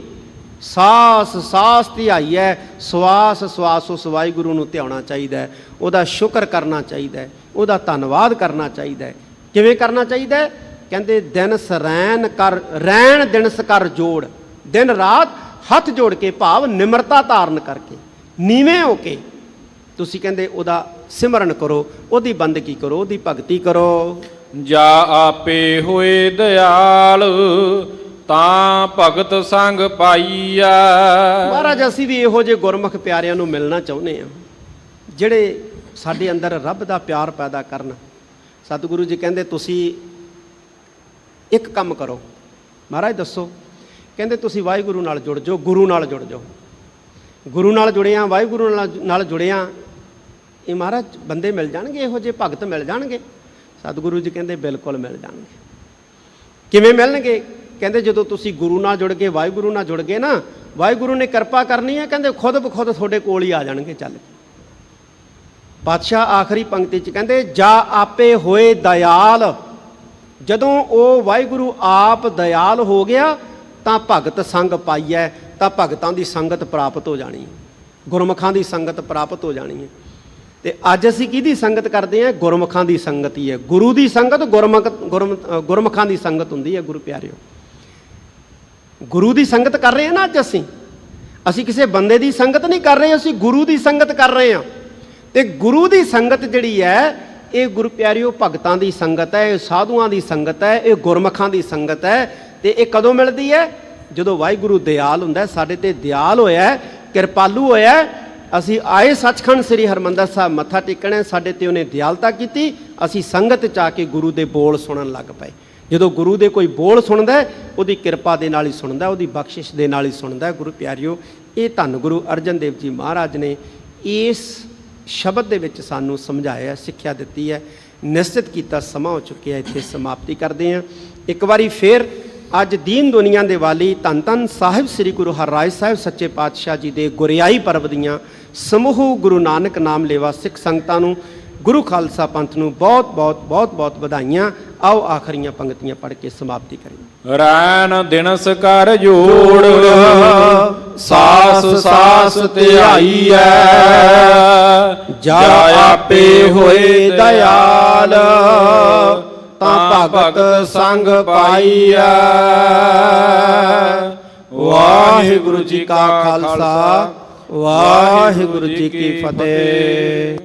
ਸਾਸ ਸਾਸ ਧਿਆਈ ਹੈ। ਸਵਾਸ ਸਵਾਸ ਉਸ ਵਾਹਿਗੁਰੂ ਨੂੰ ਧਿਆਉਣਾ ਚਾਹੀਦਾ ਹੈ, ਉਹਦਾ ਸ਼ੁਕਰ ਕਰਨਾ ਚਾਹੀਦਾ ਹੈ, ਉਹਦਾ ਧੰਨਵਾਦ ਕਰਨਾ ਚਾਹੀਦਾ ਹੈ। ਕਿਵੇਂ ਕਰਨਾ ਚਾਹੀਦਾ ਹੈ? ਕਹਿੰਦੇ ਦਿਨ ਸਰੈਨ ਕਰ, ਰੈਣ ਦਿਨਸ ਕਰ ਜੋੜ, ਦਿਨ ਰਾਤ ਹੱਥ ਜੋੜ ਕੇ, ਭਾਵ ਨਿਮਰਤਾ ਧਾਰਨ ਕਰਕੇ, ਨੀਵੇਂ ਹੋ ਕੇ ਤੁਸੀਂ ਕਹਿੰਦੇ ਉਹਦਾ ਸਿਮਰਨ ਕਰੋ, ਉਹਦੀ ਬੰਦਗੀ ਕਰੋ, ਉਹਦੀ ਭਗਤੀ ਕਰੋ। ਜਾ ਆਪੇ ਹੋਏ ਦਿਆਲ, ਤਾਂ ਭਗਤ ਸੰਗ ਪਾਈਆ। ਮਹਾਰਾਜ ਅਸੀਂ ਵੀ ਇਹੋ ਜਿਹੇ ਗੁਰਮੁਖ ਪਿਆਰਿਆਂ ਨੂੰ ਮਿਲਣਾ ਚਾਹੁੰਦੇ ਹਾਂ, ਜਿਹੜੇ ਸਾਡੇ ਅੰਦਰ ਰੱਬ ਦਾ ਪਿਆਰ ਪੈਦਾ ਕਰਨ। ਸਤਿਗੁਰੂ ਜੀ ਕਹਿੰਦੇ ਤੁਸੀਂ ਇੱਕ ਕੰਮ ਕਰੋ। ਮਹਾਰਾਜ ਦੱਸੋ? ਕਹਿੰਦੇ ਤੁਸੀਂ ਵਾਹਿਗੁਰੂ ਨਾਲ ਜੁੜ ਜਾਓ, ਗੁਰੂ ਨਾਲ ਜੁੜ ਜਾਓ। ਗੁਰੂ ਨਾਲ ਜੁੜੇ ਆ, ਵਾਹਿਗੁਰੂ ਨਾਲ ਜੁੜੇ ਆ, ਇਹ ਮਹਾਰਾਜ ਬੰਦੇ ਮਿਲ ਜਾਣਗੇ, ਇਹੋ ਜਿਹੇ ਭਗਤ ਮਿਲ ਜਾਣਗੇ। ਸਤਿਗੁਰੂ ਜੀ ਕਹਿੰਦੇ ਬਿਲਕੁਲ ਮਿਲ ਜਾਣਗੇ। ਕਿਵੇਂ ਮਿਲਣਗੇ? ਕਹਿੰਦੇ ਜਦੋਂ ਤੁਸੀਂ ਗੁਰੂ ਨਾਲ ਜੁੜ ਕੇ, ਵਾਹਿਗੁਰੂ ਨਾਲ ਜੁੜ ਗਏ ਨਾ, ਵਾਹਿਗੁਰੂ ਨੇ ਕਿਰਪਾ ਕਰਨੀ ਹੈ, ਕਹਿੰਦੇ ਖੁਦ ਬਖੁਦ ਤੁਹਾਡੇ ਕੋਲ ਹੀ ਆ ਜਾਣਗੇ ਚੱਲ ਕੇ। ਪਾਤਸ਼ਾਹ ਆਖਰੀ ਪੰਕਤੀ 'ਚ ਕਹਿੰਦੇ ਜਾ ਆਪੇ ਹੋਏ ਦਇਆਲ। ਜਦੋਂ ਉਹ ਵਾਹਿਗੁਰੂ ਆਪ ਦਇਆਲ ਹੋ ਗਿਆ ਤਾਂ ਭਗਤ ਸੰਗ ਪਾਈਐ, ਤਾਂ ਭਗਤਾਂ ਦੀ ਸੰਗਤ ਪ੍ਰਾਪਤ ਹੋ ਜਾਣੀ ਹੈ, ਗੁਰਮੁਖਾਂ ਦੀ ਸੰਗਤ ਪ੍ਰਾਪਤ ਹੋ ਜਾਣੀ ਹੈ। ਤੇ ਅੱਜ ਅਸੀਂ ਕਿਹਦੀ ਸੰਗਤ ਕਰਦੇ ਹਾਂ? ਗੁਰਮੁਖਾਂ ਦੀ ਸੰਗਤ ਹੀ ਹੈ। ਗੁਰੂ ਦੀ ਸੰਗਤ ਗੁਰਮੁਖਾਂ ਦੀ ਸੰਗਤ ਹੁੰਦੀ ਹੈ ਗੁਰੂ ਪਿਆਰਿਓ। ਗੁਰੂ ਦੀ ਸੰਗਤ ਕਰ ਰਹੇ ਹਾਂ ਨਾ ਅੱਜ ਅਸੀਂ ਕਿਸੇ ਬੰਦੇ ਦੀ ਸੰਗਤ ਨਹੀਂ ਕਰ ਰਹੇ, ਅਸੀਂ ਗੁਰੂ ਦੀ ਸੰਗਤ ਕਰ ਰਹੇ ਹਾਂ। ਤੇ ਗੁਰੂ ਦੀ ਸੰਗਤ ਜਿਹੜੀ ਹੈ ਇਹ ਗੁਰੂ ਪਿਆਰਿਓ ਭਗਤਾਂ ਦੀ ਸੰਗਤ ਹੈ, ਇਹ ਸਾਧੂਆਂ ਦੀ ਸੰਗਤ ਹੈ, ਇਹ ਗੁਰਮੁਖਾਂ ਦੀ ਸੰਗਤ ਹੈ। ਤੇ ਇਹ ਕਦੋਂ ਮਿਲਦੀ ਹੈ? ਜਦੋਂ ਵਾਹਿਗੁਰੂ ਦਿਆਲ ਹੁੰਦਾ ਹੈ, ਸਾਡੇ ਤੇ ਦਿਆਲ ਹੋਇਆ ਹੈ, ਕਿਰਪਾਲੂ ਹੋਇਆ ਹੈ। ਅਸੀਂ ਆਏ ਸੱਚਖੰਡ ਸ੍ਰੀ ਹਰਿਮੰਦਰ ਸਾਹਿਬ ਮੱਥਾ ਟੇਕਣਾ, ਸਾਡੇ ਤੇ ਉਹਨੇ ਦਿਆਲਤਾ ਕੀਤੀ, ਅਸੀਂ ਸੰਗਤ 'ਚ ਆ ਕੇ ਗੁਰੂ ਦੇ ਬੋਲ ਸੁਣਨ ਲੱਗ ਪਏ। ਜਦੋਂ ਗੁਰੂ ਦੇ ਕੋਈ ਬੋਲ ਸੁਣਦਾ ਹੈ, ਉਹਦੀ ਕਿਰਪਾ ਦੇ ਨਾਲ ਹੀ ਸੁਣਦਾ, ਉਹਦੀ ਬਖਸ਼ਿਸ਼ ਦੇ ਨਾਲ ਹੀ ਸੁਣਦਾ। ਗੁਰੂ ਪਿਆਰਿਓ, ਇਹ ਧੰਨ ਗੁਰੂ ਅਰਜਨ ਦੇਵ ਜੀ ਮਹਾਰਾਜ ਨੇ ਇਸ ਸ਼ਬਦ ਦੇ ਵਿੱਚ ਸਾਨੂੰ ਸਮਝਾਇਆ, ਸਿੱਖਿਆ ਦਿੱਤੀ ਹੈ, ਨਿਸ਼ਚਿਤ ਕੀਤਾ। ਸਮਾਂ ਹੋ ਚੁੱਕਿਆ, ਇੱਥੇ ਸਮਾਪਤੀ ਕਰਦੇ ਹਾਂ। ਇੱਕ ਵਾਰੀ ਫੇਰ ਅੱਜ ਦੀਨ ਦੁਨੀਆ ਦੇ ਵਾਲੀ ਧੰਨ ਧੰਨ ਸਾਹਿਬ ਸ੍ਰੀ ਗੁਰੂ ਹਰਿਰਾਏ ਸਾਹਿਬ ਸੱਚੇ ਪਾਤਸ਼ਾਹ ਜੀ ਦੇ ਗੁਰਿਆਈ ਪਰਬ ਦੀਆਂ ਸਮੂਹ ਗੁਰੂ ਨਾਨਕ ਨਾਮ ਲੇਵਾ ਸਿੱਖ ਸੰਗਤਾਂ ਨੂੰ, ਗੁਰੂ ਖਾਲਸਾ ਪੰਥ ਨੂੰ ਬਹੁਤ ਬਹੁਤ ਬਹੁਤ ਬਹੁਤ ਵਧਾਈਆਂ। ਆਓ ਆਖਰੀਆਂ ਪੰਕਤੀਆਂ ਪੜ੍ਹ ਕੇ ਸਮਾਪਤੀ ਕਰੀਏ। ਰੈਣ ਦਿਨਸ ਕਰ ਜੋੜ, ਸਾਸ ਸਾਸ ਧਿਆਈਐ, ਜਾ ਆਪੇ ਹੋਏ ਦਇਆਲ, ਤਾਂ ਭਗਤ ਸੰਗ ਪਾਈਐ। ਵਾਹਿਗੁਰੂ ਜੀ ਕਾ ਖਾਲਸਾ, ਵਾਹਿਗੁਰੂ ਜੀ ਕੀ ਫਤਿਹ।